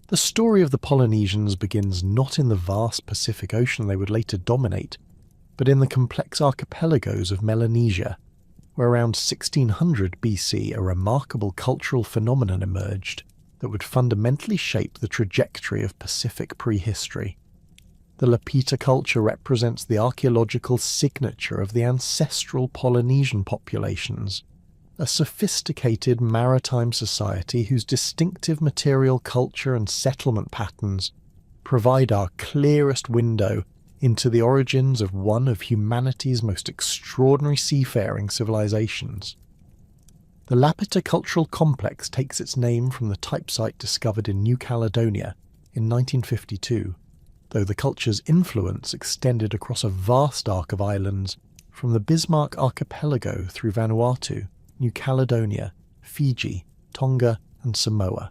The story of the Polynesians begins not in the vast Pacific Ocean they would later dominate, but in the complex archipelagos of Melanesia, where around 1600 BC a remarkable cultural phenomenon emerged that would fundamentally shape the trajectory of Pacific prehistory. The Lapita culture represents the archaeological signature of the ancestral Polynesian populations, a sophisticated maritime society whose distinctive material culture and settlement patterns provide our clearest window into the origins of one of humanity's most extraordinary seafaring civilizations. The Lapita cultural complex takes its name from the type site discovered in New Caledonia in 1952, though the culture's influence extended across a vast arc of islands from the Bismarck Archipelago through Vanuatu, New Caledonia, Fiji, Tonga, and Samoa.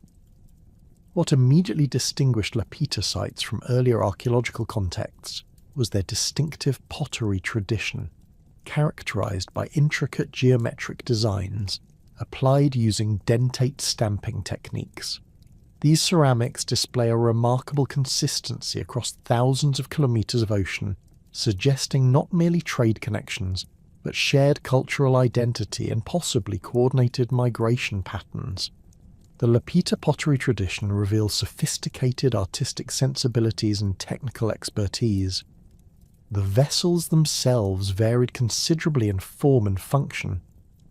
What immediately distinguished Lapita sites from earlier archaeological contexts was their distinctive pottery tradition, characterized by intricate geometric designs applied using dentate stamping techniques. These ceramics display a remarkable consistency across thousands of kilometers of ocean, suggesting not merely trade connections, but shared cultural identity and possibly coordinated migration patterns. The Lapita pottery tradition reveals sophisticated artistic sensibilities and technical expertise. The vessels themselves varied considerably in form and function,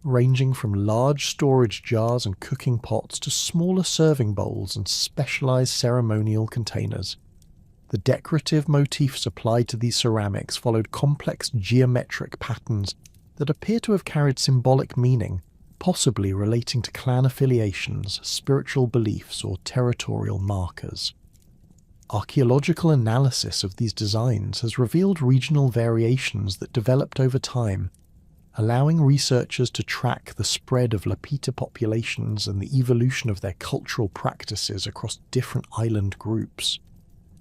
ranging from large storage jars and cooking pots to smaller serving bowls and specialized ceremonial containers. The decorative motifs applied to these ceramics followed complex geometric patterns that appear to have carried symbolic meaning, possibly relating to clan affiliations, spiritual beliefs, or territorial markers. Archaeological analysis of these designs has revealed regional variations that developed over time, allowing researchers to track the spread of Lapita populations and the evolution of their cultural practices across different island groups.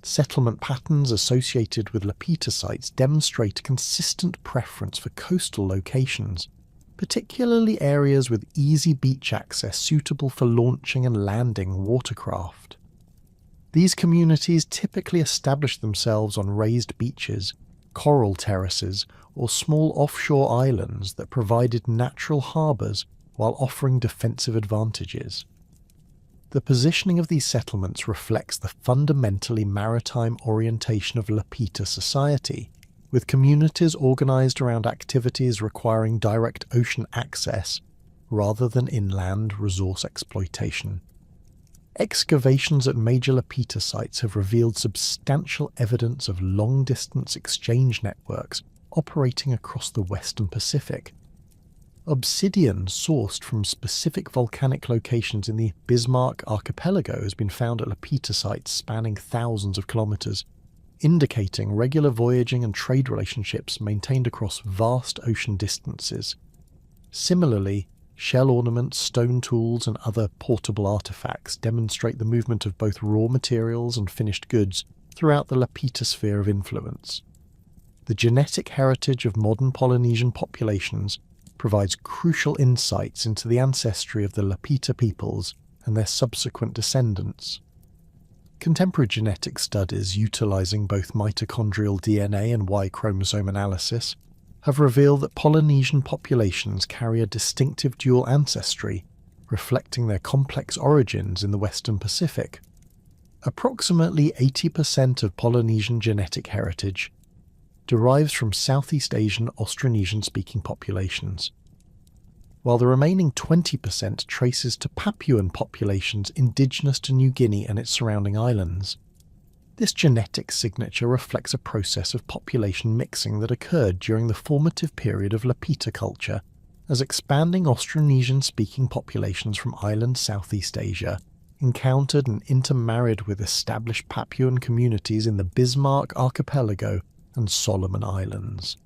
Settlement patterns associated with Lapita sites demonstrate a consistent preference for coastal locations, particularly areas with easy beach access suitable for launching and landing watercraft. These communities typically establish themselves on raised beaches, coral terraces, or small offshore islands that provided natural harbours while offering defensive advantages. The positioning of these settlements reflects the fundamentally maritime orientation of Lapita society, with communities organised around activities requiring direct ocean access rather than inland resource exploitation. Excavations at major Lapita sites have revealed substantial evidence of long-distance exchange networks operating across the Western Pacific. Obsidian sourced from specific volcanic locations in the Bismarck Archipelago has been found at Lapita sites spanning thousands of kilometers, indicating regular voyaging and trade relationships maintained across vast ocean distances. Similarly, shell ornaments, stone tools, and other portable artifacts demonstrate the movement of both raw materials and finished goods throughout the Lapita sphere of influence. The genetic heritage of modern Polynesian populations provides crucial insights into the ancestry of the Lapita peoples and their subsequent descendants. Contemporary genetic studies utilizing both mitochondrial DNA and Y chromosome analysis have revealed that Polynesian populations carry a distinctive dual ancestry, reflecting their complex origins in the Western Pacific. Approximately 80% of Polynesian genetic heritage derives from Southeast Asian Austronesian-speaking populations, while the remaining 20% traces to Papuan populations indigenous to New Guinea and its surrounding islands. This genetic signature reflects a process of population mixing that occurred during the formative period of Lapita culture, as expanding Austronesian-speaking populations from island Southeast Asia encountered and intermarried with established Papuan communities in the Bismarck Archipelago and Solomon Islands.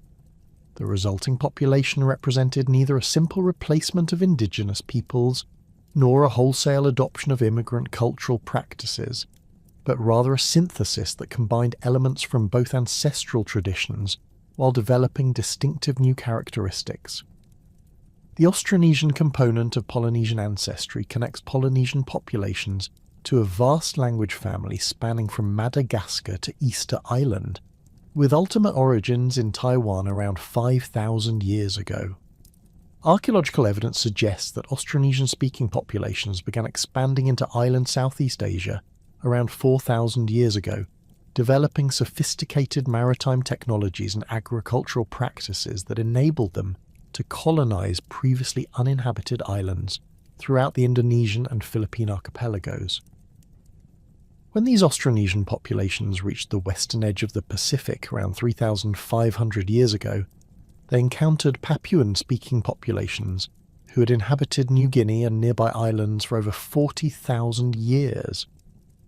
The resulting population represented neither a simple replacement of indigenous peoples, nor a wholesale adoption of immigrant cultural practices, but rather a synthesis that combined elements from both ancestral traditions while developing distinctive new characteristics. The Austronesian component of Polynesian ancestry connects Polynesian populations to a vast language family spanning from Madagascar to Easter Island, with ultimate origins in Taiwan around 5,000 years ago. Archaeological evidence suggests that Austronesian-speaking populations began expanding into island Southeast Asia around 4,000 years ago, developing sophisticated maritime technologies and agricultural practices that enabled them to colonize previously uninhabited islands throughout the Indonesian and Philippine archipelagos. When these Austronesian populations reached the western edge of the Pacific around 3,500 years ago, they encountered Papuan-speaking populations who had inhabited New Guinea and nearby islands for over 40,000 years.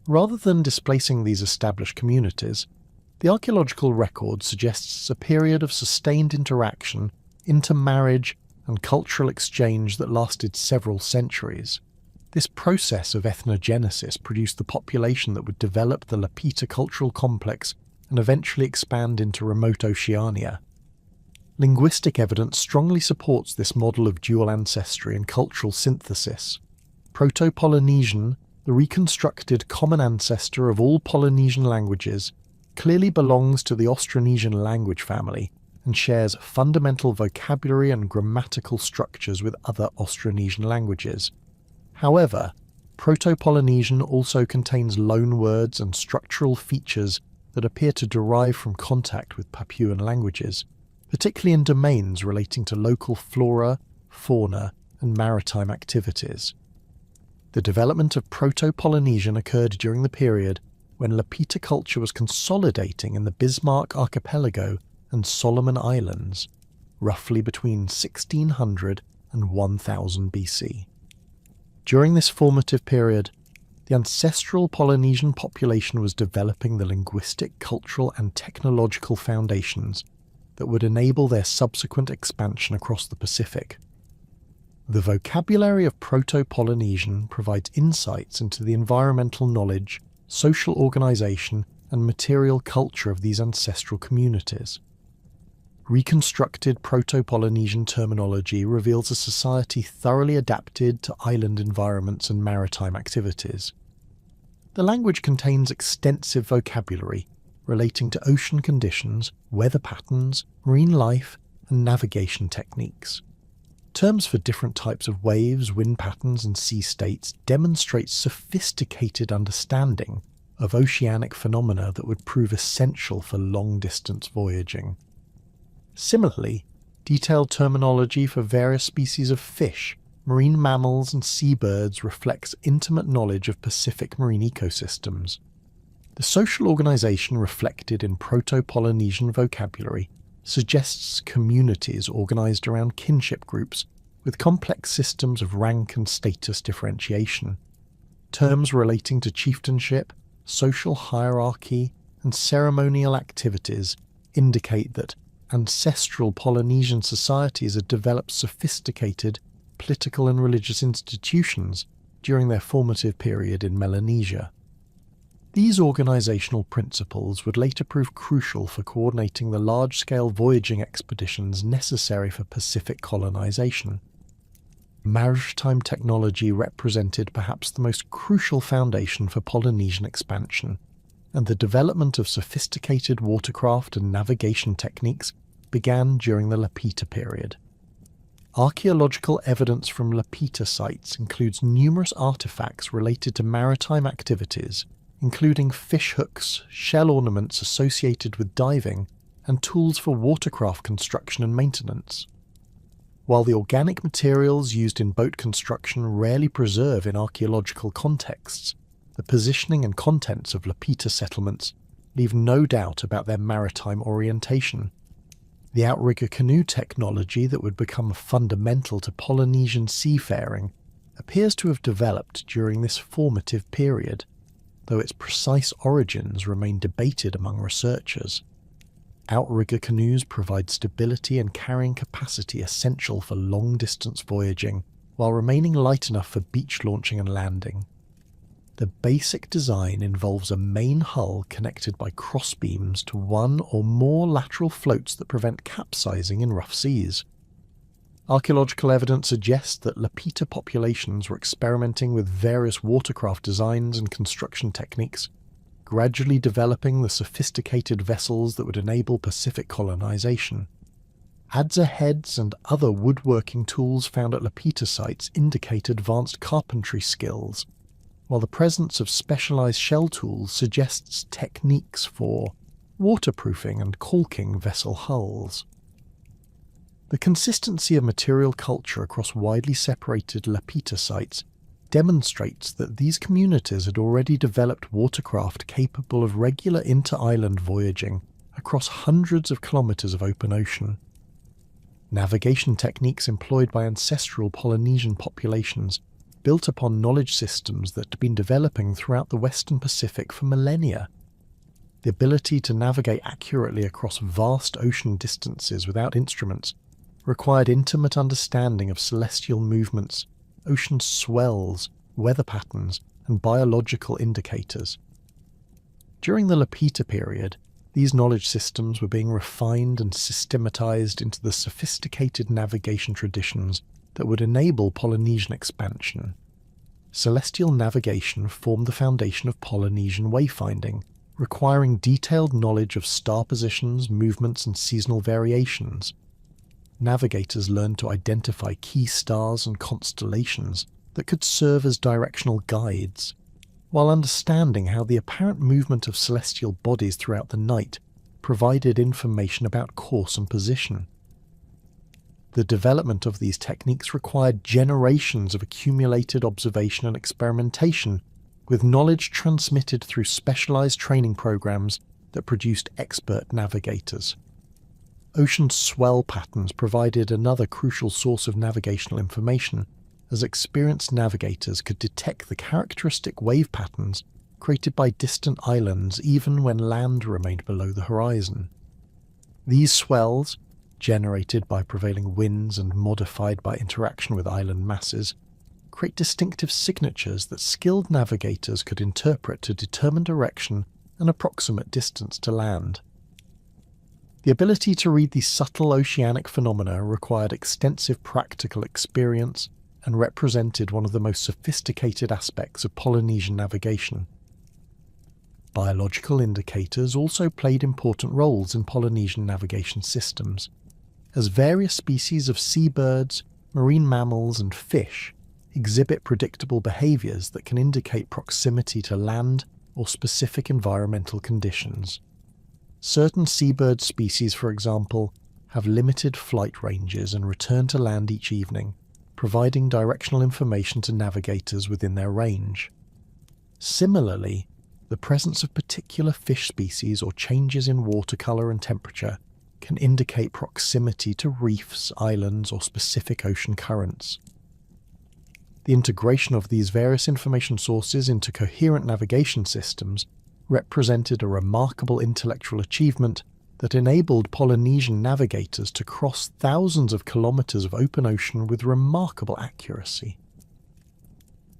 Rather than displacing these established communities, the archaeological record suggests a period of sustained interaction, intermarriage, and cultural exchange that lasted several centuries. This process of ethnogenesis produced the population that would develop the Lapita cultural complex and eventually expand into remote Oceania. Linguistic evidence strongly supports this model of dual ancestry and cultural synthesis. Proto-Polynesian, the reconstructed common ancestor of all Polynesian languages, clearly belongs to the Austronesian language family and shares fundamental vocabulary and grammatical structures with other Austronesian languages. However, Proto-Polynesian also contains loanwords and structural features that appear to derive from contact with Papuan languages, particularly in domains relating to local flora, fauna, and maritime activities. The development of Proto-Polynesian occurred during the period when Lapita culture was consolidating in the Bismarck Archipelago and Solomon Islands, roughly between 1600 and 1000 BC. During this formative period, the ancestral Polynesian population was developing the linguistic, cultural, and technological foundations that would enable their subsequent expansion across the Pacific. The vocabulary of Proto-Polynesian provides insights into the environmental knowledge, social organization, and material culture of these ancestral communities. Reconstructed Proto-Polynesian terminology reveals a society thoroughly adapted to island environments and maritime activities. The language contains extensive vocabulary relating to ocean conditions, weather patterns, marine life, and navigation techniques. Terms for different types of waves, wind patterns, and sea states demonstrate sophisticated understanding of oceanic phenomena that would prove essential for long-distance voyaging. Similarly, detailed terminology for various species of fish, marine mammals, and seabirds reflects intimate knowledge of Pacific marine ecosystems. The social organization reflected in Proto-Polynesian vocabulary suggests communities organized around kinship groups with complex systems of rank and status differentiation. Terms relating to chieftainship, social hierarchy, and ceremonial activities indicate that ancestral Polynesian societies had developed sophisticated political and religious institutions during their formative period in Melanesia. These organizational principles would later prove crucial for coordinating the large-scale voyaging expeditions necessary for Pacific colonization. Maritime technology represented perhaps the most crucial foundation for Polynesian expansion, and the development of sophisticated watercraft and navigation techniques began during the Lapita period. Archaeological evidence from Lapita sites includes numerous artifacts related to maritime activities, including fish hooks, shell ornaments associated with diving, and tools for watercraft construction and maintenance. While the organic materials used in boat construction rarely preserve in archaeological contexts, the positioning and contents of Lapita settlements leave no doubt about their maritime orientation. The outrigger canoe technology that would become fundamental to Polynesian seafaring appears to have developed during this formative period, though its precise origins remain debated among researchers. Outrigger canoes provide stability and carrying capacity essential for long-distance voyaging, while remaining light enough for beach launching and landing. The basic design involves a main hull connected by crossbeams to one or more lateral floats that prevent capsizing in rough seas. Archaeological evidence suggests that Lapita populations were experimenting with various watercraft designs and construction techniques, gradually developing the sophisticated vessels that would enable Pacific colonization. Adze heads and other woodworking tools found at Lapita sites indicate advanced carpentry skills, while the presence of specialized shell tools suggests techniques for waterproofing and caulking vessel hulls. The consistency of material culture across widely separated Lapita sites demonstrates that these communities had already developed watercraft capable of regular inter-island voyaging across hundreds of kilometers of open ocean. Navigation techniques employed by ancestral Polynesian populations built upon knowledge systems that had been developing throughout the Western Pacific for millennia. The ability to navigate accurately across vast ocean distances without instruments required intimate understanding of celestial movements, ocean swells, weather patterns, and biological indicators. During the Lapita period, these knowledge systems were being refined and systematized into the sophisticated navigation traditions that would enable Polynesian expansion. Celestial navigation formed the foundation of Polynesian wayfinding, requiring detailed knowledge of star positions, movements, and seasonal variations. Navigators learned to identify key stars and constellations that could serve as directional guides, while understanding how the apparent movement of celestial bodies throughout the night provided information about course and position. The development of these techniques required generations of accumulated observation and experimentation, with knowledge transmitted through specialized training programs that produced expert navigators. Ocean swell patterns provided another crucial source of navigational information, as experienced navigators could detect the characteristic wave patterns created by distant islands even when land remained below the horizon. These swells, generated by prevailing winds and modified by interaction with island masses, create distinctive signatures that skilled navigators could interpret to determine direction and approximate distance to land. The ability to read these subtle oceanic phenomena required extensive practical experience and represented one of the most sophisticated aspects of Polynesian navigation. Biological indicators also played important roles in Polynesian navigation systems, as various species of seabirds, marine mammals, and fish exhibit predictable behaviors that can indicate proximity to land or specific environmental conditions. Certain seabird species, for example, have limited flight ranges and return to land each evening, providing directional information to navigators within their range. Similarly, the presence of particular fish species or changes in water color and temperature can indicate proximity to reefs, islands, or specific ocean currents. The integration of these various information sources into coherent navigation systems represented a remarkable intellectual achievement that enabled Polynesian navigators to cross thousands of kilometers of open ocean with remarkable accuracy.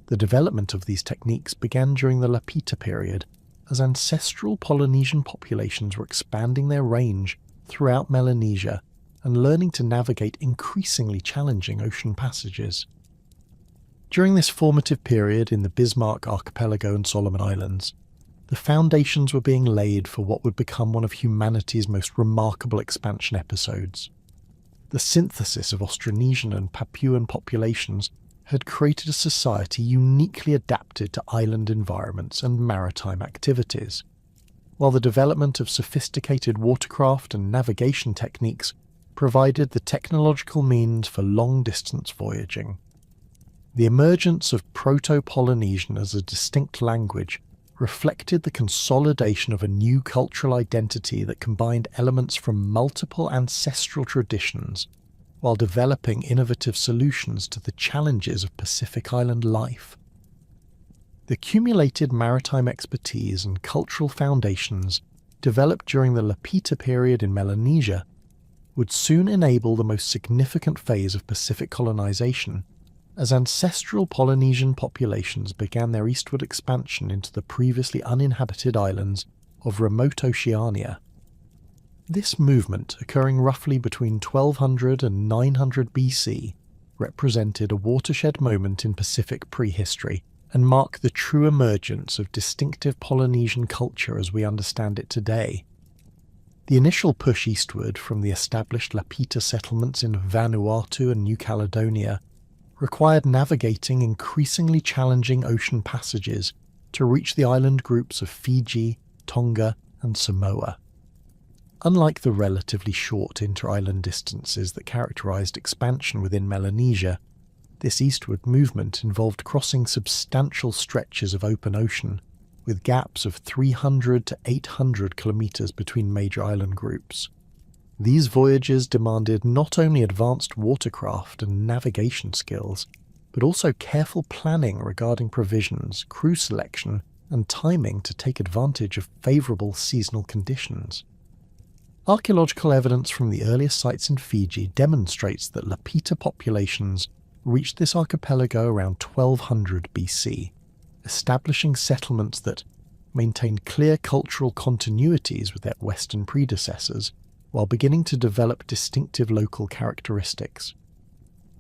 The development of these techniques began during the Lapita period, as ancestral Polynesian populations were expanding their range throughout Melanesia and learning to navigate increasingly challenging ocean passages. During this formative period in the Bismarck Archipelago and Solomon Islands, the foundations were being laid for what would become one of humanity's most remarkable expansion episodes. The synthesis of Austronesian and Papuan populations had created a society uniquely adapted to island environments and maritime activities, while the development of sophisticated watercraft and navigation techniques provided the technological means for long-distance voyaging. The emergence of Proto-Polynesian as a distinct language reflected the consolidation of a new cultural identity that combined elements from multiple ancestral traditions while developing innovative solutions to the challenges of Pacific Island life. The accumulated maritime expertise and cultural foundations developed during the Lapita period in Melanesia would soon enable the most significant phase of Pacific colonization, as ancestral Polynesian populations began their eastward expansion into the previously uninhabited islands of remote Oceania. This movement, occurring roughly between 1200 and 900 BC, represented a watershed moment in Pacific prehistory and marked the true emergence of distinctive Polynesian culture as we understand it today. The initial push eastward from the established Lapita settlements in Vanuatu and New Caledonia required navigating increasingly challenging ocean passages to reach the island groups of Fiji, Tonga, and Samoa. Unlike the relatively short inter-island distances that characterized expansion within Melanesia, this eastward movement involved crossing substantial stretches of open ocean, with gaps of 300 to 800 kilometers between major island groups. These voyages demanded not only advanced watercraft and navigation skills, but also careful planning regarding provisions, crew selection, and timing to take advantage of favorable seasonal conditions. Archaeological evidence from the earliest sites in Fiji demonstrates that Lapita populations reached this archipelago around 1200 BC, establishing settlements that maintained clear cultural continuities with their Western predecessors, while beginning to develop distinctive local characteristics.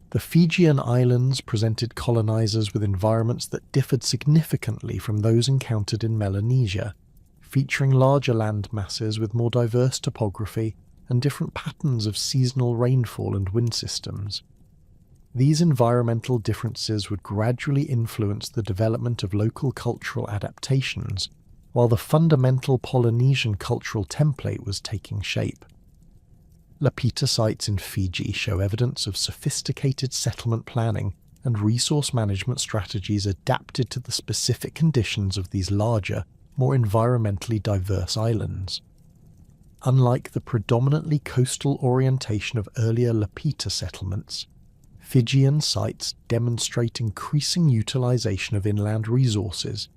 The Fijian islands presented colonizers with environments that differed significantly from those encountered in Melanesia, featuring larger land masses with more diverse topography and different patterns of seasonal rainfall and wind systems. These environmental differences would gradually influence the development of local cultural adaptations, while the fundamental Polynesian cultural template was taking shape. Lapita sites in Fiji show evidence of sophisticated settlement planning and resource management strategies adapted to the specific conditions of these larger, more environmentally diverse islands. Unlike the predominantly coastal orientation of earlier Lapita settlements, Fijian sites demonstrate increasing utilization of inland resources,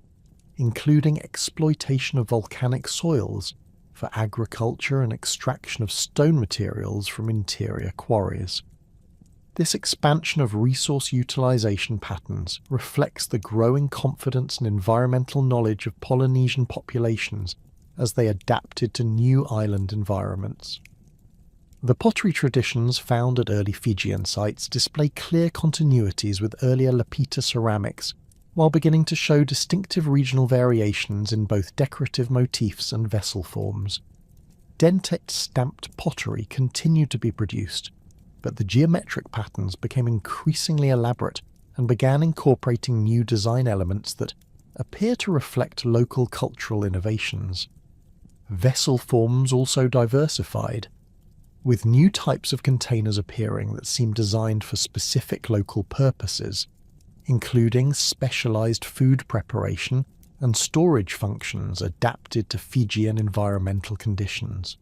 including exploitation of volcanic soils for agriculture and extraction of stone materials from interior quarries. This expansion of resource utilization patterns reflects the growing confidence and environmental knowledge of Polynesian populations as they adapted to new island environments. The pottery traditions found at early Fijian sites display clear continuities with earlier Lapita ceramics, while beginning to show distinctive regional variations in both decorative motifs and vessel forms. Dentate-stamped pottery continued to be produced, but the geometric patterns became increasingly elaborate and began incorporating new design elements that appear to reflect local cultural innovations. Vessel forms also diversified, with new types of containers appearing that seem designed for specific local purposes, including specialized food preparation and storage functions adapted to Fijian environmental conditions.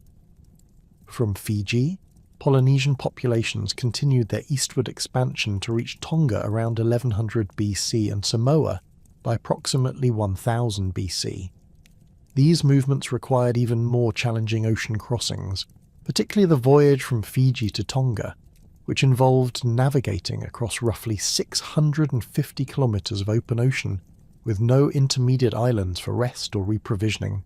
From Fiji, Polynesian populations continued their eastward expansion to reach Tonga around 1100 BC and Samoa by approximately 1000 BC. These movements required even more challenging ocean crossings, particularly the voyage from Fiji to Tonga, which involved navigating across roughly 650 kilometers of open ocean with no intermediate islands for rest or reprovisioning.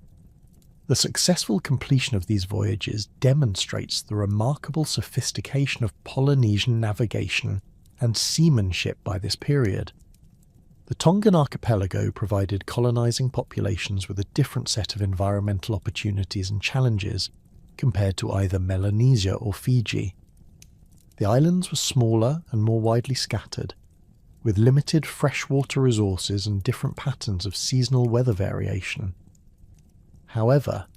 The successful completion of these voyages demonstrates the remarkable sophistication of Polynesian navigation and seamanship by this period. The Tongan archipelago provided colonizing populations with a different set of environmental opportunities and challenges compared to either Melanesia or Fiji. The islands were smaller and more widely scattered, with limited freshwater resources and different patterns of seasonal weather variation. However,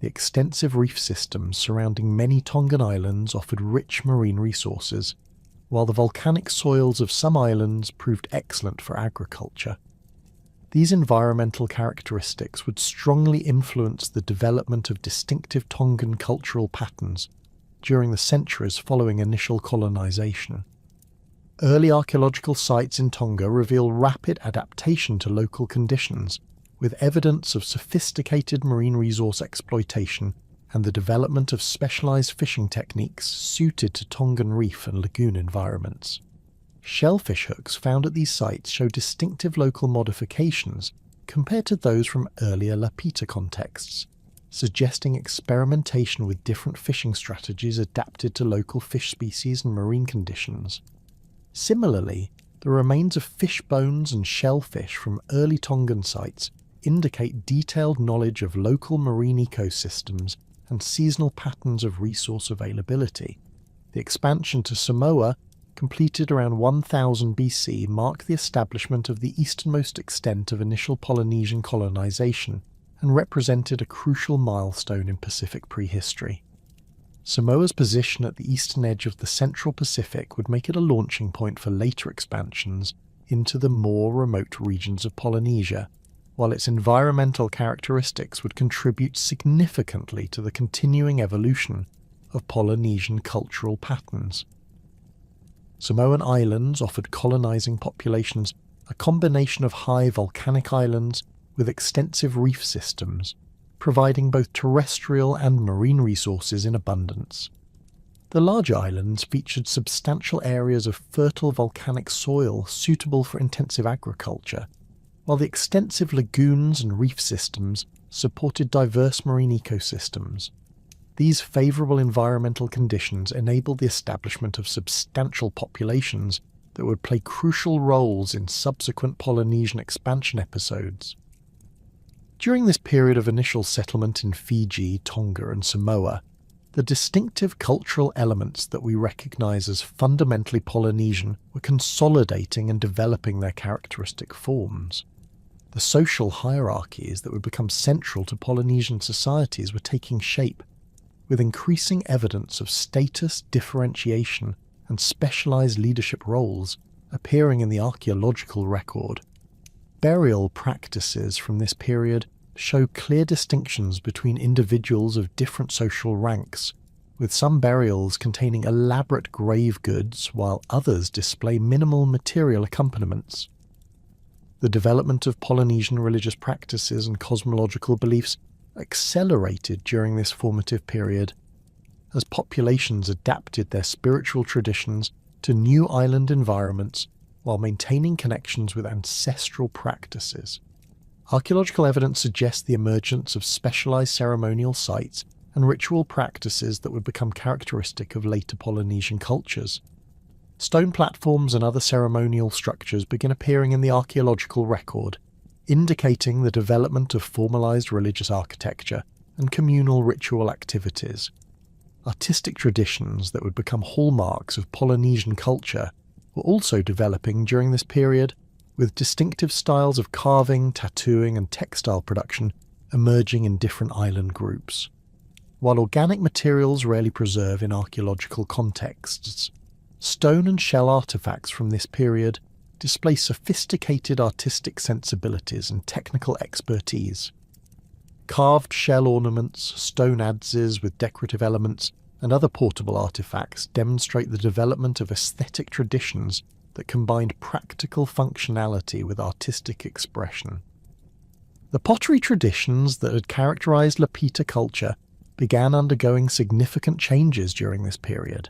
the extensive reef systems surrounding many Tongan islands offered rich marine resources, while the volcanic soils of some islands proved excellent for agriculture. These environmental characteristics would strongly influence the development of distinctive Tongan cultural patterns during the centuries following initial colonization. Early archaeological sites in Tonga reveal rapid adaptation to local conditions, with evidence of sophisticated marine resource exploitation and the development of specialized fishing techniques suited to Tongan reef and lagoon environments. Shellfish hooks found at these sites show distinctive local modifications compared to those from earlier Lapita contexts, suggesting experimentation with different fishing strategies adapted to local fish species and marine conditions. Similarly, the remains of fish bones and shellfish from early Tongan sites indicate detailed knowledge of local marine ecosystems and seasonal patterns of resource availability. The expansion to Samoa, completed around 1000 BC, marked the establishment of the easternmost extent of initial Polynesian colonization and represented a crucial milestone in Pacific prehistory. Samoa's position at the eastern edge of the central Pacific would make it a launching point for later expansions into the more remote regions of Polynesia, while its environmental characteristics would contribute significantly to the continuing evolution of Polynesian cultural patterns. Samoan islands offered colonizing populations a combination of high volcanic islands with extensive reef systems, providing both terrestrial and marine resources in abundance. The larger islands featured substantial areas of fertile volcanic soil suitable for intensive agriculture, while the extensive lagoons and reef systems supported diverse marine ecosystems. These favourable environmental conditions enabled the establishment of substantial populations that would play crucial roles in subsequent Polynesian expansion episodes. During this period of initial settlement in Fiji, Tonga and Samoa, the distinctive cultural elements that we recognise as fundamentally Polynesian were consolidating and developing their characteristic forms. The social hierarchies that would become central to Polynesian societies were taking shape, with increasing evidence of status differentiation and specialised leadership roles appearing in the archaeological record. Burial practices from this period show clear distinctions between individuals of different social ranks, with some burials containing elaborate grave goods while others display minimal material accompaniments. The development of Polynesian religious practices and cosmological beliefs accelerated during this formative period, as populations adapted their spiritual traditions to new island environments while maintaining connections with ancestral practices. Archaeological evidence suggests the emergence of specialized ceremonial sites and ritual practices that would become characteristic of later Polynesian cultures. Stone platforms and other ceremonial structures begin appearing in the archaeological record, indicating the development of formalized religious architecture and communal ritual activities. Artistic traditions that would become hallmarks of Polynesian culture were also developing during this period, with distinctive styles of carving, tattooing and textile production emerging in different island groups. While organic materials rarely preserve in archaeological contexts, stone and shell artifacts from this period display sophisticated artistic sensibilities and technical expertise. Carved shell ornaments, stone adzes with decorative elements, and other portable artifacts demonstrate the development of aesthetic traditions that combined practical functionality with artistic expression. The pottery traditions that had characterized Lapita culture began undergoing significant changes during this period,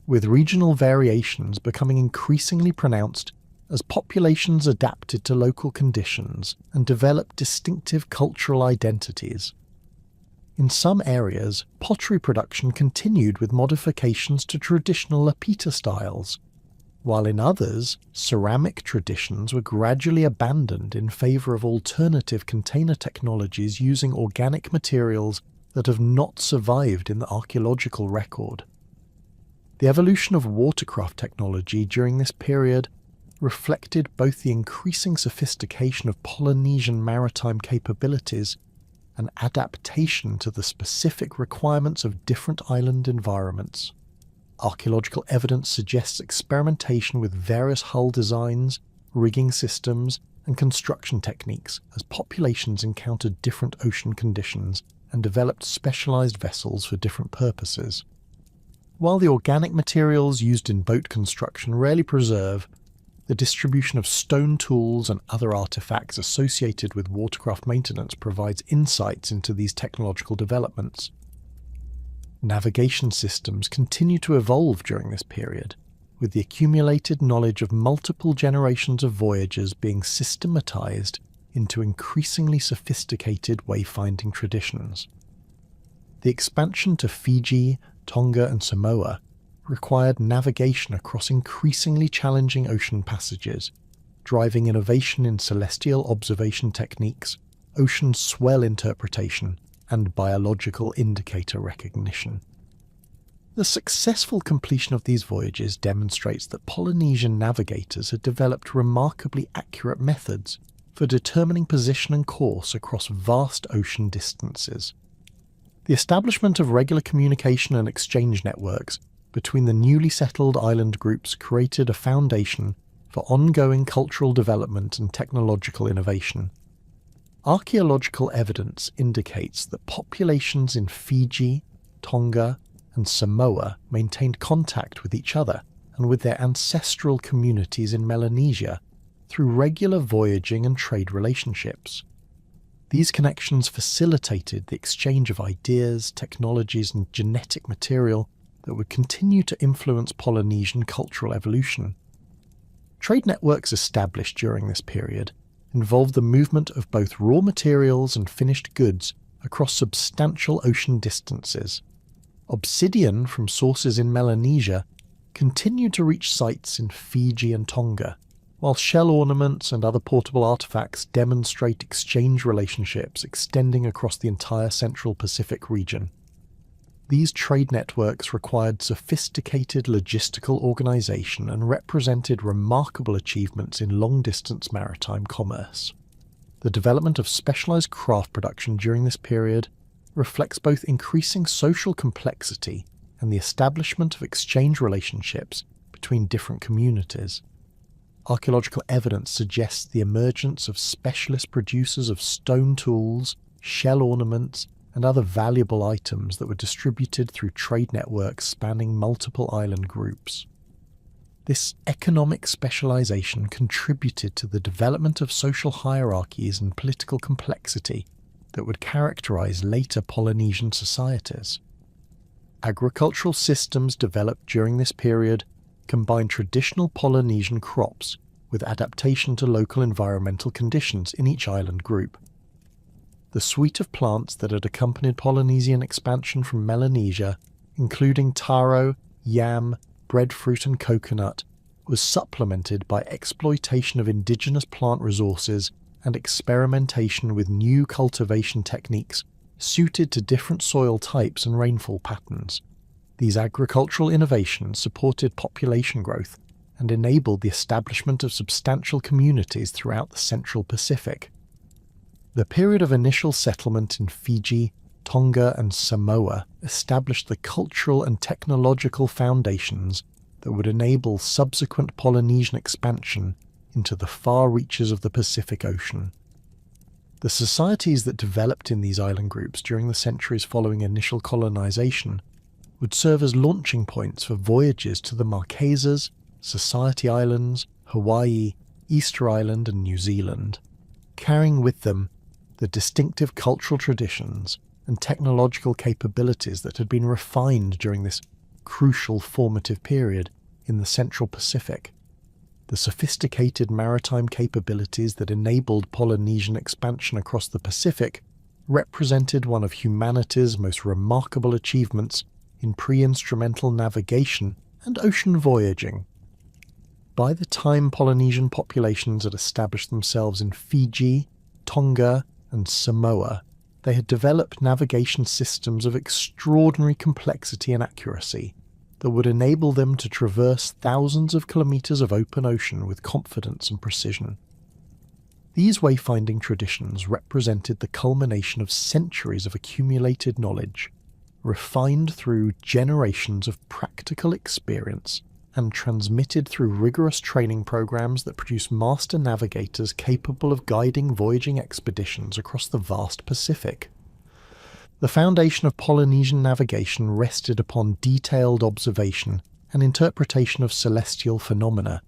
with regional variations becoming increasingly pronounced as populations adapted to local conditions and developed distinctive cultural identities. In some areas, pottery production continued with modifications to traditional Lapita styles, while in others, ceramic traditions were gradually abandoned in favour of alternative container technologies using organic materials that have not survived in the archaeological record. The evolution of watercraft technology during this period reflected both the increasing sophistication of Polynesian maritime capabilities and adaptation to the specific requirements of different island environments. Archaeological evidence suggests experimentation with various hull designs, rigging systems, and construction techniques as populations encountered different ocean conditions and developed specialized vessels for different purposes. While the organic materials used in boat construction rarely preserve, the distribution of stone tools and other artifacts associated with watercraft maintenance provides insights into these technological developments. Navigation systems continue to evolve during this period, with the accumulated knowledge of multiple generations of voyagers being systematized into increasingly sophisticated wayfinding traditions. The expansion to Fiji, Tonga and Samoa required navigation across increasingly challenging ocean passages, driving innovation in celestial observation techniques, ocean swell interpretation, and biological indicator recognition. The successful completion of these voyages demonstrates that Polynesian navigators had developed remarkably accurate methods for determining position and course across vast ocean distances. The establishment of regular communication and exchange networks between the newly settled island groups created a foundation for ongoing cultural development and technological innovation. Archaeological evidence indicates that populations in Fiji, Tonga, and Samoa maintained contact with each other and with their ancestral communities in Melanesia through regular voyaging and trade relationships. These connections facilitated the exchange of ideas, technologies, and genetic material that would continue to influence Polynesian cultural evolution. Trade networks established during this period involved the movement of both raw materials and finished goods across substantial ocean distances. Obsidian from sources in Melanesia continued to reach sites in Fiji and Tonga, while shell ornaments and other portable artifacts demonstrate exchange relationships extending across the entire Central Pacific region. These trade networks required sophisticated logistical organization and represented remarkable achievements in long-distance maritime commerce. The development of specialized craft production during this period reflects both increasing social complexity and the establishment of exchange relationships between different communities. Archaeological evidence suggests the emergence of specialist producers of stone tools, shell ornaments, and other valuable items that were distributed through trade networks spanning multiple island groups. This economic specialization contributed to the development of social hierarchies and political complexity that would characterize later Polynesian societies. Agricultural systems developed during this period combined traditional Polynesian crops with adaptation to local environmental conditions in each island group. The suite of plants that had accompanied Polynesian expansion from Melanesia, including taro, yam, breadfruit and coconut, was supplemented by exploitation of indigenous plant resources and experimentation with new cultivation techniques suited to different soil types and rainfall patterns. These agricultural innovations supported population growth and enabled the establishment of substantial communities throughout the Central Pacific. The period of initial settlement in Fiji, Tonga and Samoa established the cultural and technological foundations that would enable subsequent Polynesian expansion into the far reaches of the Pacific Ocean. The societies that developed in these island groups during the centuries following initial colonization would serve as launching points for voyages to the Marquesas, Society Islands, Hawaii, Easter Island and New Zealand, carrying with them the distinctive cultural traditions and technological capabilities that had been refined during this crucial formative period in the Central Pacific. The sophisticated maritime capabilities that enabled Polynesian expansion across the Pacific represented one of humanity's most remarkable achievements in pre-instrumental navigation and ocean voyaging. By the time Polynesian populations had established themselves in Fiji, Tonga, and Samoa, they had developed navigation systems of extraordinary complexity and accuracy that would enable them to traverse thousands of kilometers of open ocean with confidence and precision. These wayfinding traditions represented the culmination of centuries of accumulated knowledge, refined through generations of practical experience and transmitted through rigorous training programs that produce master navigators capable of guiding voyaging expeditions across the vast Pacific. The foundation of Polynesian navigation rested upon detailed observation and interpretation of celestial phenomena,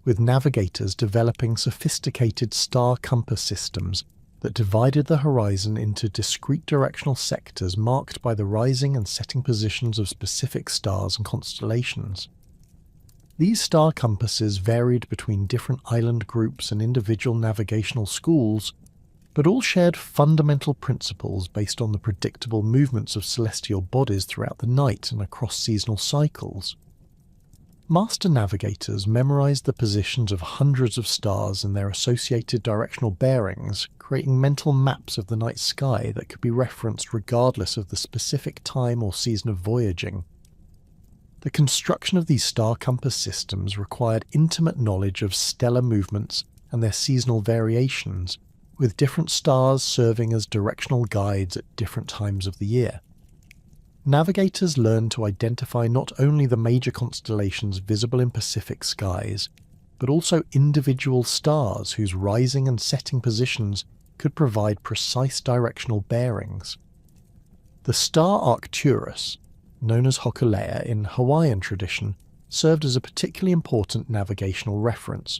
with navigators developing sophisticated star compass systems that divided the horizon into discrete directional sectors marked by the rising and setting positions of specific stars and constellations. These star compasses varied between different island groups and individual navigational schools but all shared fundamental principles based on the predictable movements of celestial bodies throughout the night and across seasonal cycles. Master navigators memorized the positions of hundreds of stars and their associated directional bearings, creating mental maps of the night sky that could be referenced regardless of the specific time or season of voyaging. The construction of these star compass systems required intimate knowledge of stellar movements and their seasonal variations, with different stars serving as directional guides at different times of the year. Navigators learned to identify not only the major constellations visible in Pacific skies, but also individual stars whose rising and setting positions could provide precise directional bearings. The star Arcturus, known as Hokulea in Hawaiian tradition, served as a particularly important navigational reference,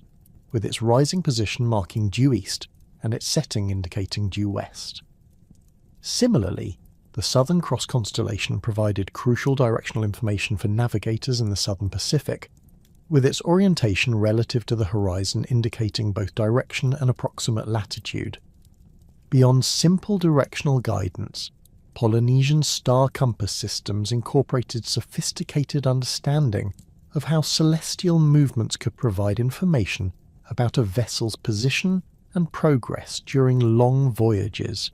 with its rising position marking due east and its setting indicating due west. Similarly, the Southern Cross constellation provided crucial directional information for navigators in the Southern Pacific, with its orientation relative to the horizon indicating both direction and approximate latitude. Beyond simple directional guidance, Polynesian star compass systems incorporated sophisticated understanding of how celestial movements could provide information about a vessel's position and progress during long voyages.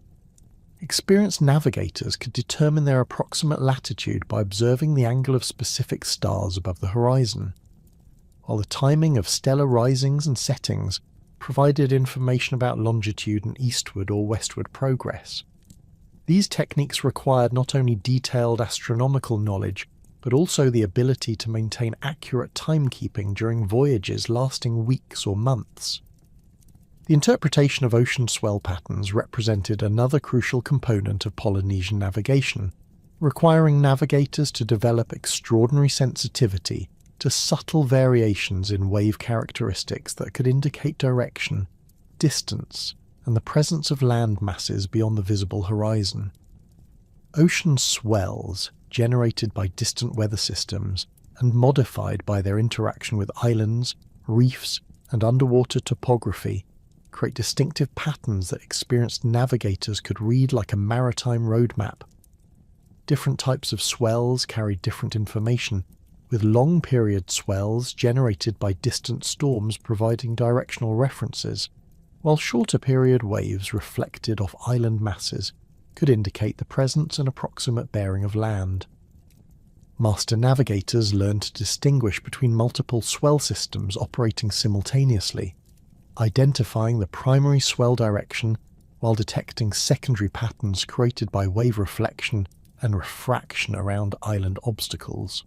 Experienced navigators could determine their approximate latitude by observing the angle of specific stars above the horizon, while the timing of stellar risings and settings provided information about longitude and eastward or westward progress. These techniques required not only detailed astronomical knowledge, but also the ability to maintain accurate timekeeping during voyages lasting weeks or months. The interpretation of ocean swell patterns represented another crucial component of Polynesian navigation, requiring navigators to develop extraordinary sensitivity to subtle variations in wave characteristics that could indicate direction, distance, and the presence of land masses beyond the visible horizon. Ocean swells, generated by distant weather systems and modified by their interaction with islands, reefs, and underwater topography, create distinctive patterns that experienced navigators could read like a maritime roadmap. Different types of swells carried different information, with long-period swells generated by distant storms providing directional references, while shorter-period waves reflected off island masses could indicate the presence and approximate bearing of land. Master navigators learned to distinguish between multiple swell systems operating simultaneously, identifying the primary swell direction while detecting secondary patterns created by wave reflection and refraction around island obstacles.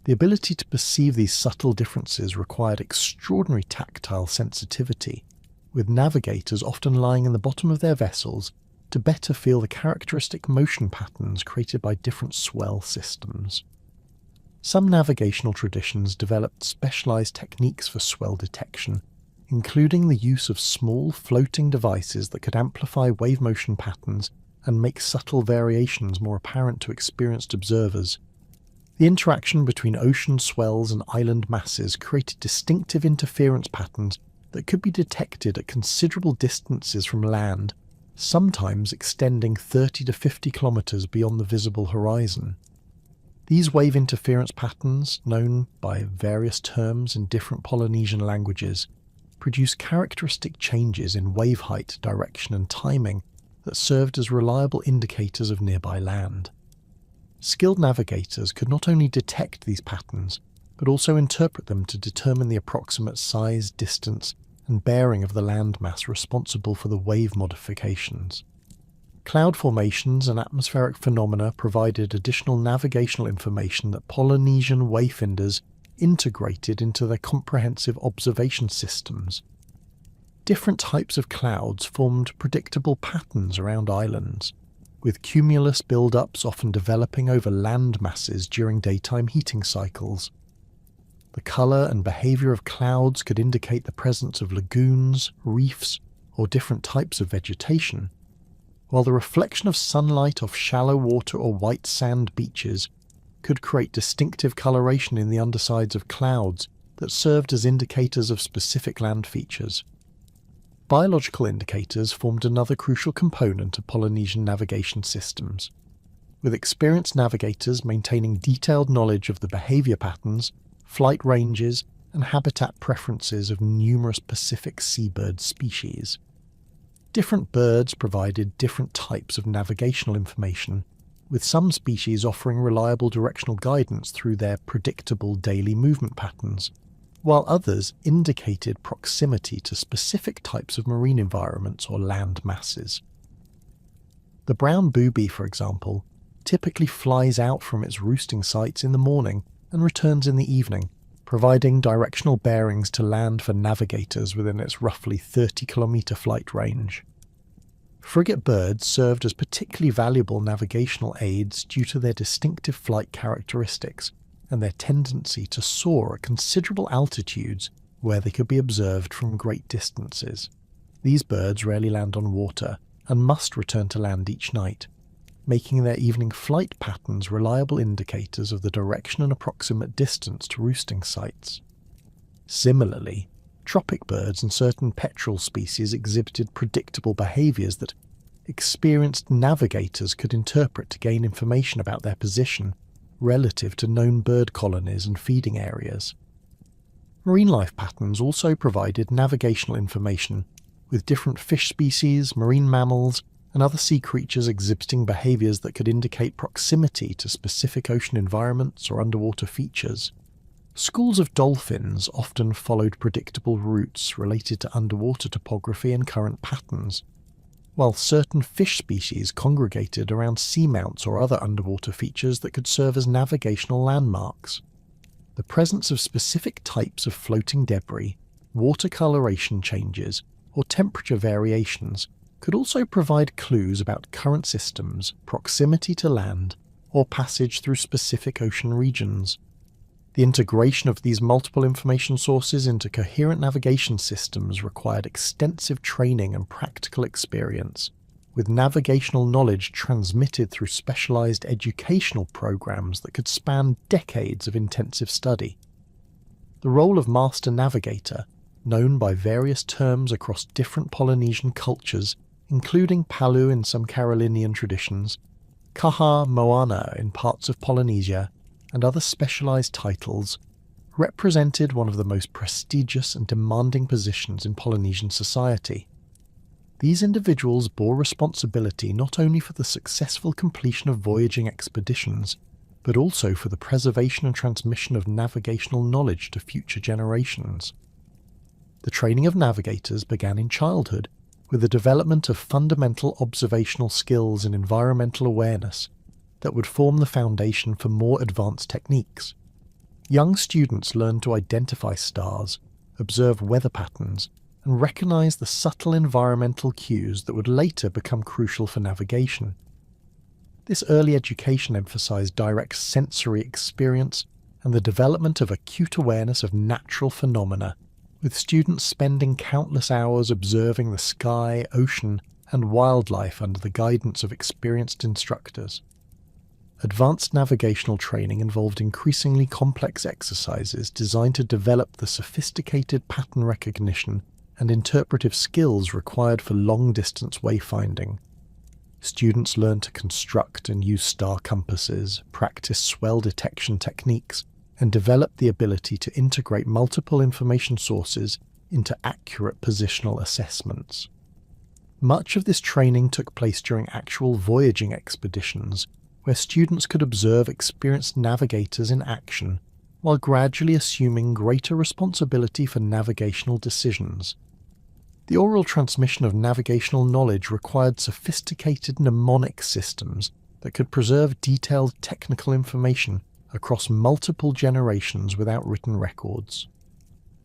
The ability to perceive these subtle differences required extraordinary tactile sensitivity, with navigators often lying in the bottom of their vessels to better feel the characteristic motion patterns created by different swell systems. Some navigational traditions developed specialized techniques for swell detection, including the use of small floating devices that could amplify wave motion patterns and make subtle variations more apparent to experienced observers. The interaction between ocean swells and island masses created distinctive interference patterns that could be detected at considerable distances from land, sometimes extending 30 to 50 kilometers beyond the visible horizon. These wave interference patterns, known by various terms in different Polynesian languages, produce characteristic changes in wave height, direction, and timing that served as reliable indicators of nearby land. Skilled navigators could not only detect these patterns, but also interpret them to determine the approximate size, distance, and bearing of the landmass responsible for the wave modifications. Cloud formations and atmospheric phenomena provided additional navigational information that Polynesian wayfinders integrated into their comprehensive observation systems. Different types of clouds formed predictable patterns around islands, with cumulus build-ups often developing over land masses during daytime heating cycles. The colour and behaviour of clouds could indicate the presence of lagoons, reefs, or different types of vegetation, while the reflection of sunlight off shallow water or white sand beaches could create distinctive coloration in the undersides of clouds that served as indicators of specific land features. Biological indicators formed another crucial component of Polynesian navigation systems, with experienced navigators maintaining detailed knowledge of the behaviour patterns, flight ranges, and habitat preferences of numerous Pacific seabird species. Different birds provided different types of navigational information, with some species offering reliable directional guidance through their predictable daily movement patterns, while others indicated proximity to specific types of marine environments or land masses. The brown booby, for example, typically flies out from its roosting sites in the morning and returns in the evening, providing directional bearings to land for navigators within its roughly 30-kilometre flight range. Frigate birds served as particularly valuable navigational aids due to their distinctive flight characteristics and their tendency to soar at considerable altitudes where they could be observed from great distances. These birds rarely land on water and must return to land each night, making their evening flight patterns reliable indicators of the direction and approximate distance to roosting sites. Similarly, tropic birds and certain petrel species exhibited predictable behaviours that experienced navigators could interpret to gain information about their position relative to known bird colonies and feeding areas. Marine life patterns also provided navigational information, with different fish species, marine mammals, and other sea creatures exhibiting behaviours that could indicate proximity to specific ocean environments or underwater features. Schools of dolphins often followed predictable routes related to underwater topography and current patterns, while certain fish species congregated around seamounts or other underwater features that could serve as navigational landmarks. The presence of specific types of floating debris, water coloration changes, or temperature variations could also provide clues about current systems, proximity to land, or passage through specific ocean regions. The integration of these multiple information sources into coherent navigation systems required extensive training and practical experience, with navigational knowledge transmitted through specialized educational programs that could span decades of intensive study. The role of master navigator, known by various terms across different Polynesian cultures, including Palu in some Carolinian traditions, Kaha Moana in parts of Polynesia, and other specialized titles, represented one of the most prestigious and demanding positions in Polynesian society. These individuals bore responsibility not only for the successful completion of voyaging expeditions, but also for the preservation and transmission of navigational knowledge to future generations. The training of navigators began in childhood, with the development of fundamental observational skills and environmental awareness that would form the foundation for more advanced techniques. Young students learned to identify stars, observe weather patterns, and recognize the subtle environmental cues that would later become crucial for navigation. This early education emphasized direct sensory experience and the development of acute awareness of natural phenomena, with students spending countless hours observing the sky, ocean, and wildlife under the guidance of experienced instructors. Advanced navigational training involved increasingly complex exercises designed to develop the sophisticated pattern recognition and interpretive skills required for long-distance wayfinding. Students learned to construct and use star compasses, practice swell detection techniques, and develop the ability to integrate multiple information sources into accurate positional assessments. Much of this training took place during actual voyaging expeditions, where students could observe experienced navigators in action, while gradually assuming greater responsibility for navigational decisions. The oral transmission of navigational knowledge required sophisticated mnemonic systems that could preserve detailed technical information across multiple generations without written records.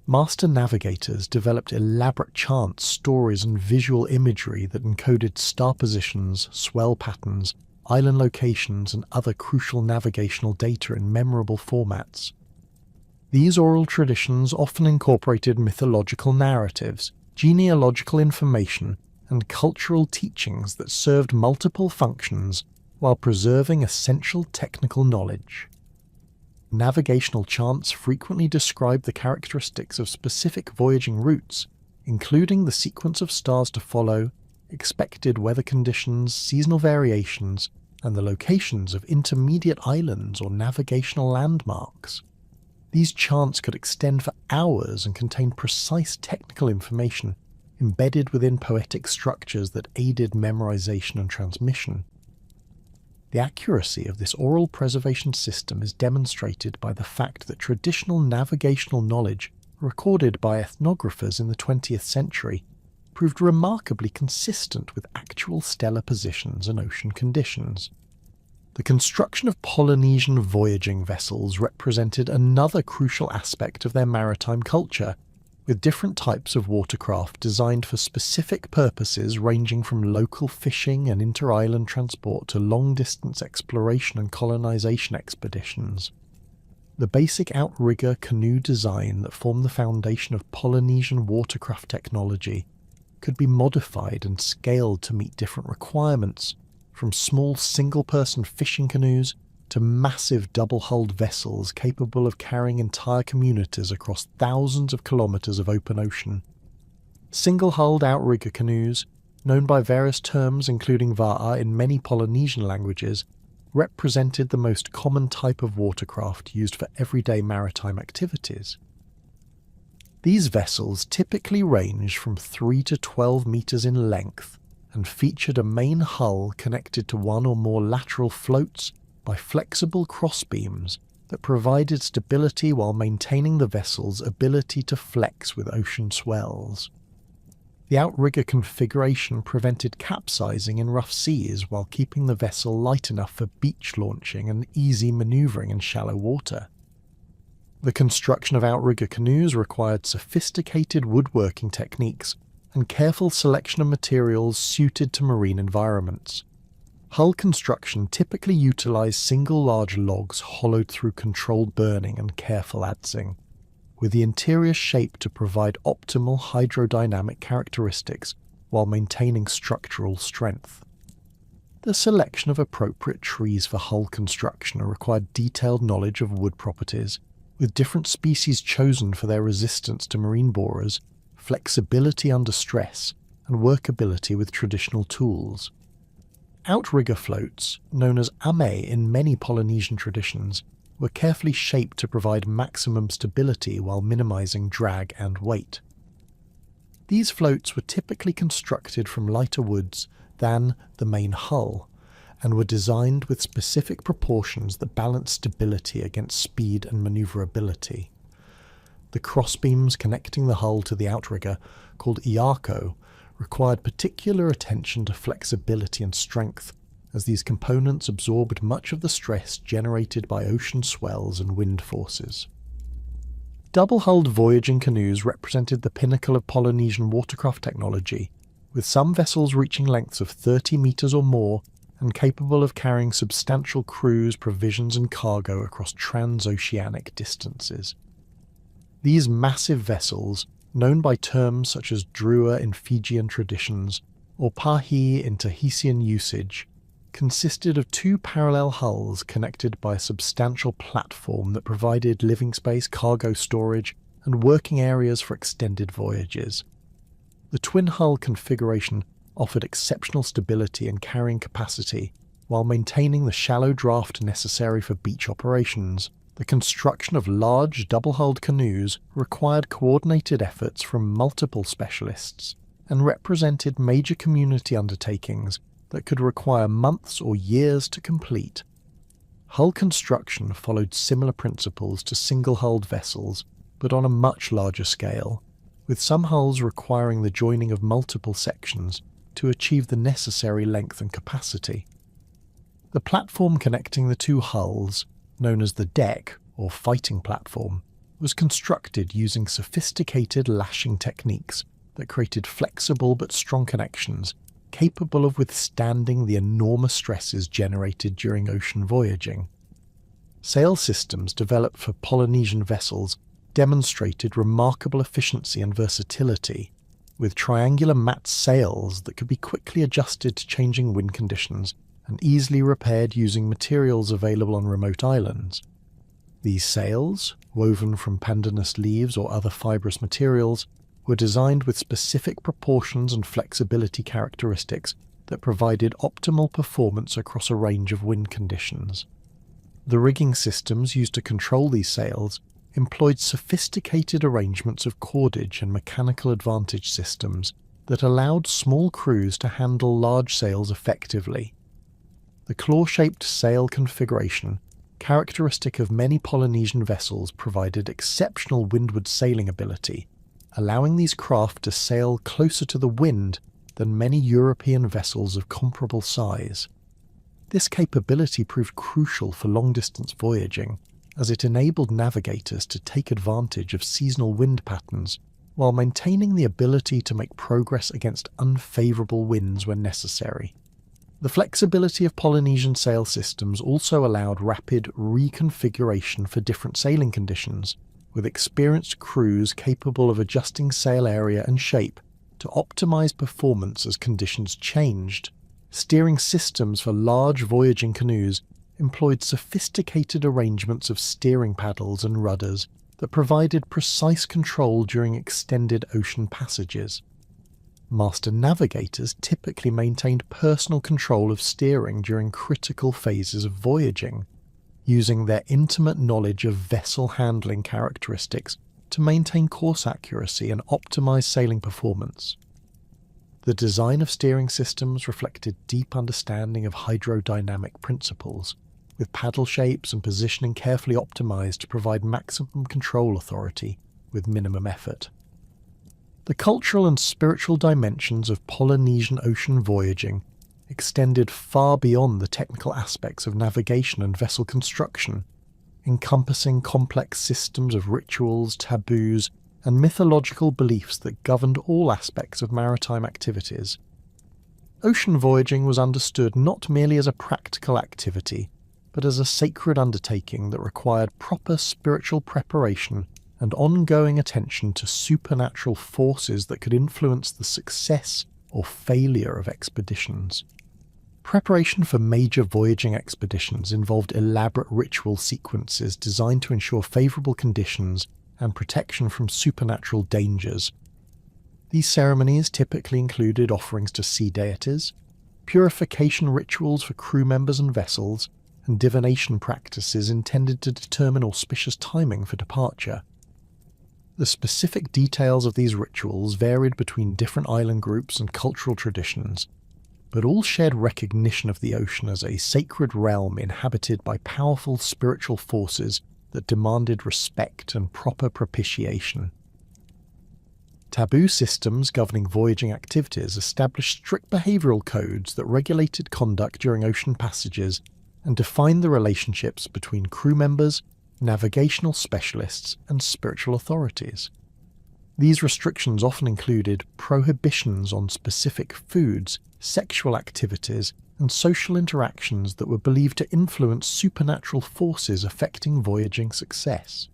Master navigators developed elaborate charts, stories, and visual imagery that encoded star positions, swell patterns, island locations, and other crucial navigational data in memorable formats. These oral traditions often incorporated mythological narratives, genealogical information, and cultural teachings that served multiple functions while preserving essential technical knowledge. Navigational charts frequently describe the characteristics of specific voyaging routes, including the sequence of stars to follow, expected weather conditions, seasonal variations, and the locations of intermediate islands or navigational landmarks. These charts could extend for hours and contain precise technical information embedded within poetic structures that aided memorization and transmission. The accuracy of this oral preservation system is demonstrated by the fact that traditional navigational knowledge recorded by ethnographers in the 20th century proved remarkably consistent with actual stellar positions and ocean conditions. The construction of Polynesian voyaging vessels represented another crucial aspect of their maritime culture, with different types of watercraft designed for specific purposes ranging from local fishing and inter-island transport to long-distance exploration and colonization expeditions. The basic outrigger canoe design that formed the foundation of Polynesian watercraft technology could be modified and scaled to meet different requirements, from small single-person fishing canoes to massive double-hulled vessels capable of carrying entire communities across thousands of kilometers of open ocean. Single-hulled outrigger canoes, known by various terms including va'a in many Polynesian languages, represented the most common type of watercraft used for everyday maritime activities. These vessels typically ranged from 3 to 12 meters in length and featured a main hull connected to one or more lateral floats by flexible crossbeams that provided stability while maintaining the vessel's ability to flex with ocean swells. The outrigger configuration prevented capsizing in rough seas while keeping the vessel light enough for beach launching and easy maneuvering in shallow water. The construction of outrigger canoes required sophisticated woodworking techniques and careful selection of materials suited to marine environments. Hull construction typically utilized single large logs hollowed through controlled burning and careful adzing, with the interior shape to provide optimal hydrodynamic characteristics while maintaining structural strength. The selection of appropriate trees for hull construction required detailed knowledge of wood properties, with different species chosen for their resistance to marine borers, flexibility under stress, and workability with traditional tools. Outrigger floats, known as ame in many Polynesian traditions, were carefully shaped to provide maximum stability while minimizing drag and weight. These floats were typically constructed from lighter woods than the main hull, and were designed with specific proportions that balanced stability against speed and maneuverability. The crossbeams connecting the hull to the outrigger, called iako, required particular attention to flexibility and strength, as these components absorbed much of the stress generated by ocean swells and wind forces. Double-hulled voyaging canoes represented the pinnacle of Polynesian watercraft technology, with some vessels reaching lengths of 30 meters or more and capable of carrying substantial crews, provisions and cargo across transoceanic distances. These massive vessels, known by terms such as drua in Fijian traditions or pahi in Tahitian usage, consisted of two parallel hulls connected by a substantial platform that provided living space, cargo storage, and working areas for extended voyages. The twin-hull configuration offered exceptional stability and carrying capacity while maintaining the shallow draft necessary for beach operations. The construction of large double-hulled canoes required coordinated efforts from multiple specialists and represented major community undertakings that could require months or years to complete. Hull construction followed similar principles to single-hulled vessels, but on a much larger scale, with some hulls requiring the joining of multiple sections to achieve the necessary length and capacity. The platform connecting the two hulls, known as the deck or fighting platform, was constructed using sophisticated lashing techniques that created flexible but strong connections capable of withstanding the enormous stresses generated during ocean voyaging. Sail systems developed for Polynesian vessels demonstrated remarkable efficiency and versatility, with triangular mat sails that could be quickly adjusted to changing wind conditions and easily repaired using materials available on remote islands. These sails, woven from pandanus leaves or other fibrous materials, were designed with specific proportions and flexibility characteristics that provided optimal performance across a range of wind conditions. The rigging systems used to control these sails employed sophisticated arrangements of cordage and mechanical advantage systems that allowed small crews to handle large sails effectively. The claw-shaped sail configuration, characteristic of many Polynesian vessels, provided exceptional windward sailing ability, allowing these craft to sail closer to the wind than many European vessels of comparable size. This capability proved crucial for long-distance voyaging, as it enabled navigators to take advantage of seasonal wind patterns while maintaining the ability to make progress against unfavourable winds when necessary. The flexibility of Polynesian sail systems also allowed rapid reconfiguration for different sailing conditions, with experienced crews capable of adjusting sail area and shape to optimise performance as conditions changed. Steering systems for large voyaging canoes employed sophisticated arrangements of steering paddles and rudders that provided precise control during extended ocean passages. Master navigators typically maintained personal control of steering during critical phases of voyaging, using their intimate knowledge of vessel handling characteristics to maintain course accuracy and optimize sailing performance. The design of steering systems reflected deep understanding of hydrodynamic principles, with paddle shapes and positioning carefully optimized to provide maximum control authority with minimum effort. The cultural and spiritual dimensions of Polynesian ocean voyaging extended far beyond the technical aspects of navigation and vessel construction, encompassing complex systems of rituals, taboos, and mythological beliefs that governed all aspects of maritime activities. Ocean voyaging was understood not merely as a practical activity, but as a sacred undertaking that required proper spiritual preparation and ongoing attention to supernatural forces that could influence the success or failure of expeditions. Preparation for major voyaging expeditions involved elaborate ritual sequences designed to ensure favourable conditions and protection from supernatural dangers. These ceremonies typically included offerings to sea deities, purification rituals for crew members and vessels, and divination practices intended to determine auspicious timing for departure. The specific details of these rituals varied between different island groups and cultural traditions, but all shared recognition of the ocean as a sacred realm inhabited by powerful spiritual forces that demanded respect and proper propitiation. Taboo systems governing voyaging activities established strict behavioural codes that regulated conduct during ocean passages and defined the relationships between crew members, navigational specialists, and spiritual authorities. These restrictions often included prohibitions on specific foods, sexual activities, and social interactions that were believed to influence supernatural forces affecting voyaging success.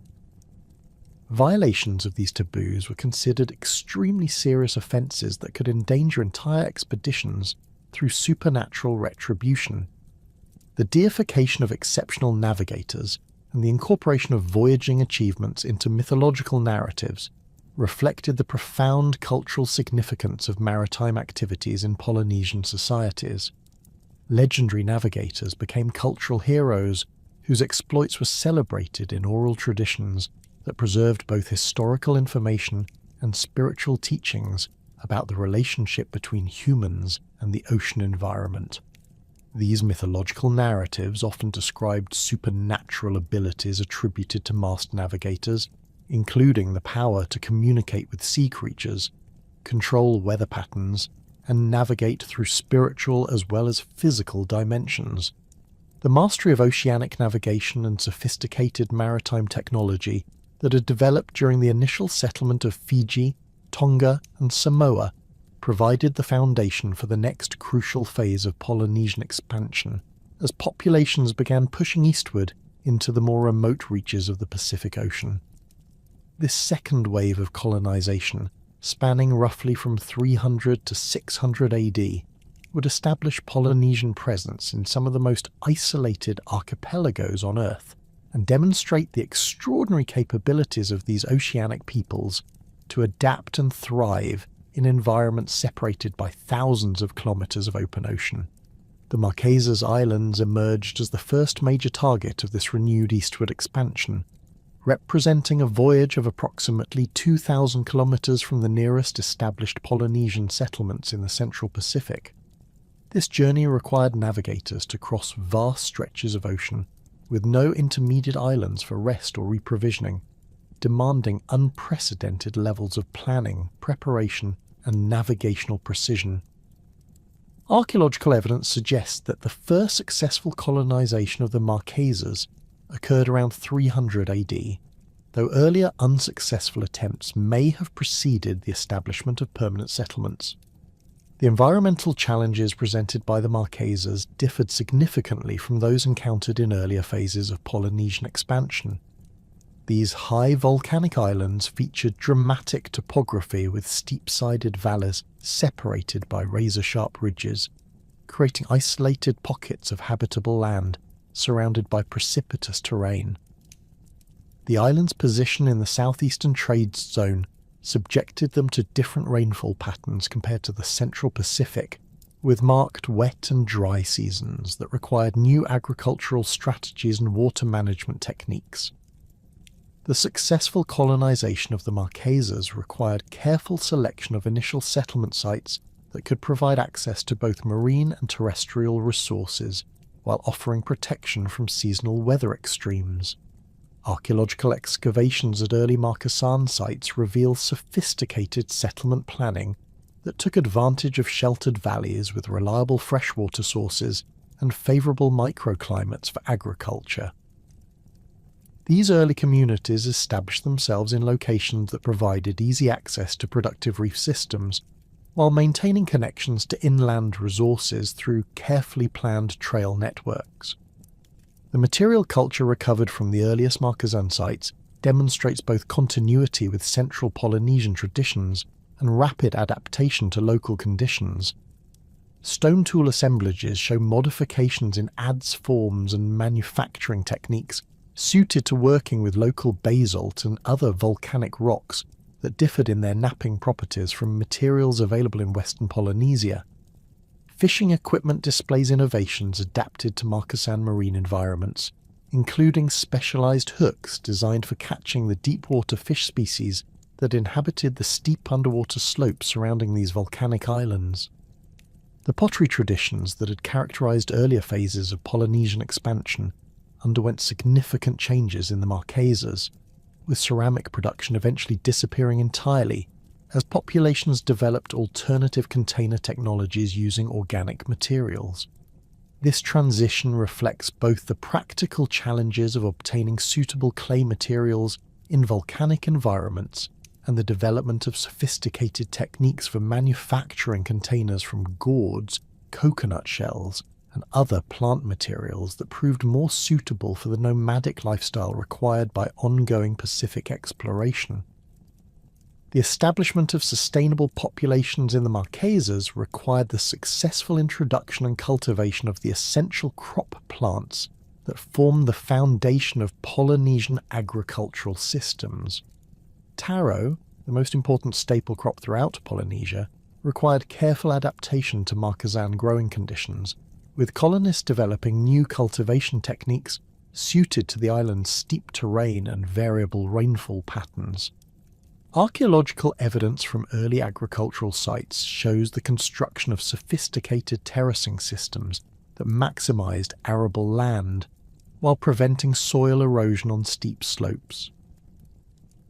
Violations of these taboos were considered extremely serious offences that could endanger entire expeditions through supernatural retribution. The deification of exceptional navigators and the incorporation of voyaging achievements into mythological narratives reflected the profound cultural significance of maritime activities in Polynesian societies. Legendary navigators became cultural heroes whose exploits were celebrated in oral traditions that preserved both historical information and spiritual teachings about the relationship between humans and the ocean environment. These mythological narratives often described supernatural abilities attributed to master navigators, including the power to communicate with sea creatures, control weather patterns, and navigate through spiritual as well as physical dimensions. The mastery of oceanic navigation and sophisticated maritime technology that had developed during the initial settlement of Fiji, Tonga, and Samoa provided the foundation for the next crucial phase of Polynesian expansion, as populations began pushing eastward into the more remote reaches of the Pacific Ocean. This second wave of colonization, spanning roughly from 300 to 600 AD, would establish Polynesian presence in some of the most isolated archipelagos on Earth, and demonstrate the extraordinary capabilities of these oceanic peoples to adapt and thrive in environments separated by thousands of kilometres of open ocean. The Marquesas Islands emerged as the first major target of this renewed eastward expansion, representing a voyage of approximately 2,000 kilometres from the nearest established Polynesian settlements in the Central Pacific. This journey required navigators to cross vast stretches of ocean, with no intermediate islands for rest or reprovisioning, demanding unprecedented levels of planning, preparation, and navigational precision. Archaeological evidence suggests that the first successful colonisation of the Marquesas occurred around 300 AD, though earlier unsuccessful attempts may have preceded the establishment of permanent settlements. The environmental challenges presented by the Marquesas differed significantly from those encountered in earlier phases of Polynesian expansion. These high volcanic islands featured dramatic topography with steep-sided valleys separated by razor-sharp ridges, creating isolated pockets of habitable land surrounded by precipitous terrain. The island's position in the southeastern trade zone subjected them to different rainfall patterns compared to the Central Pacific, with marked wet and dry seasons that required new agricultural strategies and water management techniques. The successful colonisation of the Marquesas required careful selection of initial settlement sites that could provide access to both marine and terrestrial resources, while offering protection from seasonal weather extremes. Archaeological excavations at early Marquesan sites reveal sophisticated settlement planning that took advantage of sheltered valleys with reliable freshwater sources and favourable microclimates for agriculture. These early communities established themselves in locations that provided easy access to productive reef systems, while maintaining connections to inland resources through carefully planned trail networks. The material culture recovered from the earliest Marquesan sites demonstrates both continuity with central Polynesian traditions and rapid adaptation to local conditions. Stone tool assemblages show modifications in adze forms and manufacturing techniques suited to working with local basalt and other volcanic rocks that differed in their napping properties from materials available in Western Polynesia. Fishing equipment displays innovations adapted to Marquesan marine environments, including specialised hooks designed for catching the deep-water fish species that inhabited the steep underwater slopes surrounding these volcanic islands. The pottery traditions that had characterised earlier phases of Polynesian expansion underwent significant changes in the Marquesas, with ceramic production eventually disappearing entirely as populations developed alternative container technologies using organic materials. This transition reflects both the practical challenges of obtaining suitable clay materials in volcanic environments and the development of sophisticated techniques for manufacturing containers from gourds, coconut shells, and other plant materials that proved more suitable for the nomadic lifestyle required by ongoing Pacific exploration. The establishment of sustainable populations in the Marquesas required the successful introduction and cultivation of the essential crop plants that form the foundation of Polynesian agricultural systems. Taro, the most important staple crop throughout Polynesia, required careful adaptation to Marquesan growing conditions, with colonists developing new cultivation techniques suited to the island's steep terrain and variable rainfall patterns. Archaeological evidence from early agricultural sites shows the construction of sophisticated terracing systems that maximised arable land while preventing soil erosion on steep slopes.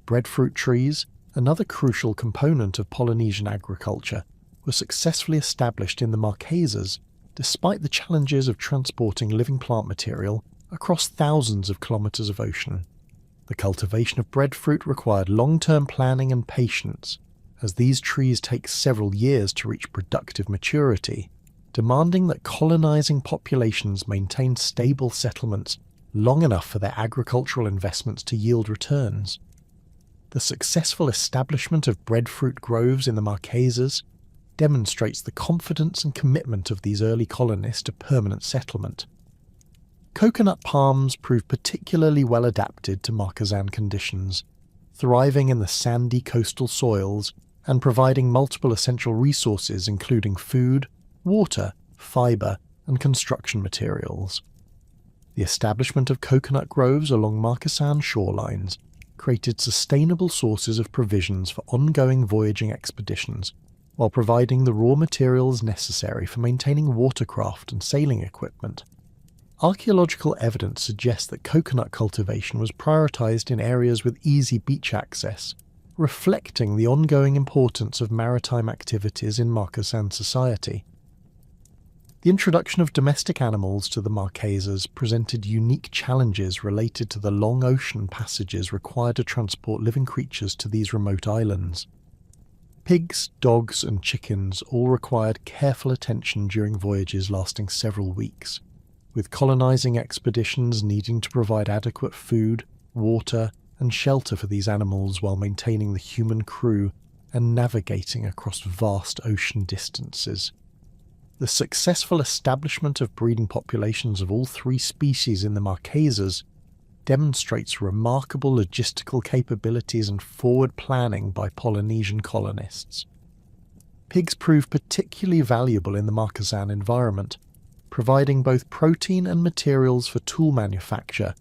Breadfruit trees, another crucial component of Polynesian agriculture, were successfully established in the Marquesas despite the challenges of transporting living plant material across thousands of kilometres of ocean. The cultivation of breadfruit required long-term planning and patience, as these trees take several years to reach productive maturity, demanding that colonising populations maintain stable settlements long enough for their agricultural investments to yield returns. The successful establishment of breadfruit groves in the Marquesas demonstrates the confidence and commitment of these early colonists to permanent settlement. Coconut palms proved particularly well adapted to Marquesan conditions, thriving in the sandy coastal soils and providing multiple essential resources including food, water, fibre, and construction materials. The establishment of coconut groves along Marquesan shorelines created sustainable sources of provisions for ongoing voyaging expeditions, while providing the raw materials necessary for maintaining watercraft and sailing equipment. Archaeological evidence suggests that coconut cultivation was prioritised in areas with easy beach access, reflecting the ongoing importance of maritime activities in Marquesan society. The introduction of domestic animals to the Marquesas presented unique challenges related to the long ocean passages required to transport living creatures to these remote islands. Pigs, dogs, and chickens all required careful attention during voyages lasting several weeks, with colonising expeditions needing to provide adequate food, water, and shelter for these animals while maintaining the human crew and navigating across vast ocean distances. The successful establishment of breeding populations of all three species in the Marquesas demonstrates remarkable logistical capabilities and forward planning by Polynesian colonists. Pigs proved particularly valuable in the Marquesan environment, providing both protein and materials for tool manufacture,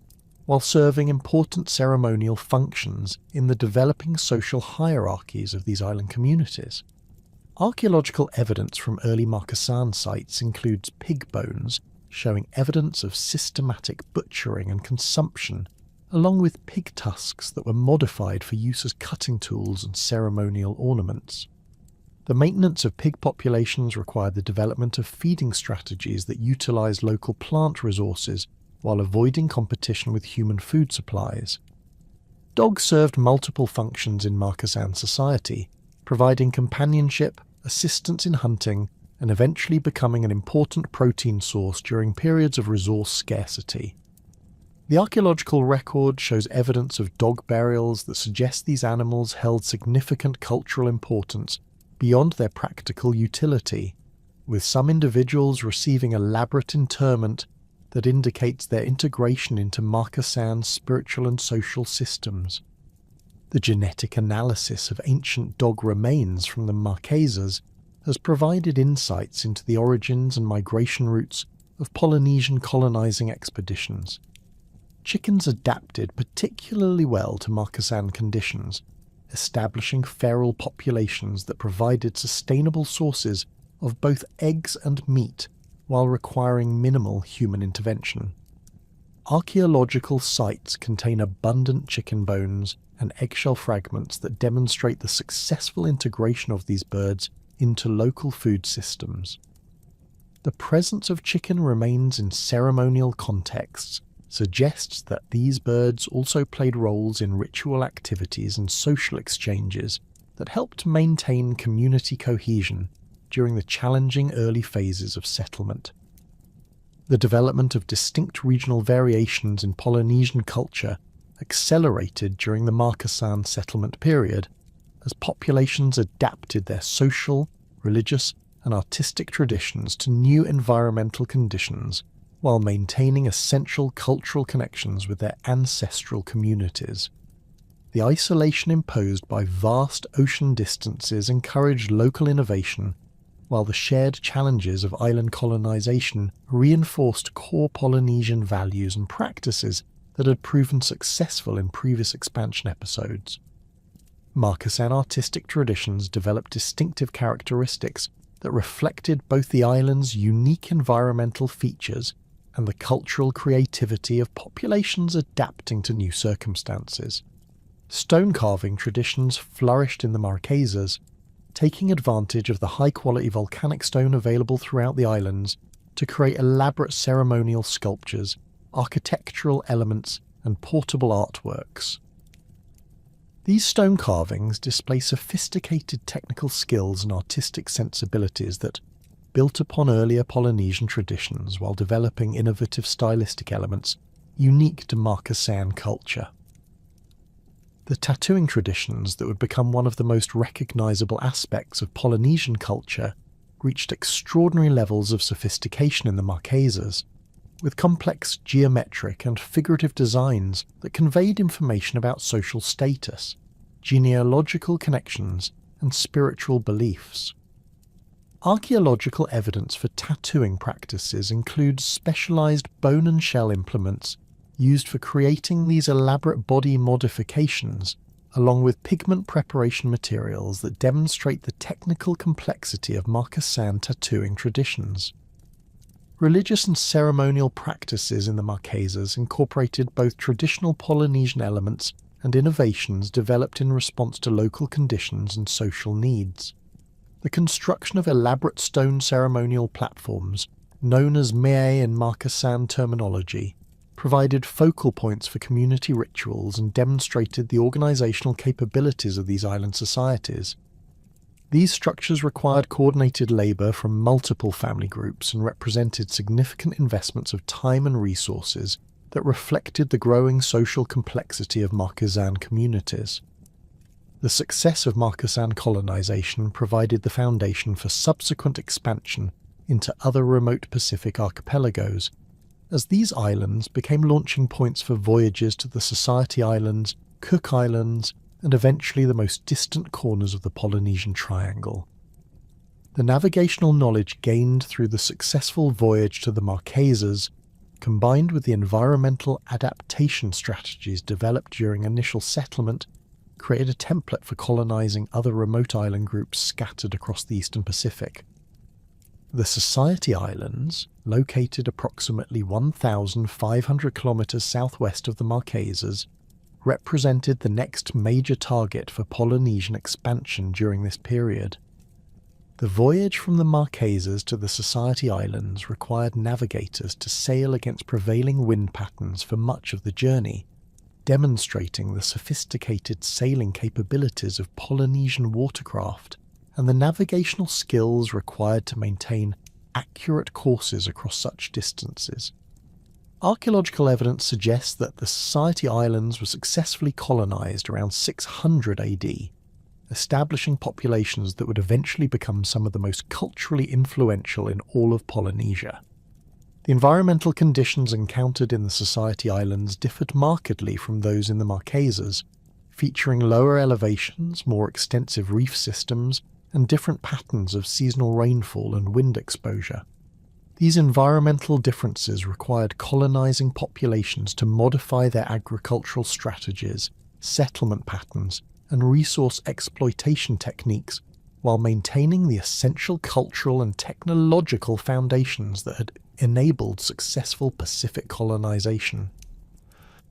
while serving important ceremonial functions in the developing social hierarchies of these island communities. Archaeological evidence from early Marquesan sites includes pig bones, showing evidence of systematic butchering and consumption, along with pig tusks that were modified for use as cutting tools and ceremonial ornaments. The maintenance of pig populations required the development of feeding strategies that utilised local plant resources while avoiding competition with human food supplies. Dogs served multiple functions in Marquesan society, providing companionship, assistance in hunting, and eventually becoming an important protein source during periods of resource scarcity. The archaeological record shows evidence of dog burials that suggest these animals held significant cultural importance beyond their practical utility, with some individuals receiving elaborate interment that indicates their integration into Marquesan's spiritual and social systems. The genetic analysis of ancient dog remains from the Marquesas has provided insights into the origins and migration routes of Polynesian colonizing expeditions. Chickens adapted particularly well to Marquesan conditions, establishing feral populations that provided sustainable sources of both eggs and meat while requiring minimal human intervention. Archaeological sites contain abundant chicken bones and eggshell fragments that demonstrate the successful integration of these birds into local food systems. The presence of chicken remains in ceremonial contexts suggests that these birds also played roles in ritual activities and social exchanges that helped maintain community cohesion during the challenging early phases of settlement. The development of distinct regional variations in Polynesian culture accelerated during the Marquesan settlement period as populations adapted their social, religious, and artistic traditions to new environmental conditions while maintaining essential cultural connections with their ancestral communities. The isolation imposed by vast ocean distances encouraged local innovation, while the shared challenges of island colonization reinforced core Polynesian values and practices that had proven successful in previous expansion episodes. Marquesan artistic traditions developed distinctive characteristics that reflected both the island's unique environmental features and the cultural creativity of populations adapting to new circumstances. Stone carving traditions flourished in the Marquesas, taking advantage of the high-quality volcanic stone available throughout the islands to create elaborate ceremonial sculptures, architectural elements, and portable artworks. These stone carvings display sophisticated technical skills and artistic sensibilities that built upon earlier Polynesian traditions while developing innovative stylistic elements unique to Marquesan culture. The tattooing traditions that would become one of the most recognisable aspects of Polynesian culture reached extraordinary levels of sophistication in the Marquesas, with complex geometric and figurative designs that conveyed information about social status, genealogical connections, and spiritual beliefs. Archaeological evidence for tattooing practices includes specialized bone and shell implements used for creating these elaborate body modifications, along with pigment preparation materials that demonstrate the technical complexity of Marquesan tattooing traditions. Religious and ceremonial practices in the Marquesas incorporated both traditional Polynesian elements and innovations developed in response to local conditions and social needs. The construction of elaborate stone ceremonial platforms, known as mea in Marquesan terminology, provided focal points for community rituals and demonstrated the organizational capabilities of these island societies. These structures required coordinated labor from multiple family groups and represented significant investments of time and resources that reflected the growing social complexity of Marquesan communities. The success of Marquesan colonization provided the foundation for subsequent expansion into other remote Pacific archipelagos, as these islands became launching points for voyages to the Society Islands, Cook Islands, and eventually the most distant corners of the Polynesian Triangle. The navigational knowledge gained through the successful voyage to the Marquesas, combined with the environmental adaptation strategies developed during initial settlement, created a template for colonizing other remote island groups scattered across the eastern Pacific. The Society Islands, located approximately 1,500 kilometers southwest of the Marquesas, represented the next major target for Polynesian expansion during this period. The voyage from the Marquesas to the Society Islands required navigators to sail against prevailing wind patterns for much of the journey, demonstrating the sophisticated sailing capabilities of Polynesian watercraft and the navigational skills required to maintain accurate courses across such distances. Archaeological evidence suggests that the Society Islands were successfully colonized around 600 AD, establishing populations that would eventually become some of the most culturally influential in all of Polynesia. The environmental conditions encountered in the Society Islands differed markedly from those in the Marquesas, featuring lower elevations, more extensive reef systems, and different patterns of seasonal rainfall and wind exposure. These environmental differences required colonizing populations to modify their agricultural strategies, settlement patterns, and resource exploitation techniques while maintaining the essential cultural and technological foundations that had enabled successful Pacific colonization.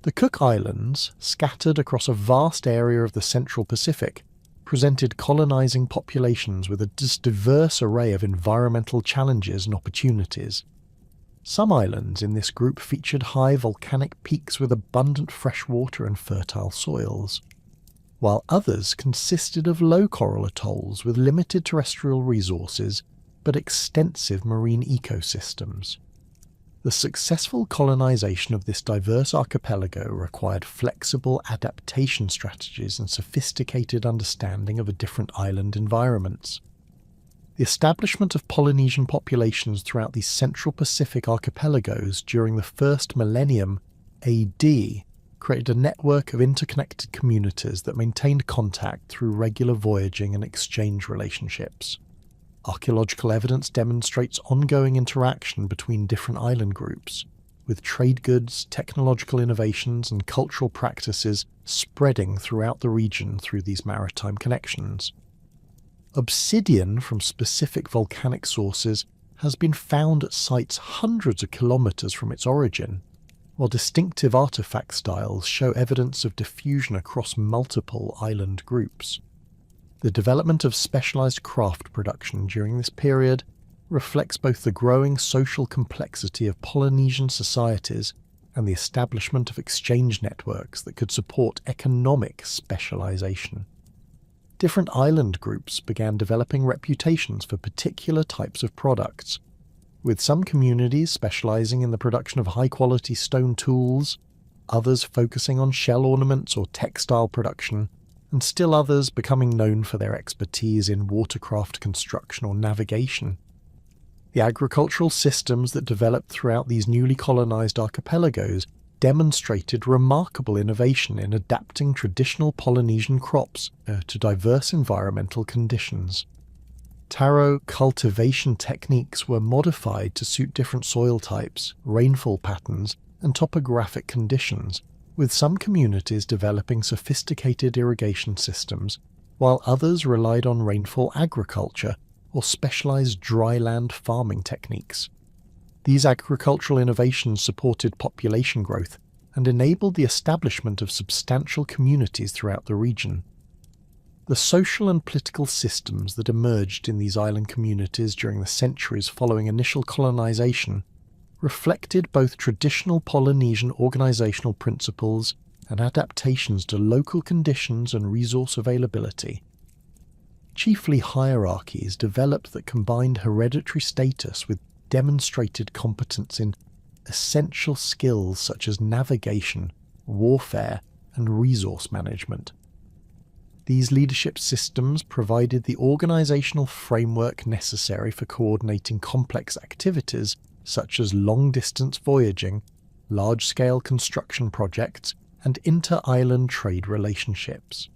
The Cook Islands, scattered across a vast area of the Central Pacific, presented colonizing populations with a diverse array of environmental challenges and opportunities. Some islands in this group featured high volcanic peaks with abundant fresh water and fertile soils, while others consisted of low coral atolls with limited terrestrial resources but extensive marine ecosystems. The successful colonization of this diverse archipelago required flexible adaptation strategies and sophisticated understanding of different island environments. The establishment of Polynesian populations throughout these Central Pacific archipelagos during the first millennium AD created a network of interconnected communities that maintained contact through regular voyaging and exchange relationships. Archaeological evidence demonstrates ongoing interaction between different island groups, with trade goods, technological innovations, and cultural practices spreading throughout the region through these maritime connections. Obsidian from specific volcanic sources has been found at sites hundreds of kilometers from its origin, while distinctive artifact styles show evidence of diffusion across multiple island groups. The development of specialized craft production during this period reflects both the growing social complexity of Polynesian societies and the establishment of exchange networks that could support economic specialization. Different island groups began developing reputations for particular types of products, with some communities specializing in the production of high-quality stone tools, others focusing on shell ornaments or textile production, and still others becoming known for their expertise in watercraft construction or navigation. The agricultural systems that developed throughout these newly colonized archipelagos demonstrated remarkable innovation in adapting traditional Polynesian crops to diverse environmental conditions. Taro cultivation techniques were modified to suit different soil types, rainfall patterns, and topographic conditions, with some communities developing sophisticated irrigation systems, while others relied on rainfall agriculture or specialized dryland farming techniques. These agricultural innovations supported population growth and enabled the establishment of substantial communities throughout the region. The social and political systems that emerged in these island communities during the centuries following initial colonization reflected both traditional Polynesian organizational principles and adaptations to local conditions and resource availability. Chiefly hierarchies developed that combined hereditary status with demonstrated competence in essential skills such as navigation, warfare, and resource management. These leadership systems provided the organizational framework necessary for coordinating complex activities such as long-distance voyaging, large-scale construction projects, and inter-island trade relationships.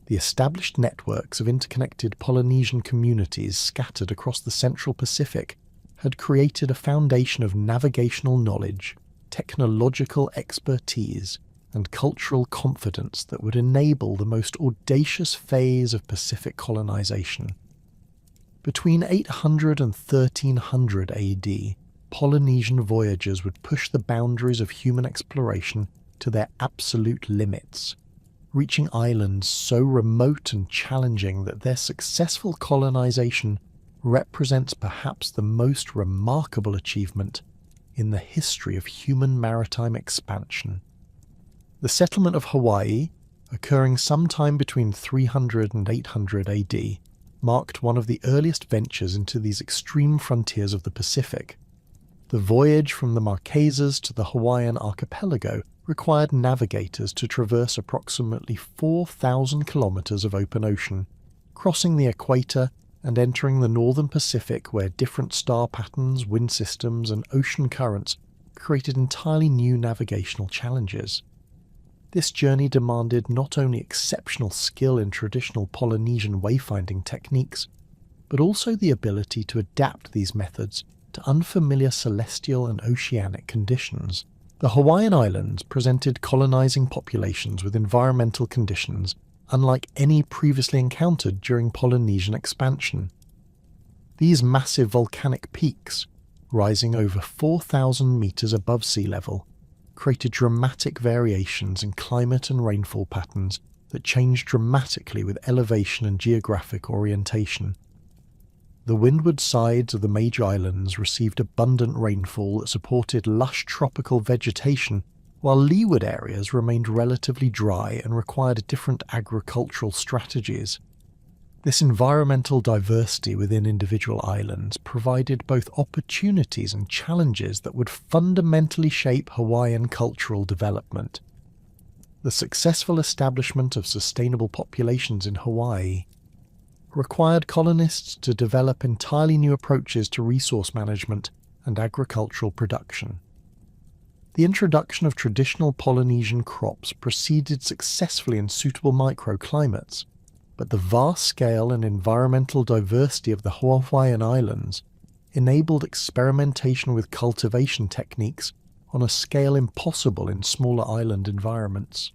The established networks of interconnected Polynesian communities scattered across the Central Pacific had created a foundation of navigational knowledge, technological expertise, and cultural confidence that would enable the most audacious phase of Pacific colonization. Between 800 and 1300 AD, Polynesian voyagers would push the boundaries of human exploration to their absolute limits, reaching islands so remote and challenging that their successful colonization represents perhaps the most remarkable achievement in the history of human maritime expansion. The settlement of Hawaii, occurring sometime between 300 and 800 AD, marked one of the earliest ventures into these extreme frontiers of the Pacific. The voyage from the Marquesas to the Hawaiian archipelago required navigators to traverse approximately 4,000 kilometers of open ocean, crossing the equator and entering the northern Pacific, where different star patterns, wind systems, and ocean currents created entirely new navigational challenges. This journey demanded not only exceptional skill in traditional Polynesian wayfinding techniques, but also the ability to adapt these methods to unfamiliar celestial and oceanic conditions. The Hawaiian Islands presented colonizing populations with environmental conditions unlike any previously encountered during Polynesian expansion. These massive volcanic peaks, rising over 4,000 meters above sea level, created dramatic variations in climate and rainfall patterns that changed dramatically with elevation and geographic orientation. The windward sides of the major islands received abundant rainfall that supported lush tropical vegetation, while leeward areas remained relatively dry and required different agricultural strategies. This environmental diversity within individual islands provided both opportunities and challenges that would fundamentally shape Hawaiian cultural development. The successful establishment of sustainable populations in Hawaii required colonists to develop entirely new approaches to resource management and agricultural production. The introduction of traditional Polynesian crops proceeded successfully in suitable microclimates, but the vast scale and environmental diversity of the Hawaiian Islands enabled experimentation with cultivation techniques on a scale impossible in smaller island environments.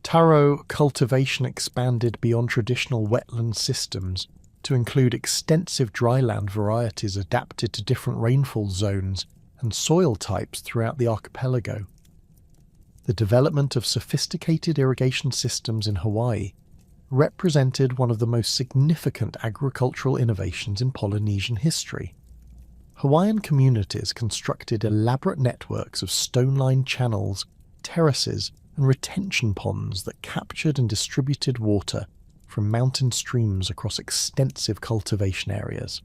Taro cultivation expanded beyond traditional wetland systems to include extensive dryland varieties adapted to different rainfall zones and soil types throughout the archipelago. The development of sophisticated irrigation systems in Hawaii represented one of the most significant agricultural innovations in Polynesian history. Hawaiian communities constructed elaborate networks of stone-lined channels, terraces, and retention ponds that captured and distributed water from mountain streams across extensive cultivation areas.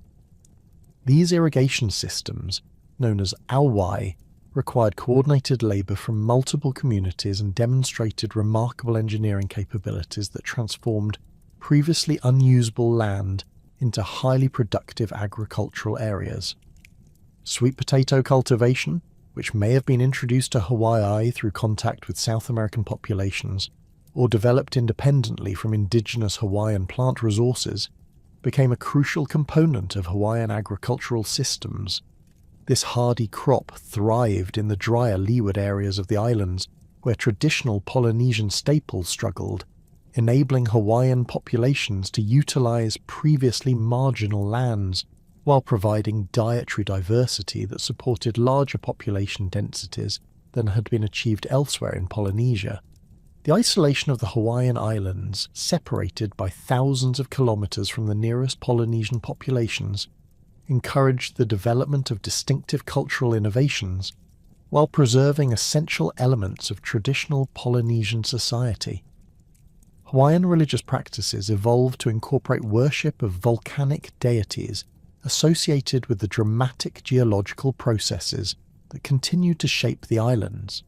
These irrigation systems, known as auwai, required coordinated labour from multiple communities and demonstrated remarkable engineering capabilities that transformed previously unusable land into highly productive agricultural areas. Sweet potato cultivation, which may have been introduced to Hawaii through contact with South American populations, or developed independently from indigenous Hawaiian plant resources, became a crucial component of Hawaiian agricultural systems. This hardy crop thrived in the drier leeward areas of the islands, where traditional Polynesian staples struggled, enabling Hawaiian populations to utilize previously marginal lands while providing dietary diversity that supported larger population densities than had been achieved elsewhere in Polynesia. The isolation of the Hawaiian Islands, separated by thousands of kilometers from the nearest Polynesian populations, encouraged the development of distinctive cultural innovations while preserving essential elements of traditional Polynesian society. Hawaiian religious practices evolved to incorporate worship of volcanic deities associated with the dramatic geological processes that continued to shape the islands.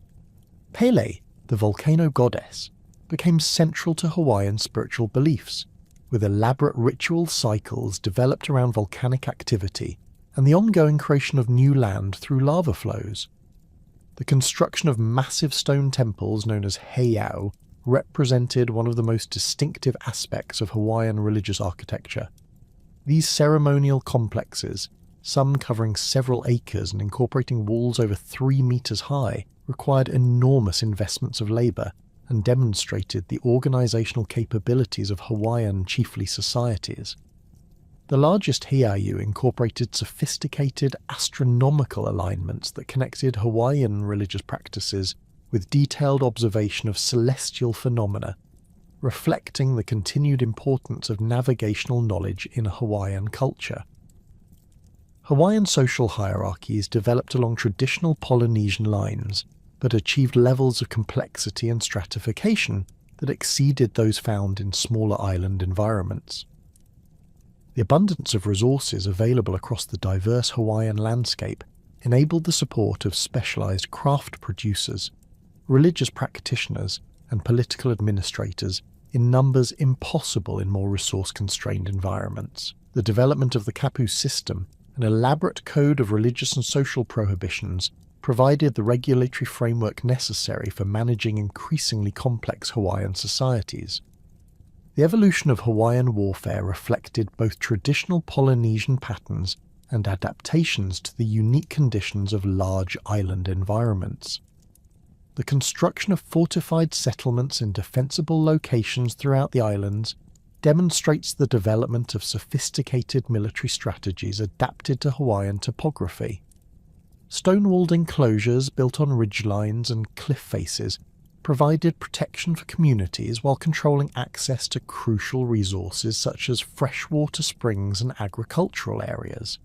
Pele, the volcano goddess, became central to Hawaiian spiritual beliefs, with elaborate ritual cycles developed around volcanic activity and the ongoing creation of new land through lava flows. The construction of massive stone temples known as heiau represented one of the most distinctive aspects of Hawaiian religious architecture. These ceremonial complexes, some covering several acres and incorporating walls over 3 meters high, required enormous investments of labor and demonstrated the organizational capabilities of Hawaiian chiefly societies. The largest heiau incorporated sophisticated astronomical alignments that connected Hawaiian religious practices with detailed observation of celestial phenomena, reflecting the continued importance of navigational knowledge in Hawaiian culture. Hawaiian social hierarchies developed along traditional Polynesian lines, but achieved levels of complexity and stratification that exceeded those found in smaller island environments. The abundance of resources available across the diverse Hawaiian landscape enabled the support of specialized craft producers, religious practitioners, and political administrators in numbers impossible in more resource-constrained environments. The development of the kapu system, an elaborate code of religious and social prohibitions, provided the regulatory framework necessary for managing increasingly complex Hawaiian societies. The evolution of Hawaiian warfare reflected both traditional Polynesian patterns and adaptations to the unique conditions of large island environments. The construction of fortified settlements in defensible locations throughout the islands demonstrates the development of sophisticated military strategies adapted to Hawaiian topography. Stone-walled enclosures built on ridgelines and cliff faces provided protection for communities while controlling access to crucial resources such as freshwater springs and agricultural areas.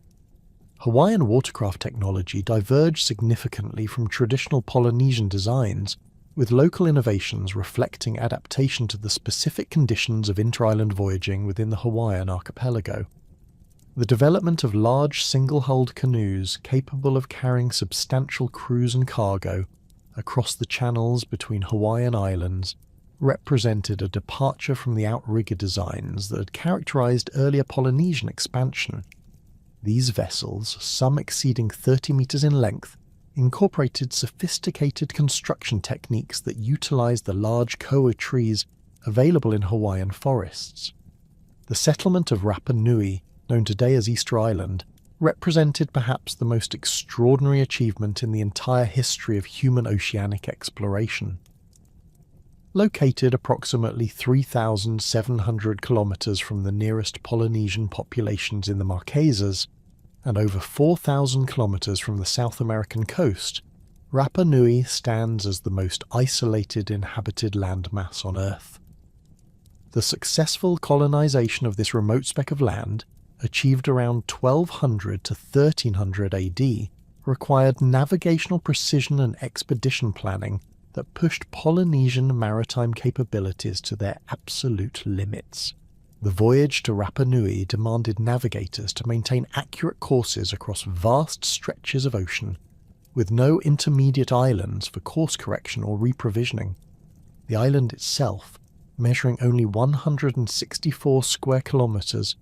Hawaiian watercraft technology diverged significantly from traditional Polynesian designs, with local innovations reflecting adaptation to the specific conditions of inter-island voyaging within the Hawaiian archipelago. The development of large single-hulled canoes capable of carrying substantial crews and cargo across the channels between Hawaiian islands represented a departure from the outrigger designs that had characterized earlier Polynesian expansion. These vessels, some exceeding 30 meters in length, incorporated sophisticated construction techniques that utilized the large koa trees available in Hawaiian forests. The settlement of Rapa Nui, known today as Easter Island, represented perhaps the most extraordinary achievement in the entire history of human oceanic exploration. Located approximately 3,700 kilometers from the nearest Polynesian populations in the Marquesas, and over 4,000 kilometers from the South American coast, Rapa Nui stands as the most isolated inhabited landmass on Earth. The successful colonization of this remote speck of land, achieved around 1200 to 1300 AD, required navigational precision and expedition planning that pushed Polynesian maritime capabilities to their absolute limits. The voyage to Rapa Nui demanded navigators to maintain accurate courses across vast stretches of ocean, with no intermediate islands for course correction or reprovisioning. The island itself, measuring only 164 square kilometers,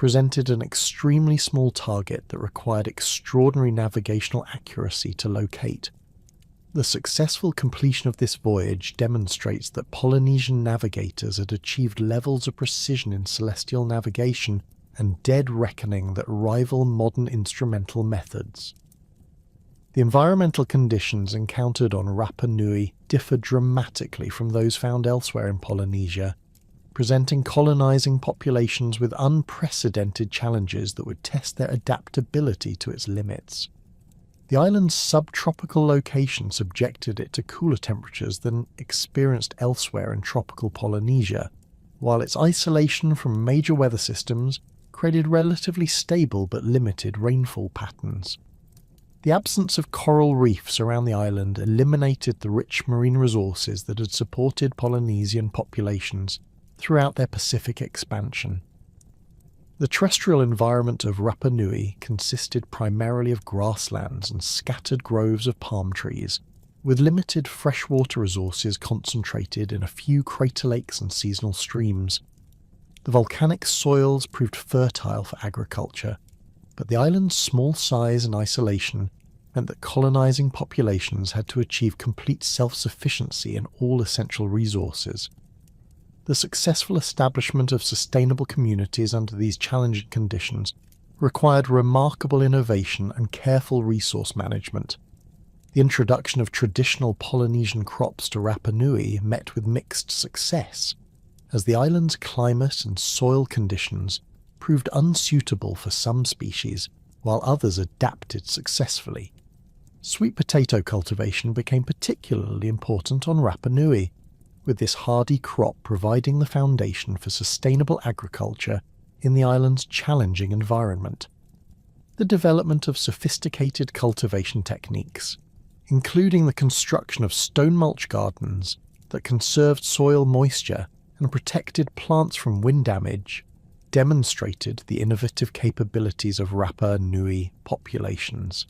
presented an extremely small target that required extraordinary navigational accuracy to locate. The successful completion of this voyage demonstrates that Polynesian navigators had achieved levels of precision in celestial navigation and dead reckoning that rival modern instrumental methods. The environmental conditions encountered on Rapa Nui differ dramatically from those found elsewhere in Polynesia, presenting colonizing populations with unprecedented challenges that would test their adaptability to its limits. The island's subtropical location subjected it to cooler temperatures than experienced elsewhere in tropical Polynesia, while its isolation from major weather systems created relatively stable but limited rainfall patterns. The absence of coral reefs around the island eliminated the rich marine resources that had supported Polynesian populations throughout their Pacific expansion. The terrestrial environment of Rapa Nui consisted primarily of grasslands and scattered groves of palm trees, with limited freshwater resources concentrated in a few crater lakes and seasonal streams. The volcanic soils proved fertile for agriculture, but the island's small size and isolation meant that colonizing populations had to achieve complete self-sufficiency in all essential resources. The successful establishment of sustainable communities under these challenging conditions required remarkable innovation and careful resource management. The introduction of traditional Polynesian crops to Rapa Nui met with mixed success, as the island's climate and soil conditions proved unsuitable for some species, while others adapted successfully. Sweet potato cultivation became particularly important on Rapa Nui, with this hardy crop providing the foundation for sustainable agriculture in the island's challenging environment. The development of sophisticated cultivation techniques, including the construction of stone mulch gardens that conserved soil moisture and protected plants from wind damage, demonstrated the innovative capabilities of Rapa Nui populations.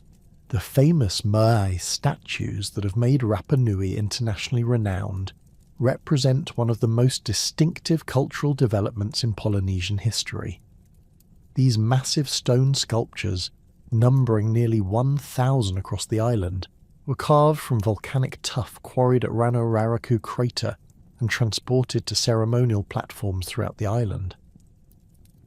The famous moai statues that have made Rapa Nui internationally renowned represent one of the most distinctive cultural developments in Polynesian history. These massive stone sculptures, numbering nearly 1,000 across the island, were carved from volcanic tuff quarried at Ranoraraku crater and transported to ceremonial platforms throughout the island.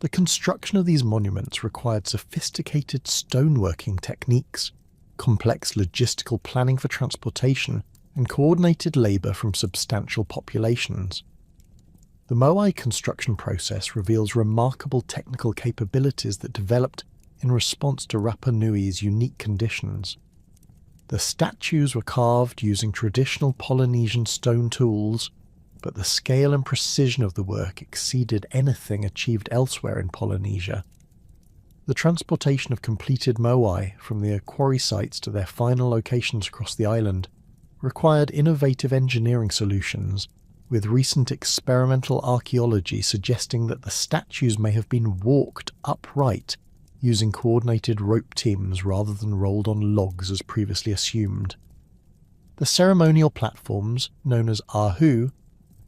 The construction of these monuments required sophisticated stoneworking techniques, complex logistical planning for transportation, and coordinated labour from substantial populations. The moai construction process reveals remarkable technical capabilities that developed in response to Rapa Nui's unique conditions. The statues were carved using traditional Polynesian stone tools, but the scale and precision of the work exceeded anything achieved elsewhere in Polynesia. The transportation of completed moai from the quarry sites to their final locations across the island required innovative engineering solutions, with recent experimental archaeology suggesting that the statues may have been walked upright using coordinated rope teams rather than rolled on logs as previously assumed. The ceremonial platforms, known as ahu,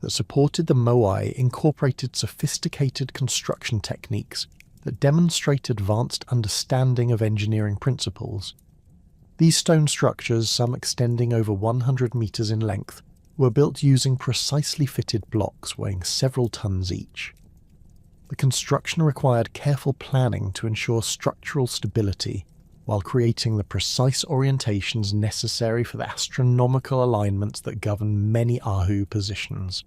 that supported the moai incorporated sophisticated construction techniques that demonstrate advanced understanding of engineering principles. These stone structures, some extending over 100 metres in length, were built using precisely fitted blocks weighing several tons each. The construction required careful planning to ensure structural stability, while creating the precise orientations necessary for the astronomical alignments that govern many ahu positions.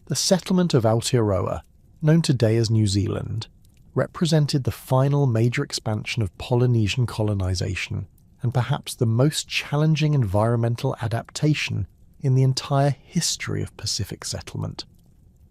The settlement of Aotearoa, known today as New Zealand, represented the final major expansion of Polynesian colonisation, and perhaps the most challenging environmental adaptation in the entire history of Pacific settlement.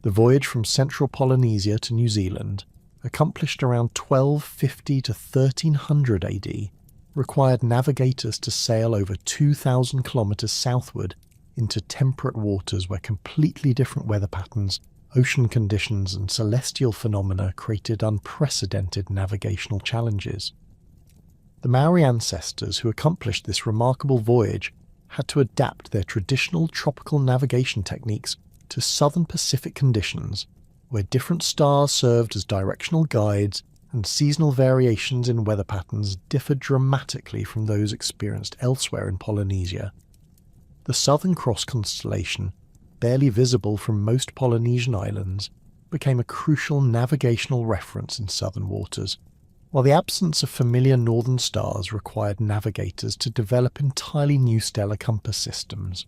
The voyage from central Polynesia to New Zealand, accomplished around 1250 to 1300 AD, required navigators to sail over 2,000 kilometres southward into temperate waters where completely different weather patterns, ocean conditions and celestial phenomena created unprecedented navigational challenges. The Maori ancestors who accomplished this remarkable voyage had to adapt their traditional tropical navigation techniques to southern Pacific conditions, where different stars served as directional guides and seasonal variations in weather patterns differed dramatically from those experienced elsewhere in Polynesia. The Southern Cross constellation, barely visible from most Polynesian islands, became a crucial navigational reference in southern waters, while the absence of familiar northern stars required navigators to develop entirely new stellar compass systems.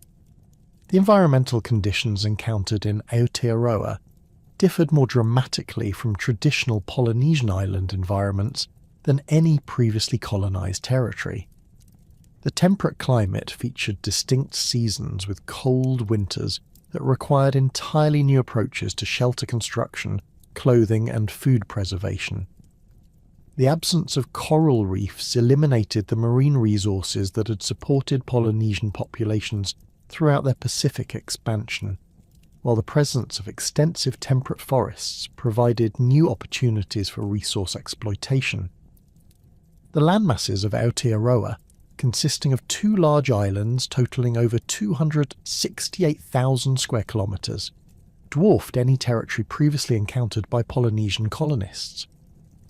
The environmental conditions encountered in Aotearoa differed more dramatically from traditional Polynesian island environments than any previously colonized territory. The temperate climate featured distinct seasons with cold winters that required entirely new approaches to shelter construction, clothing, and food preservation. The absence of coral reefs eliminated the marine resources that had supported Polynesian populations throughout their Pacific expansion, while the presence of extensive temperate forests provided new opportunities for resource exploitation. The landmasses of Aotearoa, consisting of two large islands totalling over 268,000 square kilometres, dwarfed any territory previously encountered by Polynesian colonists.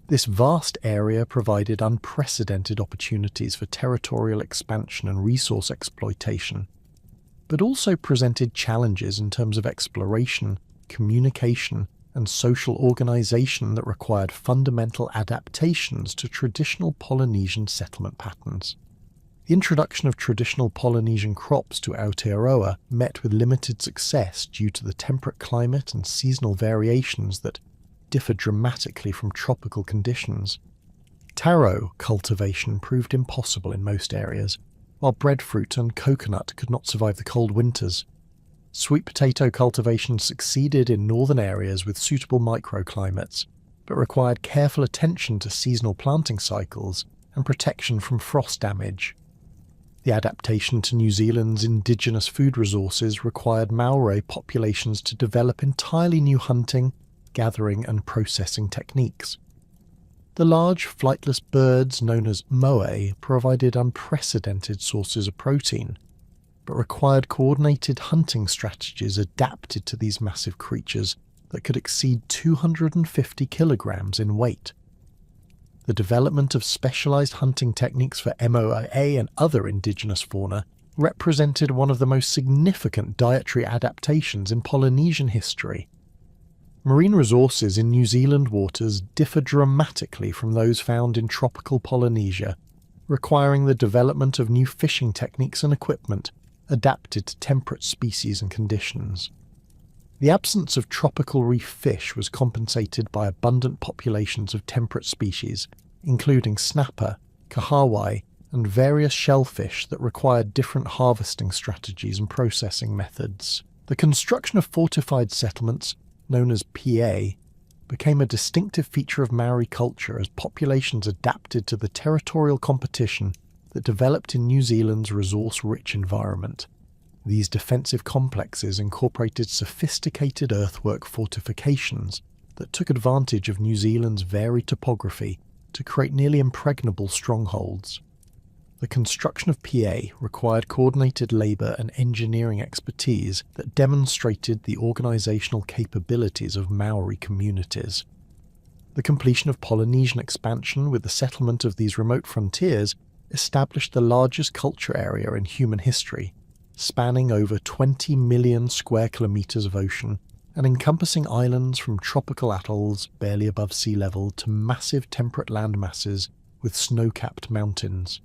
This vast area provided unprecedented opportunities for territorial expansion and resource exploitation, but also presented challenges in terms of exploration, communication, and social organisation that required fundamental adaptations to traditional Polynesian settlement patterns. The introduction of traditional Polynesian crops to Aotearoa met with limited success due to the temperate climate and seasonal variations that differed dramatically from tropical conditions. Taro cultivation proved impossible in most areas, while breadfruit and coconut could not survive the cold winters. Sweet potato cultivation succeeded in northern areas with suitable microclimates, but required careful attention to seasonal planting cycles and protection from frost damage. The adaptation to New Zealand's indigenous food resources required Maori populations to develop entirely new hunting, gathering, and processing techniques. The large flightless birds known as moe provided unprecedented sources of protein, but required coordinated hunting strategies adapted to these massive creatures that could exceed 250 kilograms in weight. The development of specialized hunting techniques for moa and other indigenous fauna represented one of the most significant dietary adaptations in Polynesian history. Marine resources in New Zealand waters differ dramatically from those found in tropical Polynesia, requiring the development of new fishing techniques and equipment adapted to temperate species and conditions. The absence of tropical reef fish was compensated by abundant populations of temperate species, including snapper, kahawai, and various shellfish that required different harvesting strategies and processing methods. The construction of fortified settlements, known as PA, became a distinctive feature of Maori culture as populations adapted to the territorial competition that developed in New Zealand's resource-rich environment. These defensive complexes incorporated sophisticated earthwork fortifications that took advantage of New Zealand's varied topography to create nearly impregnable strongholds. The construction of PA required coordinated labour and engineering expertise that demonstrated the organisational capabilities of Maori communities. The completion of Polynesian expansion with the settlement of these remote frontiers established the largest culture area in human history, spanning over 20 million square kilometres of ocean and encompassing islands from tropical atolls barely above sea level to massive temperate land masses with snow-capped mountains.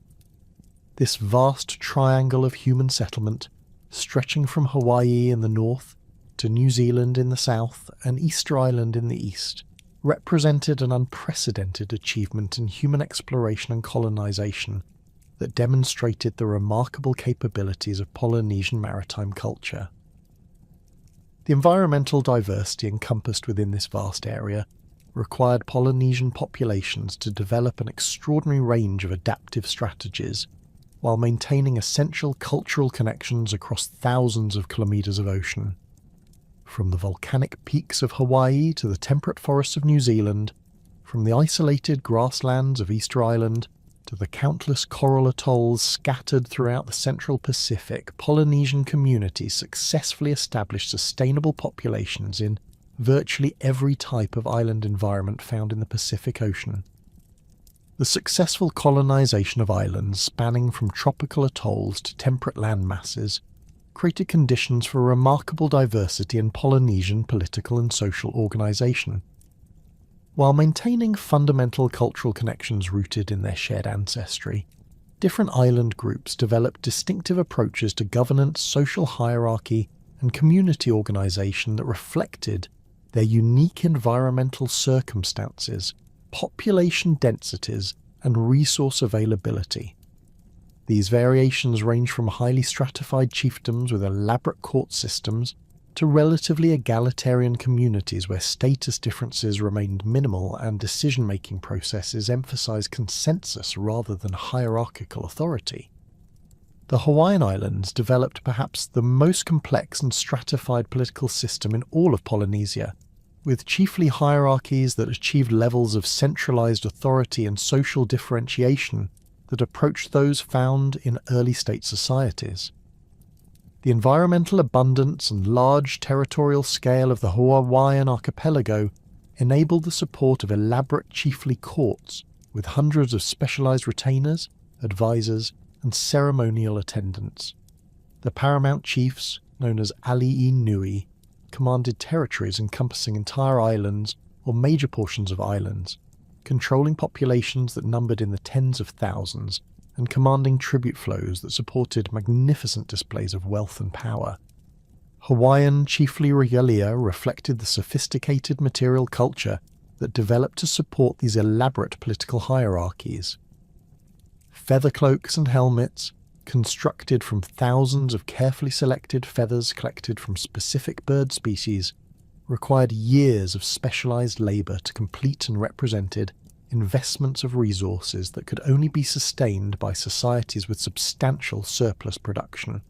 This vast triangle of human settlement, stretching from Hawaii in the north to New Zealand in the south and Easter Island in the east, represented an unprecedented achievement in human exploration and colonisation that demonstrated the remarkable capabilities of Polynesian maritime culture. The environmental diversity encompassed within this vast area required Polynesian populations to develop an extraordinary range of adaptive strategies, while maintaining essential cultural connections across thousands of kilometres of ocean. From the volcanic peaks of Hawaii to the temperate forests of New Zealand, from the isolated grasslands of Easter Island to the countless coral atolls scattered throughout the central Pacific, Polynesian communities successfully established sustainable populations in virtually every type of island environment found in the Pacific Ocean. The successful colonization of islands spanning from tropical atolls to temperate land masses created conditions for remarkable diversity in Polynesian political and social organization. While maintaining fundamental cultural connections rooted in their shared ancestry, different island groups developed distinctive approaches to governance, social hierarchy, and community organization that reflected their unique environmental circumstances, population densities, and resource availability. These variations range from highly stratified chiefdoms with elaborate court systems to relatively egalitarian communities where status differences remained minimal and decision-making processes emphasized consensus rather than hierarchical authority. The Hawaiian Islands developed perhaps the most complex and stratified political system in all of Polynesia, with chiefly hierarchies that achieved levels of centralized authority and social differentiation that approached those found in early state societies. The environmental abundance and large territorial scale of the Hawaiian archipelago enabled the support of elaborate chiefly courts with hundreds of specialized retainers, advisors, and ceremonial attendants. The paramount chiefs, known as Ali'i Nui, commanded territories encompassing entire islands or major portions of islands, controlling populations that numbered in the tens of thousands and commanding tribute flows that supported magnificent displays of wealth and power. Hawaiian chiefly regalia reflected the sophisticated material culture that developed to support these elaborate political hierarchies. Feather cloaks and helmets, constructed from thousands of carefully selected feathers collected from specific bird species, required years of specialized labor to complete and represented investments of resources that could only be sustained by societies with substantial surplus production.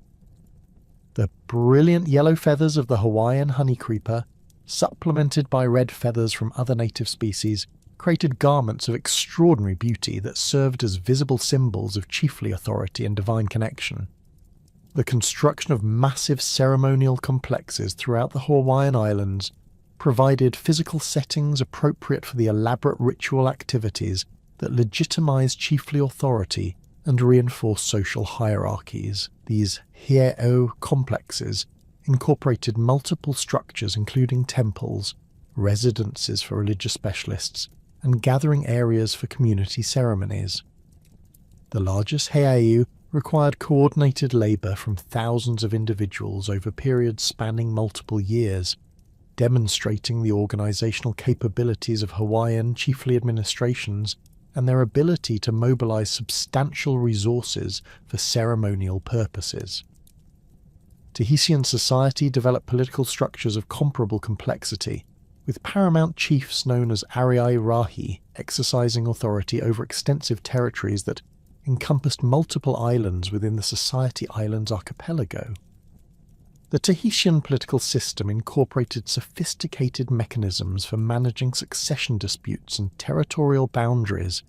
The brilliant yellow feathers of the Hawaiian honeycreeper, supplemented by red feathers from other native species, created garments of extraordinary beauty that served as visible symbols of chiefly authority and divine connection. The construction of massive ceremonial complexes throughout the Hawaiian Islands provided physical settings appropriate for the elaborate ritual activities that legitimized chiefly authority and reinforced social hierarchies. These heiau complexes incorporated multiple structures including temples, residences for religious specialists, and gathering areas for community ceremonies. The largest heiau required coordinated labor from thousands of individuals over periods spanning multiple years, demonstrating the organizational capabilities of Hawaiian chiefly administrations and their ability to mobilize substantial resources for ceremonial purposes. Tahitian society developed political structures of comparable complexity, with paramount chiefs known as Ariai Rahi exercising authority over extensive territories that encompassed multiple islands within the Society Islands archipelago. The Tahitian political system incorporated sophisticated mechanisms for managing succession disputes and territorial boundaries,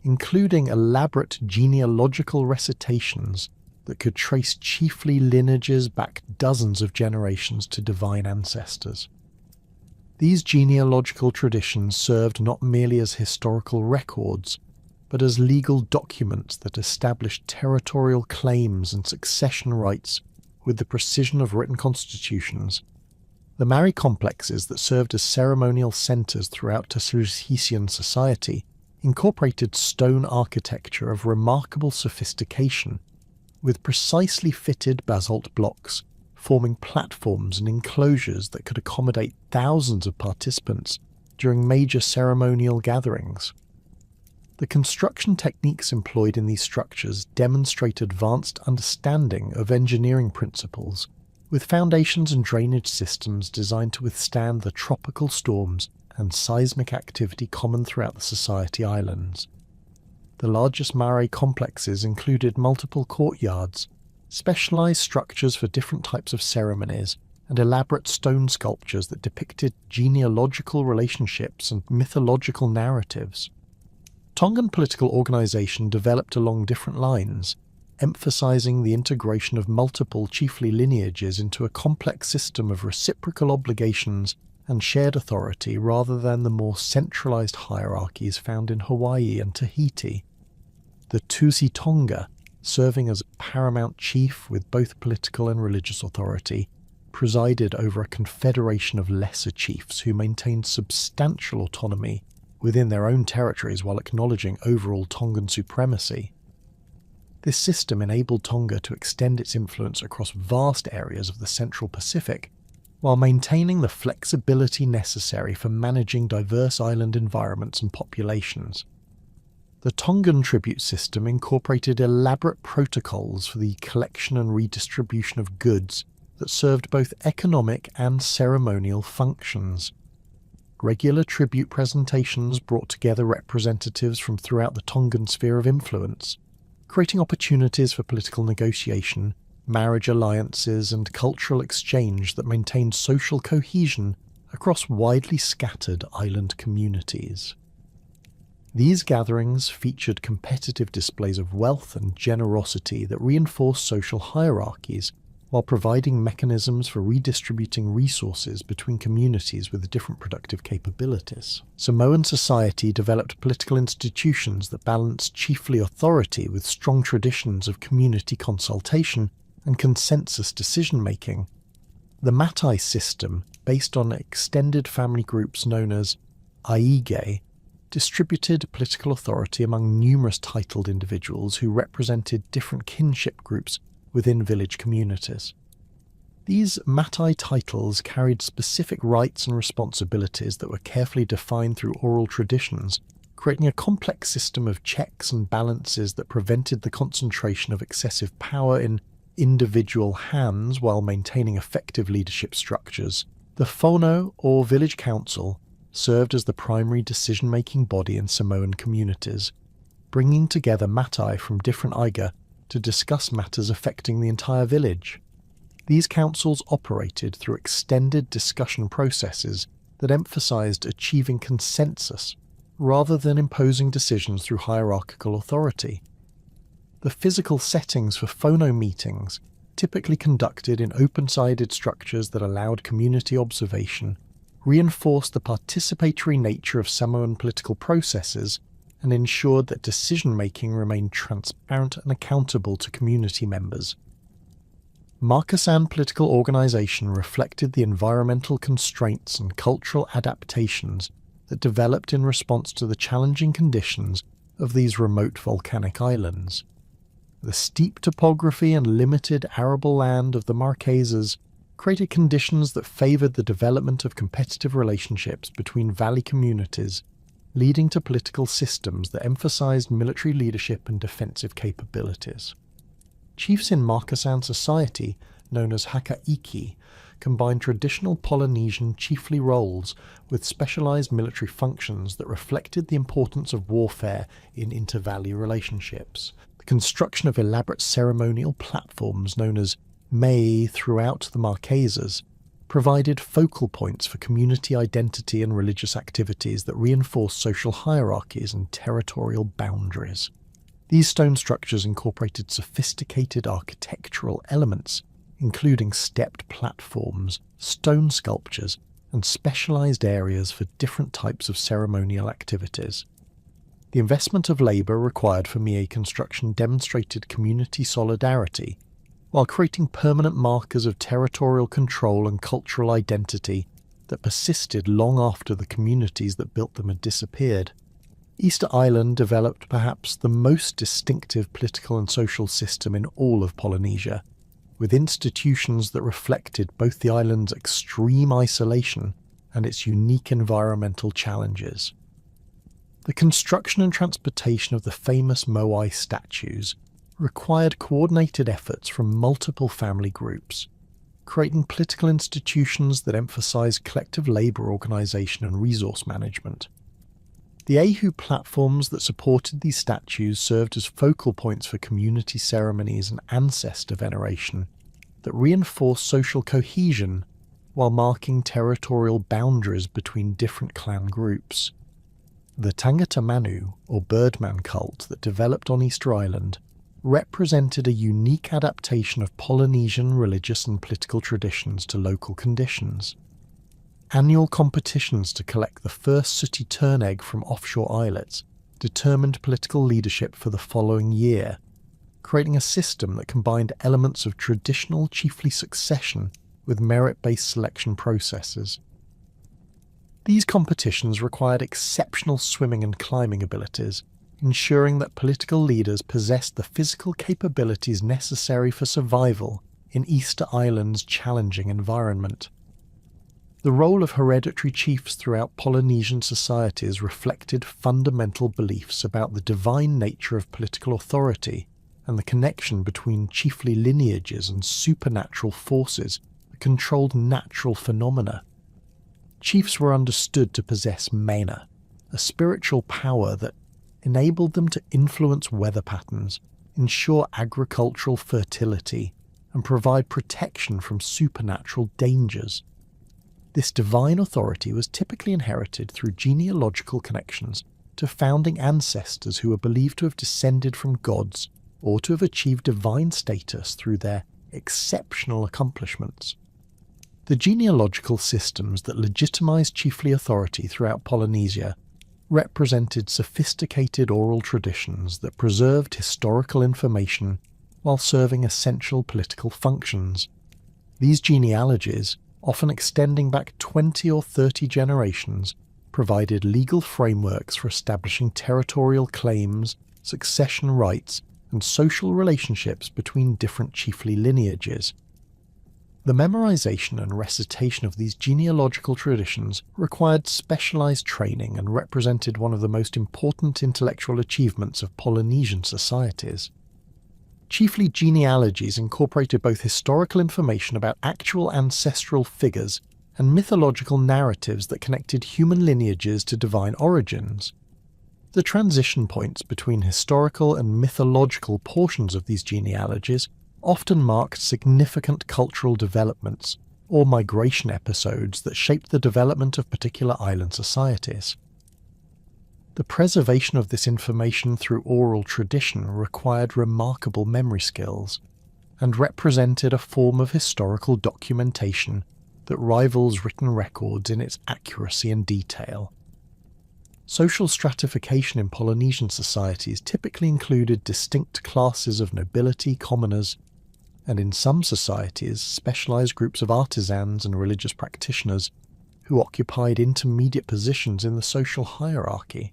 including elaborate genealogical recitations that could trace chiefly lineages back dozens of generations to divine ancestors. These genealogical traditions served not merely as historical records, but as legal documents that established territorial claims and succession rights with the precision of written constitutions. The Maori complexes that served as ceremonial centres throughout Tahitian society incorporated stone architecture of remarkable sophistication, with precisely fitted basalt blocks forming platforms and enclosures that could accommodate thousands of participants during major ceremonial gatherings. The construction techniques employed in these structures demonstrate advanced understanding of engineering principles, with foundations and drainage systems designed to withstand the tropical storms and seismic activity common throughout the Society Islands. The largest Maori complexes included multiple courtyards, specialized structures for different types of ceremonies, and elaborate stone sculptures that depicted genealogical relationships and mythological narratives. Tongan political organization developed along different lines, emphasizing the integration of multiple chiefly lineages into a complex system of reciprocal obligations and shared authority rather than the more centralized hierarchies found in Hawaii and Tahiti. The Tusi Tonga, serving as paramount chief with both political and religious authority, presided over a confederation of lesser chiefs who maintained substantial autonomy within their own territories while acknowledging overall Tongan supremacy. This system enabled Tonga to extend its influence across vast areas of the Central Pacific, while maintaining the flexibility necessary for managing diverse island environments and populations. The Tongan tribute system incorporated elaborate protocols for the collection and redistribution of goods that served both economic and ceremonial functions. Regular tribute presentations brought together representatives from throughout the Tongan sphere of influence, creating opportunities for political negotiation, marriage alliances, and cultural exchange that maintained social cohesion across widely scattered island communities. These gatherings featured competitive displays of wealth and generosity that reinforced social hierarchies, while providing mechanisms for redistributing resources between communities with different productive capabilities. Samoan society developed political institutions that balanced chiefly authority with strong traditions of community consultation and consensus decision-making. The Matai system, based on extended family groups known as aige, distributed political authority among numerous titled individuals who represented different kinship groups within village communities. These Matai titles carried specific rights and responsibilities that were carefully defined through oral traditions, creating a complex system of checks and balances that prevented the concentration of excessive power in individual hands while maintaining effective leadership structures. The Fono, or village council, served as the primary decision-making body in Samoan communities, bringing together Matai from different aiga to discuss matters affecting the entire village. These councils operated through extended discussion processes that emphasized achieving consensus rather than imposing decisions through hierarchical authority. The physical settings for Fono meetings, typically conducted in open-sided structures that allowed community observation, reinforced the participatory nature of Samoan political processes and ensured that decision-making remained transparent and accountable to community members. Markasan political organisation reflected the environmental constraints and cultural adaptations that developed in response to the challenging conditions of these remote volcanic islands. The steep topography and limited arable land of the Marquesas created conditions that favoured the development of competitive relationships between valley communities, leading to political systems that emphasized military leadership and defensive capabilities. Chiefs in Markasan society, known as Hakaiki, combined traditional Polynesian chiefly roles with specialized military functions that reflected the importance of warfare in inter-valley relationships. The construction of elaborate ceremonial platforms known as mei throughout the Marquesas provided focal points for community identity and religious activities that reinforced social hierarchies and territorial boundaries. These stone structures incorporated sophisticated architectural elements, including stepped platforms, stone sculptures, and specialized areas for different types of ceremonial activities. The investment of labor required for mei construction demonstrated community solidarity, while creating permanent markers of territorial control and cultural identity that persisted long after the communities that built them had disappeared. Easter Island developed perhaps the most distinctive political and social system in all of Polynesia, with institutions that reflected both the island's extreme isolation and its unique environmental challenges. The construction and transportation of the famous Moai statues required coordinated efforts from multiple family groups, creating political institutions that emphasized collective labor organization and resource management. The Ahu platforms that supported these statues served as focal points for community ceremonies and ancestor veneration that reinforced social cohesion while marking territorial boundaries between different clan groups. The Tangata Manu, or Birdman cult that developed on Easter Island, represented a unique adaptation of Polynesian religious and political traditions to local conditions. Annual competitions to collect the first sooty tern egg from offshore islets determined political leadership for the following year, creating a system that combined elements of traditional chiefly succession with merit-based selection processes. These competitions required exceptional swimming and climbing abilities, ensuring that political leaders possessed the physical capabilities necessary for survival in Easter Island's challenging environment. The role of hereditary chiefs throughout Polynesian societies reflected fundamental beliefs about the divine nature of political authority and the connection between chiefly lineages and supernatural forces that controlled natural phenomena. Chiefs were understood to possess mana, a spiritual power that enabled them to influence weather patterns, ensure agricultural fertility, and provide protection from supernatural dangers. This divine authority was typically inherited through genealogical connections to founding ancestors who were believed to have descended from gods or to have achieved divine status through their exceptional accomplishments. The genealogical systems that legitimized chiefly authority throughout Polynesia represented sophisticated oral traditions that preserved historical information while serving essential political functions. These genealogies, often extending back 20 or 30 generations, provided legal frameworks for establishing territorial claims, succession rights, and social relationships between different chiefly lineages. The memorization and recitation of these genealogical traditions required specialized training and represented one of the most important intellectual achievements of Polynesian societies. Chiefly genealogies incorporated both historical information about actual ancestral figures and mythological narratives that connected human lineages to divine origins. The transition points between historical and mythological portions of these genealogies often marked significant cultural developments or migration episodes that shaped the development of particular island societies. The preservation of this information through oral tradition required remarkable memory skills and represented a form of historical documentation that rivals written records in its accuracy and detail. Social stratification in Polynesian societies typically included distinct classes of nobility, commoners, and in some societies specialized groups of artisans and religious practitioners who occupied intermediate positions in the social hierarchy.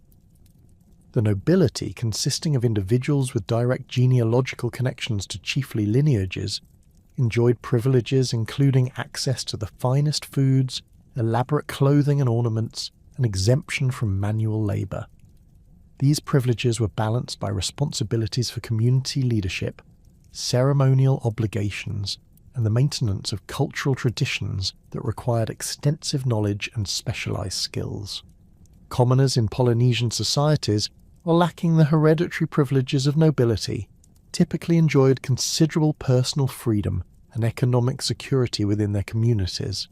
The nobility, consisting of individuals with direct genealogical connections to chiefly lineages, enjoyed privileges including access to the finest foods, elaborate clothing and ornaments, and exemption from manual labour. These privileges were balanced by responsibilities for community leadership, ceremonial obligations, and the maintenance of cultural traditions that required extensive knowledge and specialised skills. Commoners in Polynesian societies, while lacking the hereditary privileges of nobility, typically enjoyed considerable personal freedom and economic security within their communities.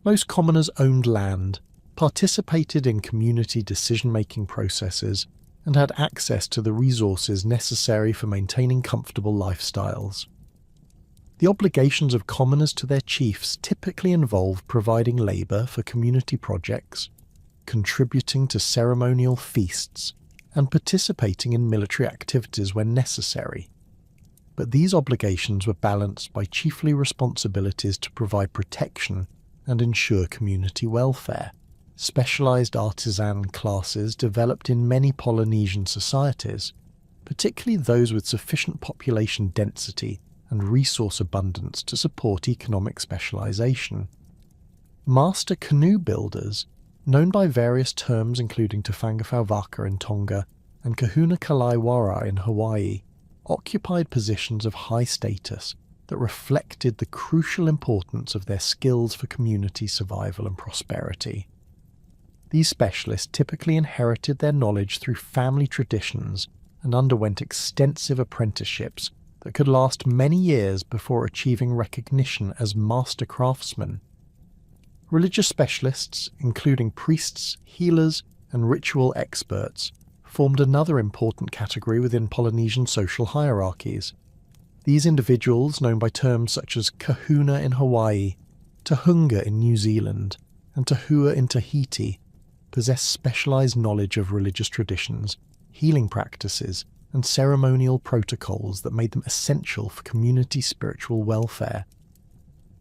Most commoners owned land, participated in community decision-making processes, and had access to the resources necessary for maintaining comfortable lifestyles. The obligations of commoners to their chiefs typically involved providing labour for community projects, contributing to ceremonial feasts, and participating in military activities when necessary. But these obligations were balanced by chiefly responsibilities to provide protection and ensure community welfare. Specialised artisan classes developed in many Polynesian societies, particularly those with sufficient population density and resource abundance to support economic specialisation. Master canoe builders, known by various terms including Tafangafauwaka in Tonga and Kahuna Kalaiwara in Hawaii, occupied positions of high status that reflected the crucial importance of their skills for community survival and prosperity. These specialists typically inherited their knowledge through family traditions and underwent extensive apprenticeships that could last many years before achieving recognition as master craftsmen. Religious specialists, including priests, healers, and ritual experts, formed another important category within Polynesian social hierarchies. These individuals, known by terms such as kahuna in Hawaii, tahunga in New Zealand, and Tahua in Tahiti possessed specialized knowledge of religious traditions, healing practices, and ceremonial protocols that made them essential for community spiritual welfare.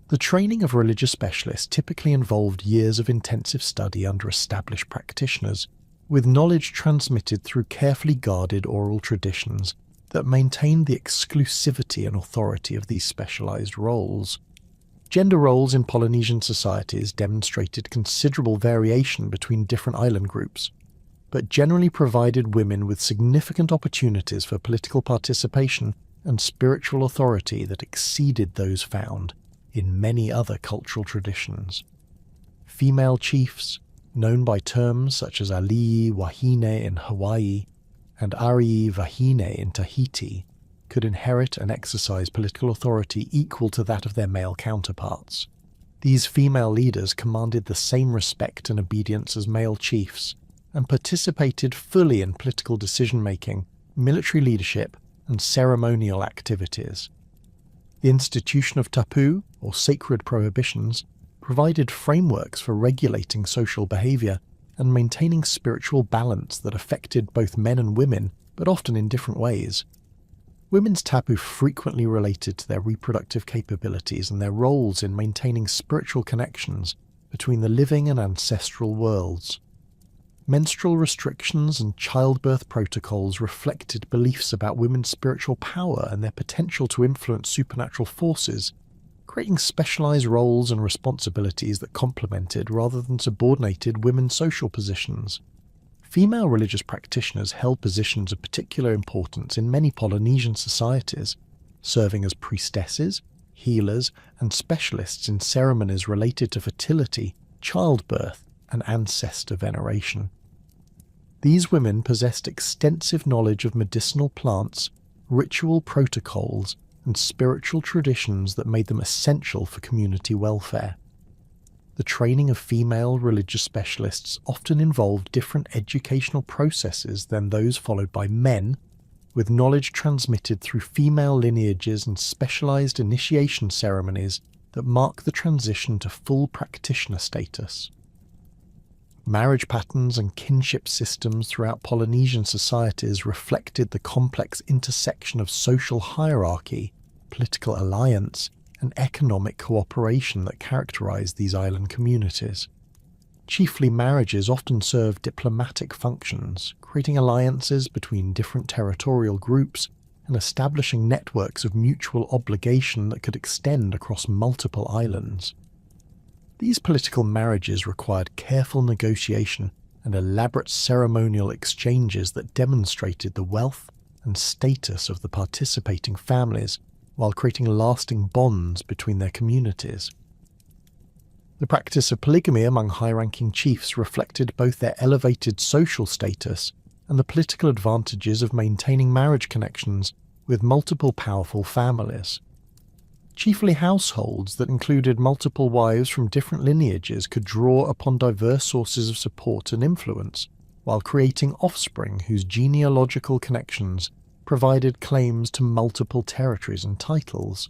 The training of religious specialists typically involved years of intensive study under established practitioners, with knowledge transmitted through carefully guarded oral traditions that maintained the exclusivity and authority of these specialized roles. Gender roles in Polynesian societies demonstrated considerable variation between different island groups, but generally provided women with significant opportunities for political participation and spiritual authority that exceeded those found in many other cultural traditions. Female chiefs, known by terms such as Ali'i Wahine in Hawaii and Ari'i Wahine in Tahiti, could inherit and exercise political authority equal to that of their male counterparts. These female leaders commanded the same respect and obedience as male chiefs, and participated fully in political decision-making, military leadership, and ceremonial activities. The institution of tapu, or sacred prohibitions, provided frameworks for regulating social behavior and maintaining spiritual balance that affected both men and women, but often in different ways. Women's tapu frequently related to their reproductive capabilities and their roles in maintaining spiritual connections between the living and ancestral worlds. Menstrual restrictions and childbirth protocols reflected beliefs about women's spiritual power and their potential to influence supernatural forces, creating specialized roles and responsibilities that complemented rather than subordinated women's social positions. Female religious practitioners held positions of particular importance in many Polynesian societies, serving as priestesses, healers, and specialists in ceremonies related to fertility, childbirth, and ancestor veneration. These women possessed extensive knowledge of medicinal plants, ritual protocols, and spiritual traditions that made them essential for community welfare. The training of female religious specialists often involved different educational processes than those followed by men, with knowledge transmitted through female lineages and specialized initiation ceremonies that mark the transition to full practitioner status. Marriage patterns and kinship systems throughout Polynesian societies reflected the complex intersection of social hierarchy, political alliance, and economic cooperation that characterized these island communities. Chiefly marriages often served diplomatic functions, creating alliances between different territorial groups and establishing networks of mutual obligation that could extend across multiple islands. These political marriages required careful negotiation and elaborate ceremonial exchanges that demonstrated the wealth and status of the participating families, while creating lasting bonds between their communities. The practice of polygamy among high-ranking chiefs reflected both their elevated social status and the political advantages of maintaining marriage connections with multiple powerful families. Chiefly households that included multiple wives from different lineages could draw upon diverse sources of support and influence, while creating offspring whose genealogical connections provided claims to multiple territories and titles.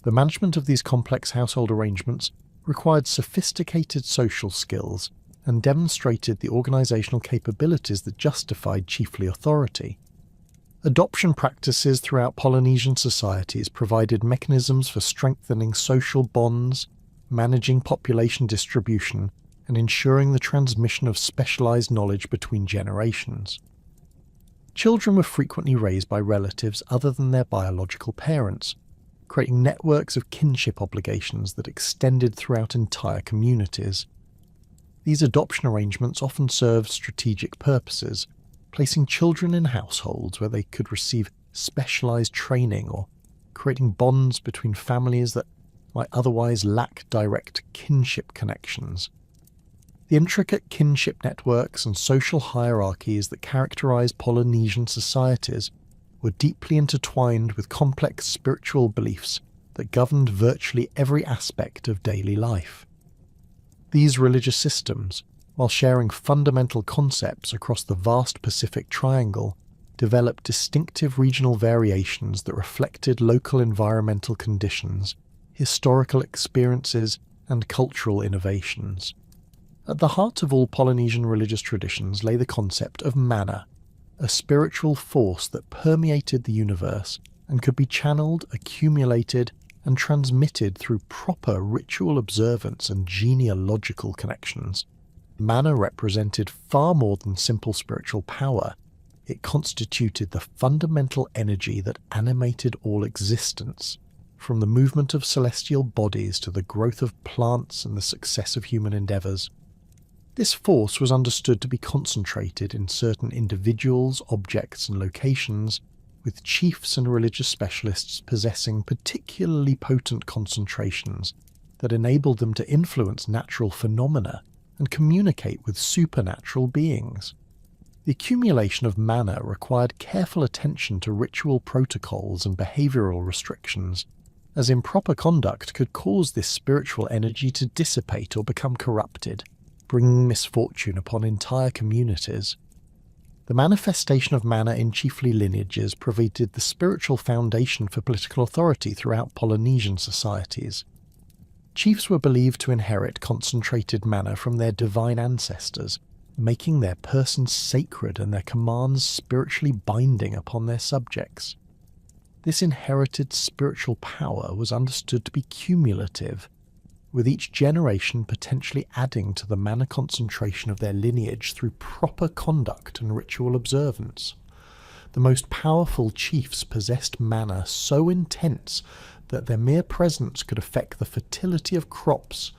The management of these complex household arrangements required sophisticated social skills and demonstrated the organizational capabilities that justified chiefly authority. Adoption practices throughout Polynesian societies provided mechanisms for strengthening social bonds, managing population distribution, and ensuring the transmission of specialized knowledge between generations. Children were frequently raised by relatives other than their biological parents, creating networks of kinship obligations that extended throughout entire communities. These adoption arrangements often served strategic purposes, placing children in households where they could receive specialized training or creating bonds between families that might otherwise lack direct kinship connections. The intricate kinship networks and social hierarchies that characterized Polynesian societies were deeply intertwined with complex spiritual beliefs that governed virtually every aspect of daily life. These religious systems, while sharing fundamental concepts across the vast Pacific Triangle, developed distinctive regional variations that reflected local environmental conditions, historical experiences, and cultural innovations. At the heart of all Polynesian religious traditions lay the concept of mana, a spiritual force that permeated the universe and could be channeled, accumulated, and transmitted through proper ritual observance and genealogical connections. Mana represented far more than simple spiritual power. It constituted the fundamental energy that animated all existence, from the movement of celestial bodies to the growth of plants and the success of human endeavours. This force was understood to be concentrated in certain individuals, objects and locations, with chiefs and religious specialists possessing particularly potent concentrations that enabled them to influence natural phenomena and communicate with supernatural beings. The accumulation of mana required careful attention to ritual protocols and behavioural restrictions, as improper conduct could cause this spiritual energy to dissipate or become corrupted, bringing misfortune upon entire communities. The manifestation of mana in chiefly lineages provided the spiritual foundation for political authority throughout Polynesian societies. Chiefs were believed to inherit concentrated mana from their divine ancestors, making their persons sacred and their commands spiritually binding upon their subjects. This inherited spiritual power was understood to be cumulative, with each generation potentially adding to the mana concentration of their lineage through proper conduct and ritual observance. The most powerful chiefs possessed mana so intense that their mere presence could affect the fertility of crops,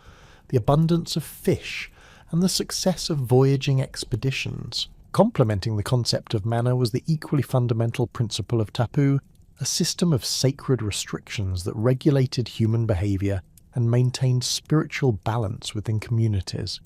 the abundance of fish, and the success of voyaging expeditions. Complementing the concept of mana was the equally fundamental principle of tapu, a system of sacred restrictions that regulated human behaviour and maintained spiritual balance within communities.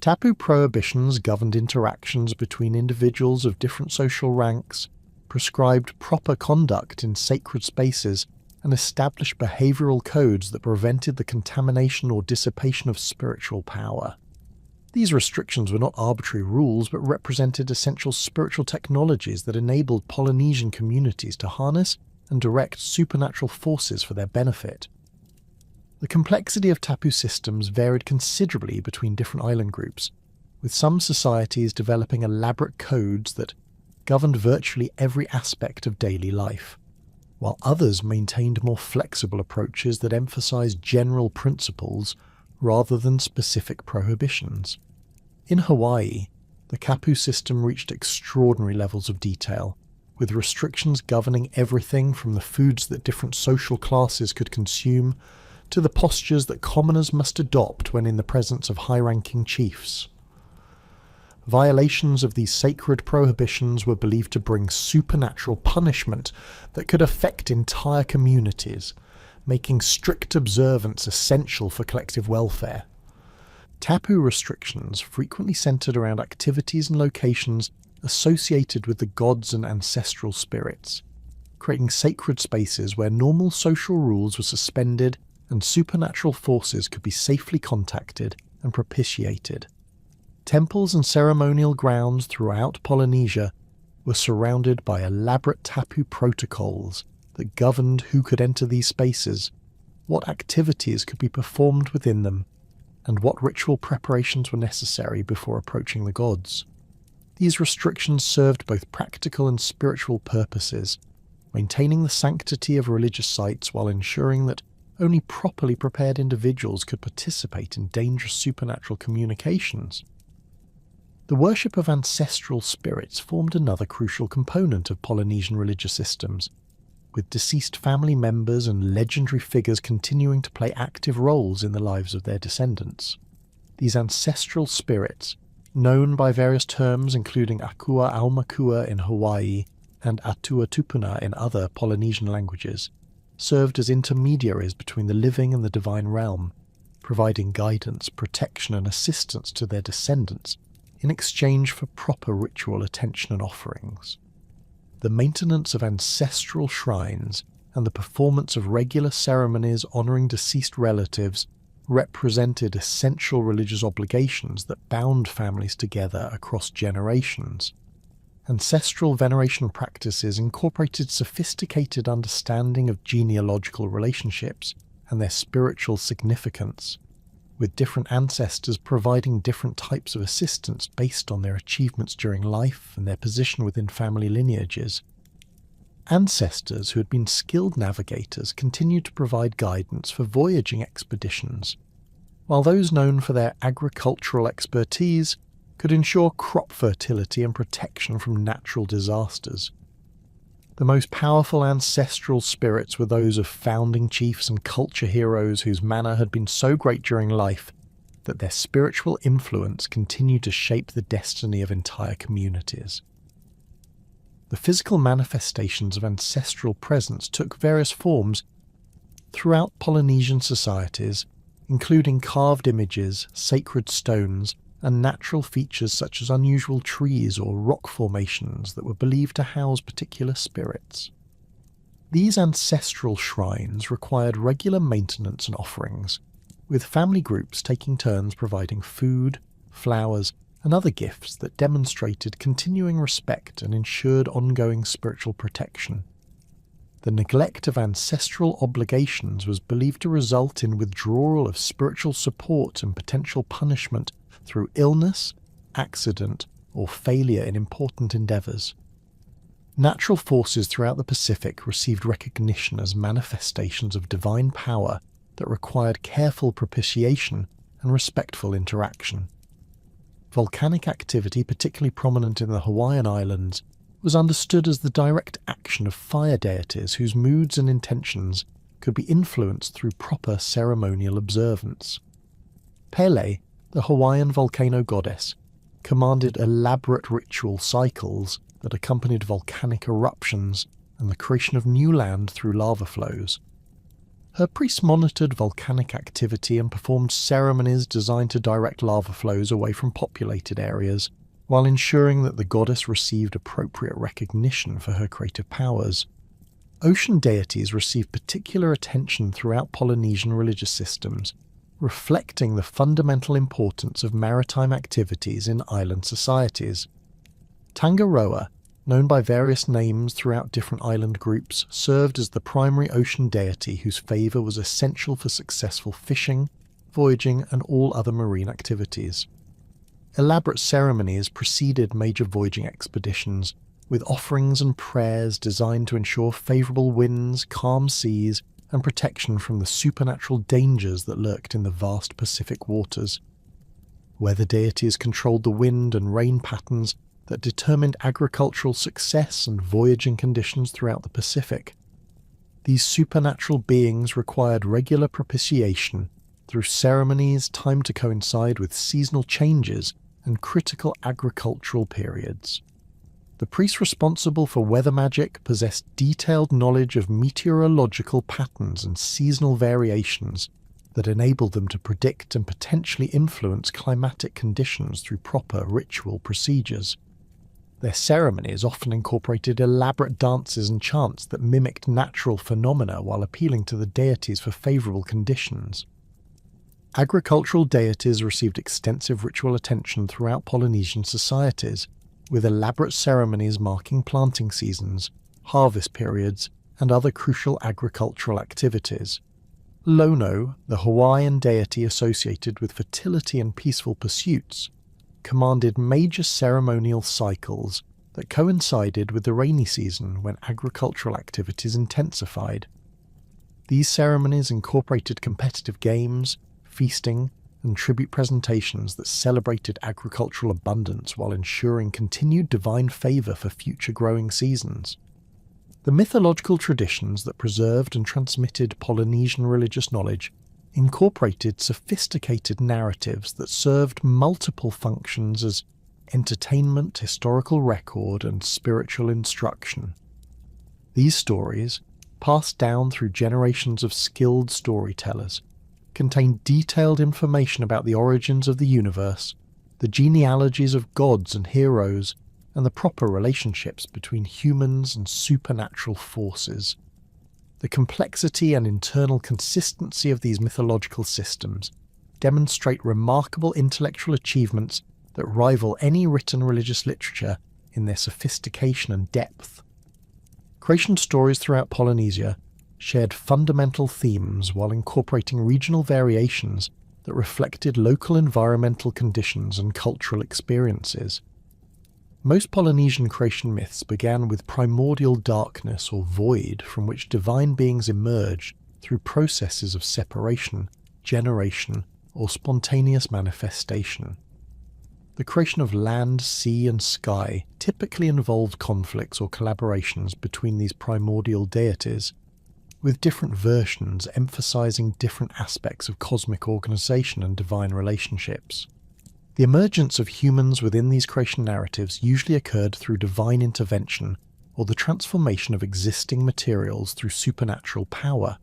Tapu prohibitions governed interactions between individuals of different social ranks, prescribed proper conduct in sacred spaces, and established behavioural codes that prevented the contamination or dissipation of spiritual power. These restrictions were not arbitrary rules, but represented essential spiritual technologies that enabled Polynesian communities to harness and direct supernatural forces for their benefit. The complexity of tapu systems varied considerably between different island groups, with some societies developing elaborate codes that governed virtually every aspect of daily life, while others maintained more flexible approaches that emphasized general principles rather than specific prohibitions. In Hawaii, the kapu system reached extraordinary levels of detail, with restrictions governing everything from the foods that different social classes could consume to the postures that commoners must adopt when in the presence of high-ranking chiefs. Violations of these sacred prohibitions were believed to bring supernatural punishment that could affect entire communities, making strict observance essential for collective welfare. Tapu restrictions frequently centered around activities and locations associated with the gods and ancestral spirits, creating sacred spaces where normal social rules were suspended and supernatural forces could be safely contacted and propitiated. Temples and ceremonial grounds throughout Polynesia were surrounded by elaborate tapu protocols that governed who could enter these spaces, what activities could be performed within them, and what ritual preparations were necessary before approaching the gods. These restrictions served both practical and spiritual purposes, maintaining the sanctity of religious sites while ensuring that only properly prepared individuals could participate in dangerous supernatural communications. The worship of ancestral spirits formed another crucial component of Polynesian religious systems, with deceased family members and legendary figures continuing to play active roles in the lives of their descendants. These ancestral spirits, known by various terms including Akua Aumakua in Hawaii and Atua Tupuna in other Polynesian languages, served as intermediaries between the living and the divine realm, providing guidance, protection and assistance to their descendants in exchange for proper ritual attention and offerings. The maintenance of ancestral shrines and the performance of regular ceremonies honouring deceased relatives represented essential religious obligations that bound families together across generations. Ancestral veneration practices incorporated sophisticated understanding of genealogical relationships and their spiritual significance. with different ancestors providing different types of assistance based on their achievements during life and their position within family lineages. Ancestors who had been skilled navigators continued to provide guidance for voyaging expeditions, while those known for their agricultural expertise could ensure crop fertility and protection from natural disasters. The most powerful ancestral spirits were those of founding chiefs and culture heroes whose manner had been so great during life that their spiritual influence continued to shape the destiny of entire communities. The physical manifestations of ancestral presence took various forms throughout Polynesian societies, including carved images, sacred stones, and natural features such as unusual trees or rock formations that were believed to house particular spirits. These ancestral shrines required regular maintenance and offerings, with family groups taking turns providing food, flowers, and other gifts that demonstrated continuing respect and ensured ongoing spiritual protection. The neglect of ancestral obligations was believed to result in withdrawal of spiritual support and potential punishment through illness, accident, or failure in important endeavours. Natural forces throughout the Pacific received recognition as manifestations of divine power that required careful propitiation and respectful interaction. Volcanic activity, particularly prominent in the Hawaiian Islands, was understood as the direct action of fire deities whose moods and intentions could be influenced through proper ceremonial observance. Pele, the Hawaiian volcano goddess, commanded elaborate ritual cycles that accompanied volcanic eruptions and the creation of new land through lava flows. Her priests monitored volcanic activity and performed ceremonies designed to direct lava flows away from populated areas, while ensuring that the goddess received appropriate recognition for her creative powers. Ocean deities received particular attention throughout Polynesian religious systems, reflecting the fundamental importance of maritime activities in island societies. Tangaroa, known by various names throughout different island groups, served as the primary ocean deity whose favour was essential for successful fishing, voyaging, and all other marine activities. Elaborate ceremonies preceded major voyaging expeditions, with offerings and prayers designed to ensure favourable winds, calm seas, and protection from the supernatural dangers that lurked in the vast Pacific waters. Weather deities controlled the wind and rain patterns that determined agricultural success and voyaging conditions throughout the Pacific. These supernatural beings required regular propitiation through ceremonies timed to coincide with seasonal changes and critical agricultural periods. The priests responsible for weather magic possessed detailed knowledge of meteorological patterns and seasonal variations that enabled them to predict and potentially influence climatic conditions through proper ritual procedures. Their ceremonies often incorporated elaborate dances and chants that mimicked natural phenomena while appealing to the deities for favourable conditions. Agricultural deities received extensive ritual attention throughout Polynesian societies, with elaborate ceremonies marking planting seasons, harvest periods, and other crucial agricultural activities. Lono, the Hawaiian deity associated with fertility and peaceful pursuits, commanded major ceremonial cycles that coincided with the rainy season when agricultural activities intensified. These ceremonies incorporated competitive games, feasting, and tribute presentations that celebrated agricultural abundance while ensuring continued divine favour for future growing seasons. The mythological traditions that preserved and transmitted Polynesian religious knowledge incorporated sophisticated narratives that served multiple functions as entertainment, historical record, and spiritual instruction. These stories, passed down through generations of skilled storytellers, contain detailed information about the origins of the universe, the genealogies of gods and heroes, and the proper relationships between humans and supernatural forces. The complexity and internal consistency of these mythological systems demonstrate remarkable intellectual achievements that rival any written religious literature in their sophistication and depth. Creation stories throughout Polynesia shared fundamental themes while incorporating regional variations that reflected local environmental conditions and cultural experiences. Most Polynesian creation myths began with primordial darkness or void from which divine beings emerged through processes of separation, generation, or spontaneous manifestation. The creation of land, sea, and sky typically involved conflicts or collaborations between these primordial deities, with different versions emphasizing different aspects of cosmic organization and divine relationships. The emergence of humans within these creation narratives usually occurred through divine intervention or the transformation of existing materials through supernatural power.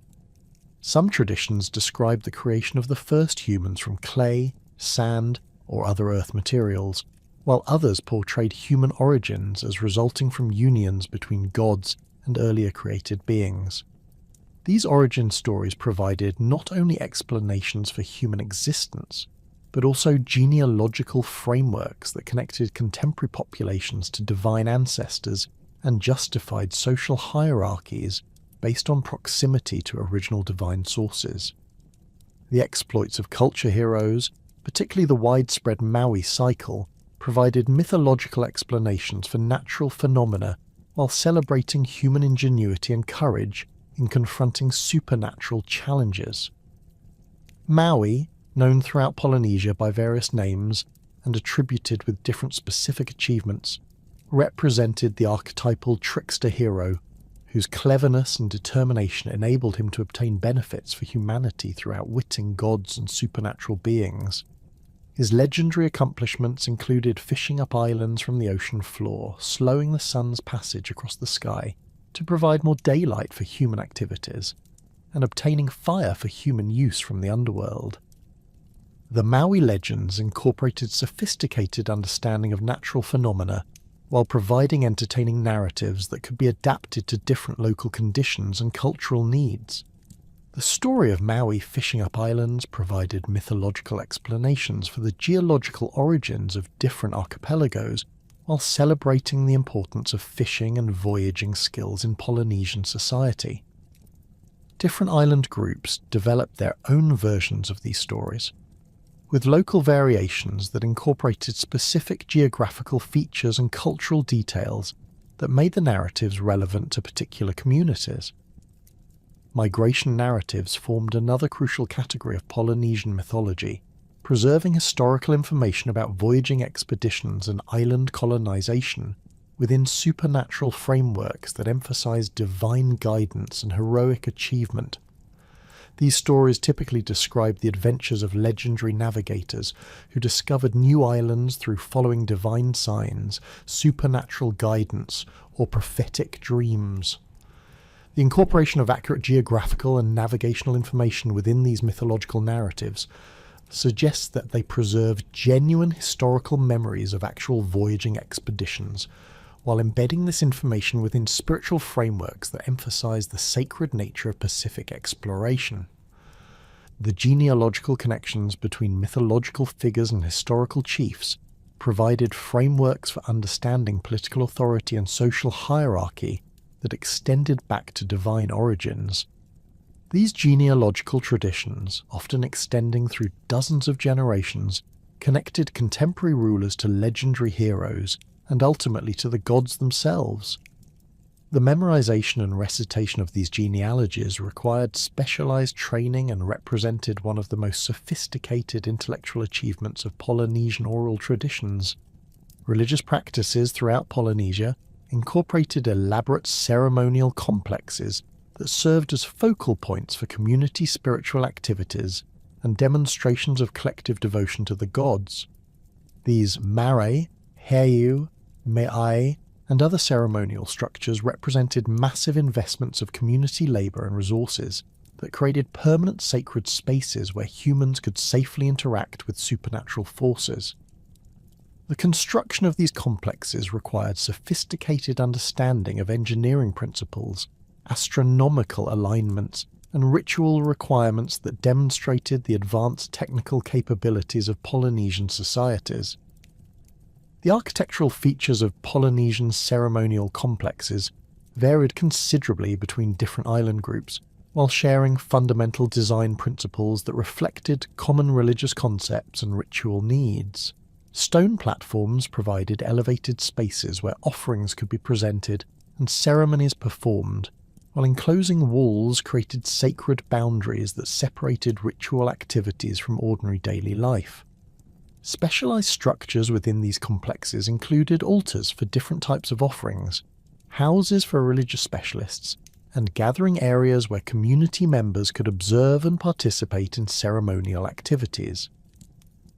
Some traditions describe the creation of the first humans from clay, sand, or other earth materials, while others portrayed human origins as resulting from unions between gods and earlier created beings. These origin stories provided not only explanations for human existence, but also genealogical frameworks that connected contemporary populations to divine ancestors and justified social hierarchies based on proximity to original divine sources. The exploits of culture heroes, particularly the widespread Maui cycle, provided mythological explanations for natural phenomena while celebrating human ingenuity and courage in confronting supernatural challenges. Maui, known throughout Polynesia by various names and attributed with different specific achievements, represented the archetypal trickster hero whose cleverness and determination enabled him to obtain benefits for humanity through outwitting gods and supernatural beings. His legendary accomplishments included fishing up islands from the ocean floor, slowing the sun's passage across the sky to provide more daylight for human activities, and obtaining fire for human use from the underworld. The Maui legends incorporated sophisticated understanding of natural phenomena while providing entertaining narratives that could be adapted to different local conditions and cultural needs. The story of Maui fishing up islands provided mythological explanations for the geological origins of different archipelagos while celebrating the importance of fishing and voyaging skills in Polynesian society. Different island groups developed their own versions of these stories, with local variations that incorporated specific geographical features and cultural details that made the narratives relevant to particular communities. Migration narratives formed another crucial category of Polynesian mythology, preserving historical information about voyaging expeditions and island colonization within supernatural frameworks that emphasized divine guidance and heroic achievement. These stories typically describe the adventures of legendary navigators who discovered new islands through following divine signs, supernatural guidance, or prophetic dreams. The incorporation of accurate geographical and navigational information within these mythological narratives suggests that they preserve genuine historical memories of actual voyaging expeditions, while embedding this information within spiritual frameworks that emphasize the sacred nature of Pacific exploration. The genealogical connections between mythological figures and historical chiefs provided frameworks for understanding political authority and social hierarchy that extended back to divine origins. These genealogical traditions, often extending through dozens of generations, connected contemporary rulers to legendary heroes and ultimately to the gods themselves. The memorization and recitation of these genealogies required specialized training and represented one of the most sophisticated intellectual achievements of Polynesian oral traditions. Religious practices throughout Polynesia incorporated elaborate ceremonial complexes that served as focal points for community spiritual activities and demonstrations of collective devotion to the gods. These mare, heiau, me'ai, and other ceremonial structures represented massive investments of community labour and resources that created permanent sacred spaces where humans could safely interact with supernatural forces. The construction of these complexes required sophisticated understanding of engineering principles, astronomical alignments, and ritual requirements that demonstrated the advanced technical capabilities of Polynesian societies. The architectural features of Polynesian ceremonial complexes varied considerably between different island groups, while sharing fundamental design principles that reflected common religious concepts and ritual needs. Stone platforms provided elevated spaces where offerings could be presented and ceremonies performed, while enclosing walls created sacred boundaries that separated ritual activities from ordinary daily life. Specialized structures within these complexes included altars for different types of offerings, houses for religious specialists, and gathering areas where community members could observe and participate in ceremonial activities.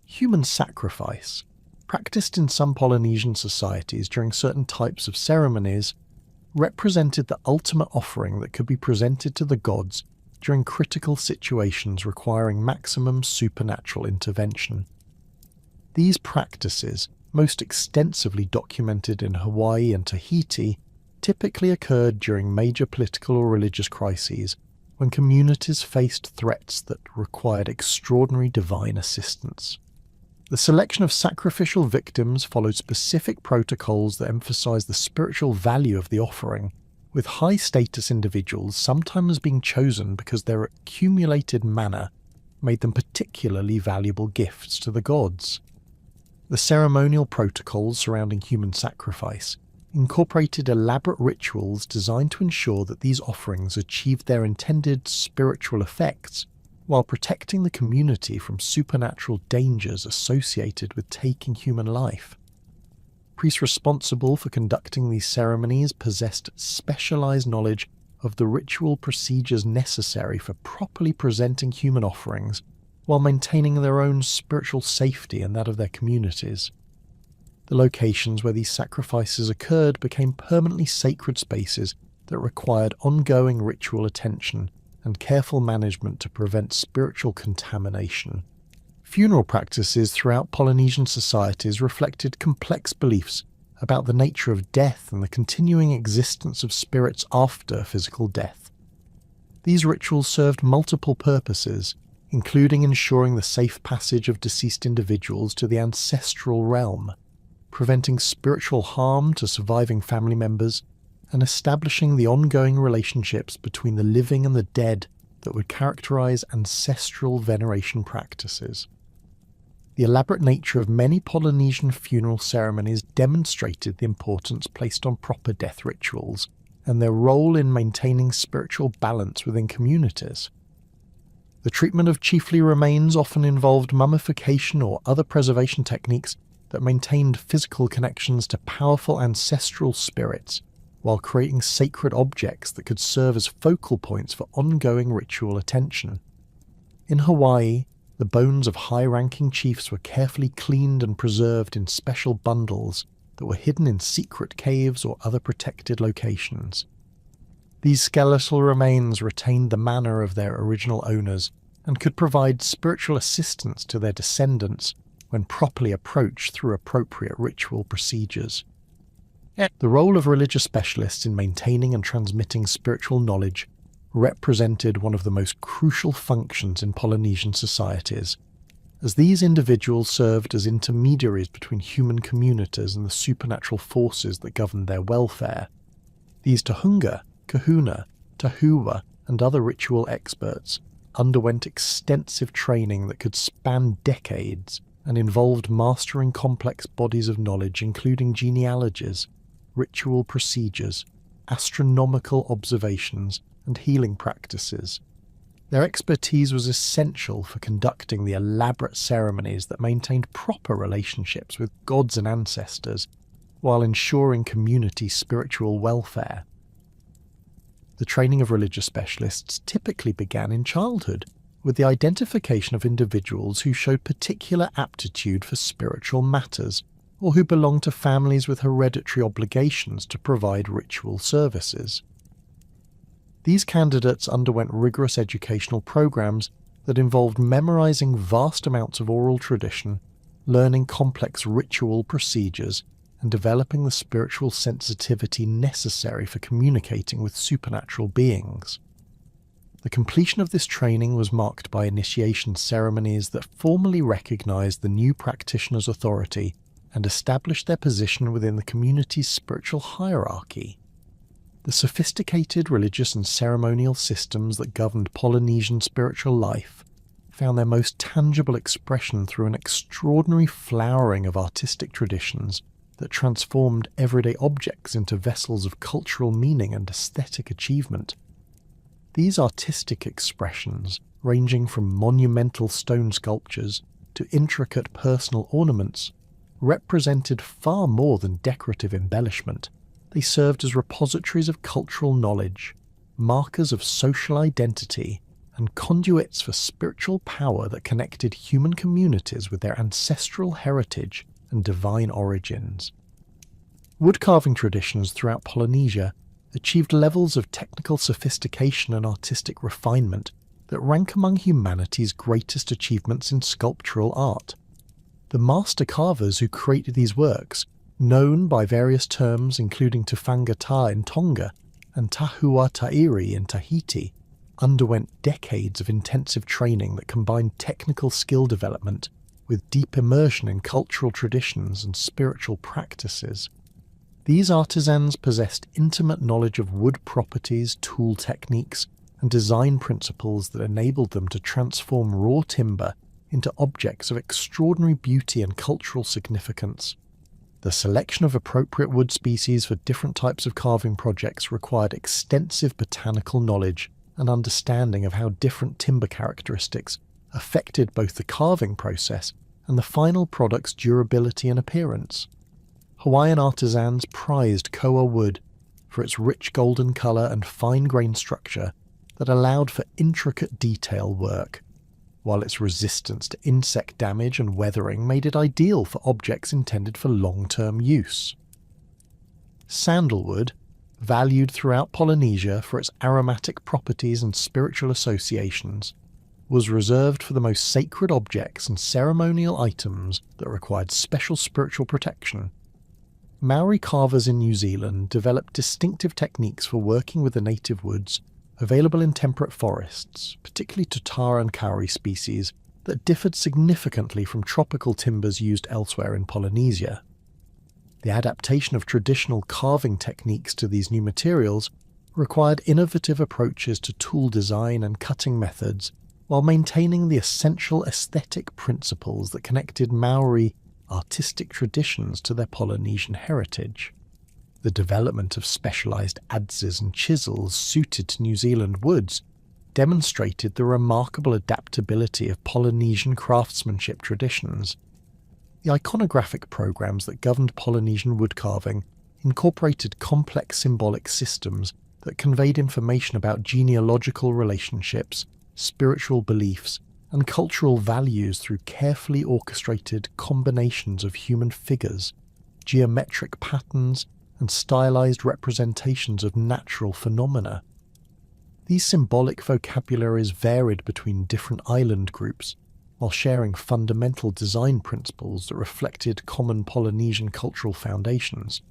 Human sacrifice, practiced in some Polynesian societies during certain types of ceremonies, represented the ultimate offering that could be presented to the gods during critical situations requiring maximum supernatural intervention. These practices, most extensively documented in Hawaii and Tahiti, typically occurred during major political or religious crises when communities faced threats that required extraordinary divine assistance. The selection of sacrificial victims followed specific protocols that emphasized the spiritual value of the offering, with high-status individuals sometimes being chosen because their accumulated mana made them particularly valuable gifts to the gods. The ceremonial protocols surrounding human sacrifice incorporated elaborate rituals designed to ensure that these offerings achieved their intended spiritual effects, while protecting the community from supernatural dangers associated with taking human life. Priests responsible for conducting these ceremonies possessed specialized knowledge of the ritual procedures necessary for properly presenting human offerings, while maintaining their own spiritual safety and that of their communities. The locations where these sacrifices occurred became permanently sacred spaces that required ongoing ritual attention and careful management to prevent spiritual contamination. Funeral practices throughout Polynesian societies reflected complex beliefs about the nature of death and the continuing existence of spirits after physical death. These rituals served multiple purposes, including ensuring the safe passage of deceased individuals to the ancestral realm, preventing spiritual harm to surviving family members, and establishing the ongoing relationships between the living and the dead that would characterize ancestral veneration practices. The elaborate nature of many Polynesian funeral ceremonies demonstrated the importance placed on proper death rituals and their role in maintaining spiritual balance within communities. The treatment of chiefly remains often involved mummification or other preservation techniques that maintained physical connections to powerful ancestral spirits, while creating sacred objects that could serve as focal points for ongoing ritual attention. In Hawaii, the bones of high-ranking chiefs were carefully cleaned and preserved in special bundles that were hidden in secret caves or other protected locations. These skeletal remains retained the manner of their original owners and could provide spiritual assistance to their descendants when properly approached through appropriate ritual procedures. The role of religious specialists in maintaining and transmitting spiritual knowledge represented one of the most crucial functions in Polynesian societies, as these individuals served as intermediaries between human communities and the supernatural forces that governed their welfare. These Tohunga, Kahuna, Tahuwa, and other ritual experts underwent extensive training that could span decades and involved mastering complex bodies of knowledge including genealogies, ritual procedures, astronomical observations, and healing practices. Their expertise was essential for conducting the elaborate ceremonies that maintained proper relationships with gods and ancestors, while ensuring community spiritual welfare. The training of religious specialists typically began in childhood, with the identification of individuals who showed particular aptitude for spiritual matters, or who belonged to families with hereditary obligations to provide ritual services. These candidates underwent rigorous educational programs that involved memorizing vast amounts of oral tradition, learning complex ritual procedures, and developing the spiritual sensitivity necessary for communicating with supernatural beings. The completion of this training was marked by initiation ceremonies that formally recognized the new practitioner's authority and established their position within the community's spiritual hierarchy. The sophisticated religious and ceremonial systems that governed Polynesian spiritual life found their most tangible expression through an extraordinary flowering of artistic traditions that transformed everyday objects into vessels of cultural meaning and aesthetic achievement. These artistic expressions, ranging from monumental stone sculptures to intricate personal ornaments, represented far more than decorative embellishment. They served as repositories of cultural knowledge, markers of social identity, and conduits for spiritual power that connected human communities with their ancestral heritage and divine origins. Woodcarving traditions throughout Polynesia achieved levels of technical sophistication and artistic refinement that rank among humanity's greatest achievements in sculptural art. The master carvers who created these works, known by various terms including Tufanga Ta in Tonga and Tahua Tairi in Tahiti, underwent decades of intensive training that combined technical skill development with deep immersion in cultural traditions and spiritual practices. These artisans possessed intimate knowledge of wood properties, tool techniques, and design principles that enabled them to transform raw timber into objects of extraordinary beauty and cultural significance. The selection of appropriate wood species for different types of carving projects required extensive botanical knowledge and understanding of how different timber characteristics affected both the carving process and the final product's durability and appearance. Hawaiian artisans prized koa wood for its rich golden colour and fine-grained structure that allowed for intricate detail work, while its resistance to insect damage and weathering made it ideal for objects intended for long-term use. Sandalwood, valued throughout Polynesia for its aromatic properties and spiritual associations, was reserved for the most sacred objects and ceremonial items that required special spiritual protection. Maori carvers in New Zealand developed distinctive techniques for working with the native woods available in temperate forests, particularly Totara and Kauri species, that differed significantly from tropical timbers used elsewhere in Polynesia. The adaptation of traditional carving techniques to these new materials required innovative approaches to tool design and cutting methods, while maintaining the essential aesthetic principles that connected Maori artistic traditions to their Polynesian heritage. The development of specialised adzes and chisels suited to New Zealand woods demonstrated the remarkable adaptability of Polynesian craftsmanship traditions. The iconographic programs that governed Polynesian woodcarving incorporated complex symbolic systems that conveyed information about genealogical relationships, spiritual beliefs, and cultural values through carefully orchestrated combinations of human figures, geometric patterns, and stylized representations of natural phenomena. These symbolic vocabularies varied between different island groups, while sharing fundamental design principles that reflected common Polynesian cultural foundations.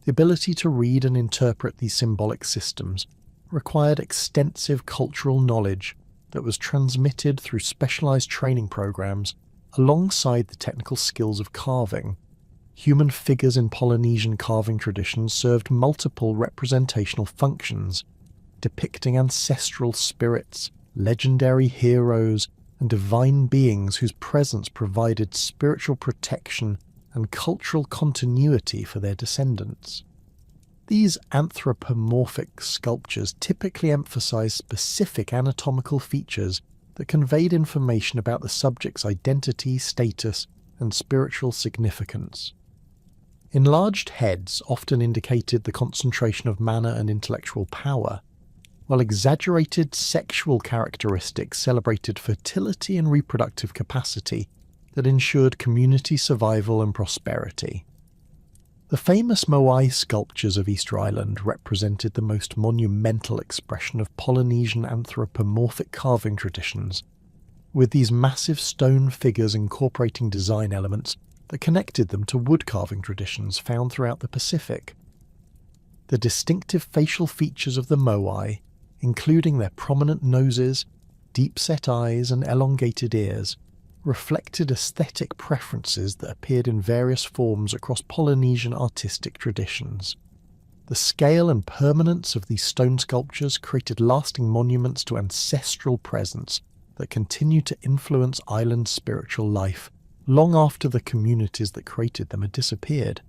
The ability to read and interpret these symbolic systems required extensive cultural knowledge that was transmitted through specialized training programs alongside the technical skills of carving. Human figures in Polynesian carving traditions served multiple representational functions, depicting ancestral spirits, legendary heroes, and divine beings whose presence provided spiritual protection and cultural continuity for their descendants. These anthropomorphic sculptures typically emphasized specific anatomical features that conveyed information about the subject's identity, status, and spiritual significance. Enlarged heads often indicated the concentration of mana and intellectual power, while exaggerated sexual characteristics celebrated fertility and reproductive capacity that ensured community survival and prosperity. The famous Moai sculptures of Easter Island represented the most monumental expression of Polynesian anthropomorphic carving traditions, with these massive stone figures incorporating design elements that connected them to wood carving traditions found throughout the Pacific. The distinctive facial features of the Moai, including their prominent noses, deep-set eyes, and elongated ears, reflected aesthetic preferences that appeared in various forms across Polynesian artistic traditions. The scale and permanence of these stone sculptures created lasting monuments to ancestral presence that continue to influence island spiritual life long after the communities that created them had disappeared.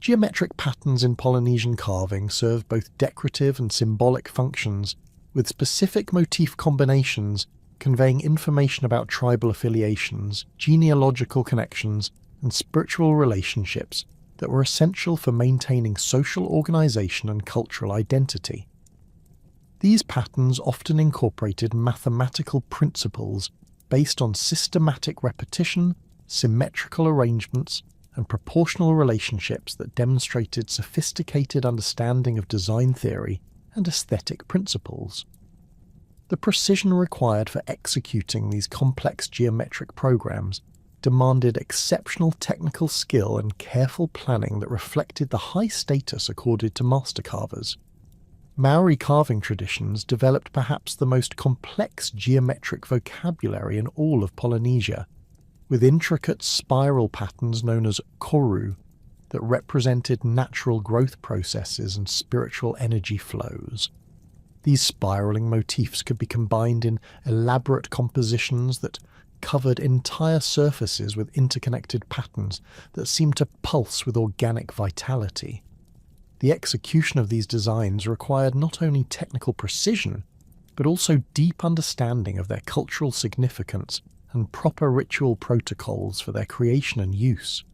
Geometric patterns in Polynesian carving serve both decorative and symbolic functions, with specific motif combinations conveying information about tribal affiliations, genealogical connections, and spiritual relationships that were essential for maintaining social organisation and cultural identity. These patterns often incorporated mathematical principles based on systematic repetition, symmetrical arrangements, and proportional relationships that demonstrated sophisticated understanding of design theory and aesthetic principles. The precision required for executing these complex geometric programs demanded exceptional technical skill and careful planning that reflected the high status accorded to master carvers. Maori carving traditions developed perhaps the most complex geometric vocabulary in all of Polynesia, with intricate spiral patterns known as koru that represented natural growth processes and spiritual energy flows. These spiraling motifs could be combined in elaborate compositions that covered entire surfaces with interconnected patterns that seemed to pulse with organic vitality. The execution of these designs required not only technical precision, but also deep understanding of their cultural significance and proper ritual protocols for their creation and use.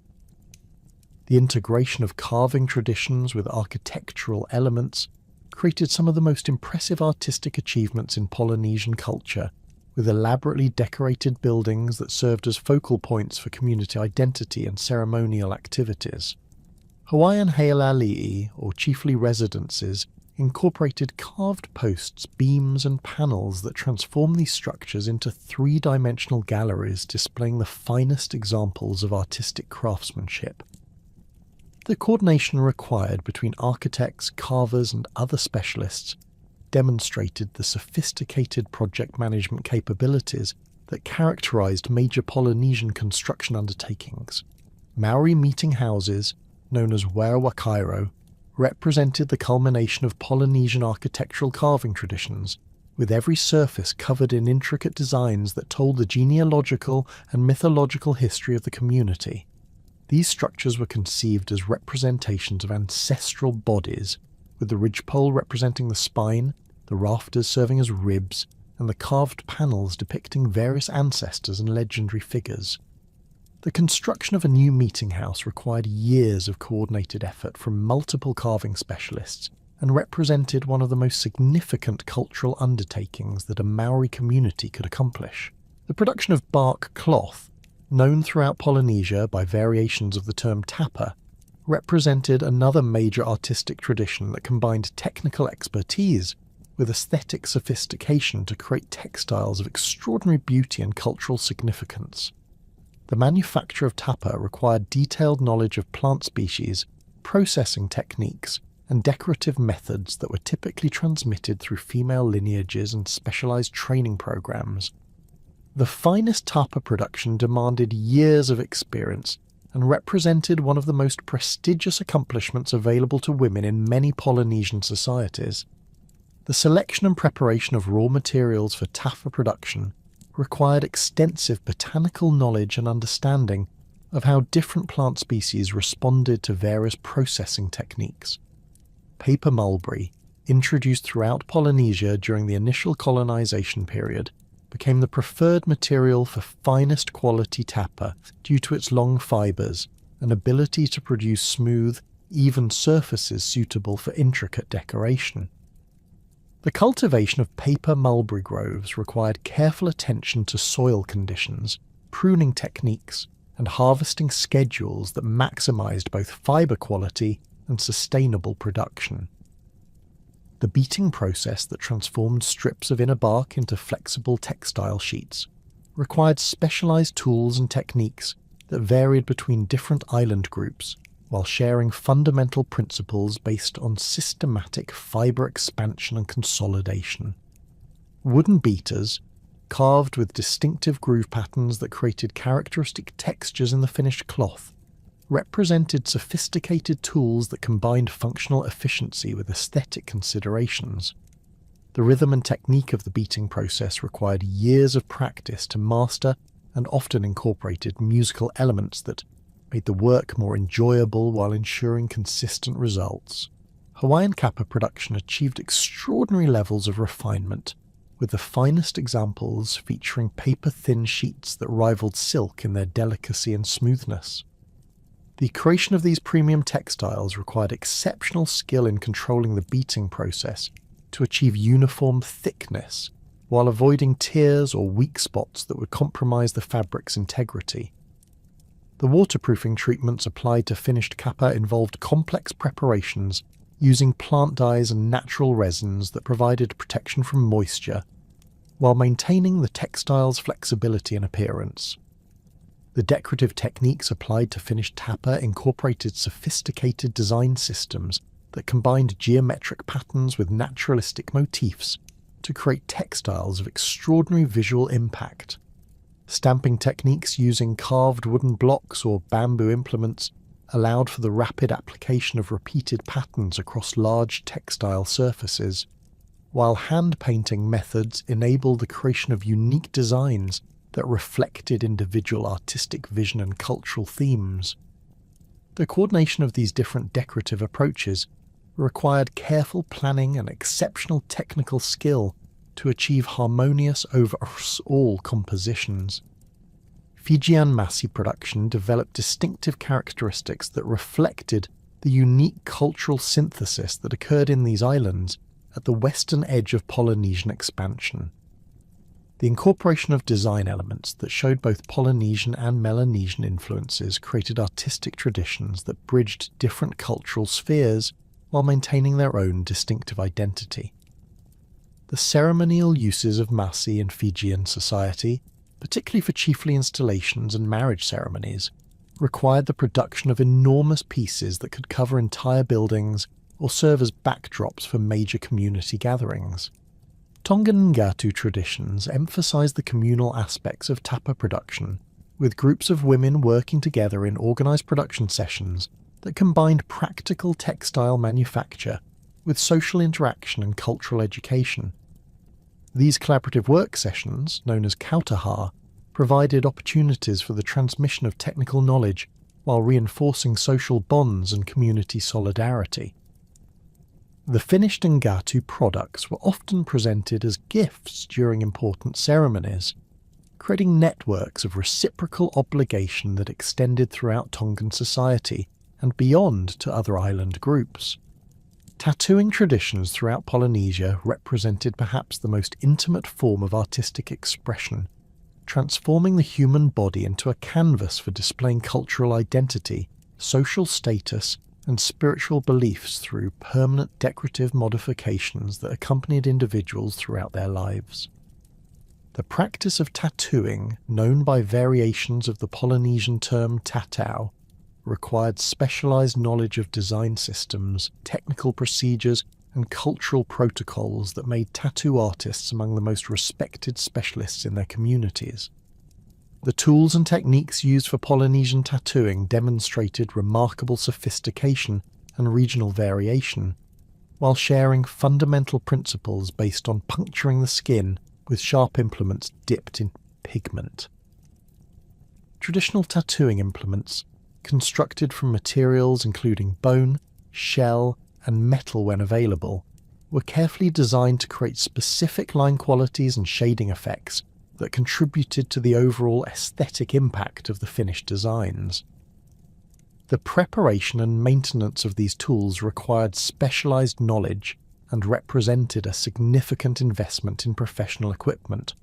The integration of carving traditions with architectural elements created some of the most impressive artistic achievements in Polynesian culture, with elaborately decorated buildings that served as focal points for community identity and ceremonial activities. Hawaiian heialali'i, or chiefly residences, incorporated carved posts, beams and panels that transformed these structures into three-dimensional galleries displaying the finest examples of artistic craftsmanship. The coordination required between architects, carvers and other specialists demonstrated the sophisticated project management capabilities that characterized major Polynesian construction undertakings. Maori meeting houses, known as Waiawakairo, represented the culmination of Polynesian architectural carving traditions, with every surface covered in intricate designs that told the genealogical and mythological history of the community. These structures were conceived as representations of ancestral bodies, with the ridgepole representing the spine, the rafters serving as ribs, and the carved panels depicting various ancestors and legendary figures. The construction of a new meeting house required years of coordinated effort from multiple carving specialists and represented one of the most significant cultural undertakings that a Maori community could accomplish. The production of bark cloth, known throughout Polynesia by variations of the term tapa, represented another major artistic tradition that combined technical expertise with aesthetic sophistication to create textiles of extraordinary beauty and cultural significance. The manufacture of tapa required detailed knowledge of plant species, processing techniques, and decorative methods that were typically transmitted through female lineages and specialized training programs. The finest tapa production demanded years of experience and represented one of the most prestigious accomplishments available to women in many Polynesian societies. The selection and preparation of raw materials for tapa production required extensive botanical knowledge and understanding of how different plant species responded to various processing techniques. Paper mulberry, introduced throughout Polynesia during the initial colonization period, became the preferred material for finest quality tapa due to its long fibers and ability to produce smooth, even surfaces suitable for intricate decoration. The cultivation of paper mulberry groves required careful attention to soil conditions, pruning techniques, and harvesting schedules that maximized both fiber quality and sustainable production. The beating process that transformed strips of inner bark into flexible textile sheets required specialized tools and techniques that varied between different island groups, while sharing fundamental principles based on systematic fibre expansion and consolidation. Wooden beaters, carved with distinctive groove patterns that created characteristic textures in the finished cloth, represented sophisticated tools that combined functional efficiency with aesthetic considerations. The rhythm and technique of the beating process required years of practice to master and often incorporated musical elements that made the work more enjoyable while ensuring consistent results. Hawaiian kapa production achieved extraordinary levels of refinement, with the finest examples featuring paper-thin sheets that rivaled silk in their delicacy and smoothness. The creation of these premium textiles required exceptional skill in controlling the beating process to achieve uniform thickness, while avoiding tears or weak spots that would compromise the fabric's integrity. The waterproofing treatments applied to finished kapa involved complex preparations using plant dyes and natural resins that provided protection from moisture, while maintaining the textile's flexibility and appearance. The decorative techniques applied to finished tapa incorporated sophisticated design systems that combined geometric patterns with naturalistic motifs to create textiles of extraordinary visual impact. Stamping techniques using carved wooden blocks or bamboo implements allowed for the rapid application of repeated patterns across large textile surfaces, while hand-painting methods enabled the creation of unique designs that reflected individual artistic vision and cultural themes. The coordination of these different decorative approaches required careful planning and exceptional technical skill to achieve harmonious overall compositions. Fijian masi production developed distinctive characteristics that reflected the unique cultural synthesis that occurred in these islands at the western edge of Polynesian expansion. The incorporation of design elements that showed both Polynesian and Melanesian influences created artistic traditions that bridged different cultural spheres while maintaining their own distinctive identity. The ceremonial uses of masi in Fijian society, particularly for chiefly installations and marriage ceremonies, required the production of enormous pieces that could cover entire buildings or serve as backdrops for major community gatherings. Tongan Ngatu traditions emphasise the communal aspects of tapa production, with groups of women working together in organised production sessions that combined practical textile manufacture with social interaction and cultural education. These collaborative work sessions, known as kautaha, provided opportunities for the transmission of technical knowledge while reinforcing social bonds and community solidarity. The finished Ngatu products were often presented as gifts during important ceremonies, creating networks of reciprocal obligation that extended throughout Tongan society and beyond to other island groups. Tattooing traditions throughout Polynesia represented perhaps the most intimate form of artistic expression, transforming the human body into a canvas for displaying cultural identity, social status, and spiritual beliefs through permanent decorative modifications that accompanied individuals throughout their lives. The practice of tattooing, known by variations of the Polynesian term tatau, required specialized knowledge of design systems, technical procedures, and cultural protocols that made tattoo artists among the most respected specialists in their communities. The tools and techniques used for Polynesian tattooing demonstrated remarkable sophistication and regional variation, while sharing fundamental principles based on puncturing the skin with sharp implements dipped in pigment. Traditional tattooing implements, constructed from materials including bone, shell, and metal when available, were carefully designed to create specific line qualities and shading effects that contributed to the overall aesthetic impact of the finished designs. The preparation and maintenance of these tools required specialized knowledge and represented a significant investment in professional equipment.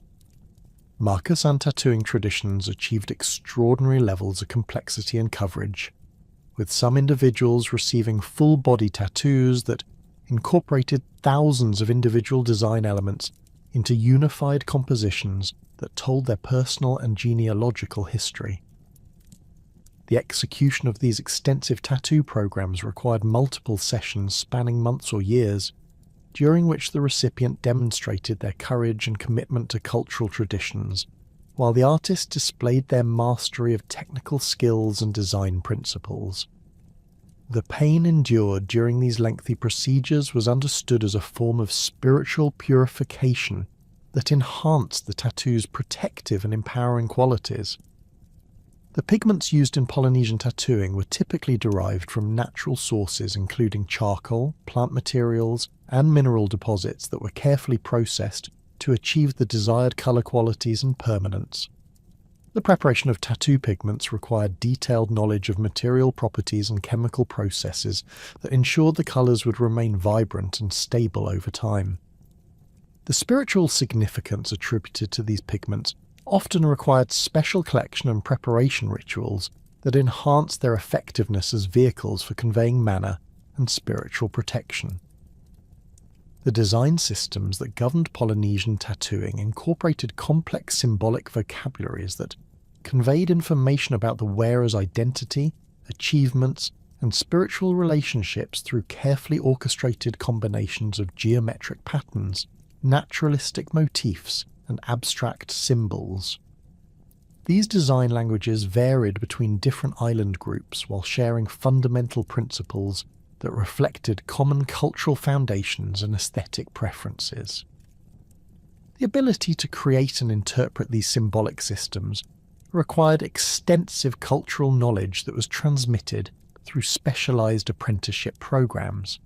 Marcus and tattooing traditions achieved extraordinary levels of complexity and coverage, with some individuals receiving full-body tattoos that incorporated thousands of individual design elements into unified compositions that told their personal and genealogical history. The execution of these extensive tattoo programs required multiple sessions spanning months or years, during which the recipient demonstrated their courage and commitment to cultural traditions, while the artists displayed their mastery of technical skills and design principles. The pain endured during these lengthy procedures was understood as a form of spiritual purification that enhanced the tattoo's protective and empowering qualities. The pigments used in Polynesian tattooing were typically derived from natural sources including charcoal, plant materials, and mineral deposits that were carefully processed to achieve the desired colour qualities and permanence. The preparation of tattoo pigments required detailed knowledge of material properties and chemical processes that ensured the colours would remain vibrant and stable over time. The spiritual significance attributed to these pigments often required special collection and preparation rituals that enhanced their effectiveness as vehicles for conveying mana and spiritual protection. The design systems that governed Polynesian tattooing incorporated complex symbolic vocabularies that conveyed information about the wearer's identity, achievements, and spiritual relationships through carefully orchestrated combinations of geometric patterns, naturalistic motifs, and abstract symbols. These design languages varied between different island groups while sharing fundamental principles that reflected common cultural foundations and aesthetic preferences. The ability to create and interpret these symbolic systems required extensive cultural knowledge that was transmitted through specialized apprenticeship programs.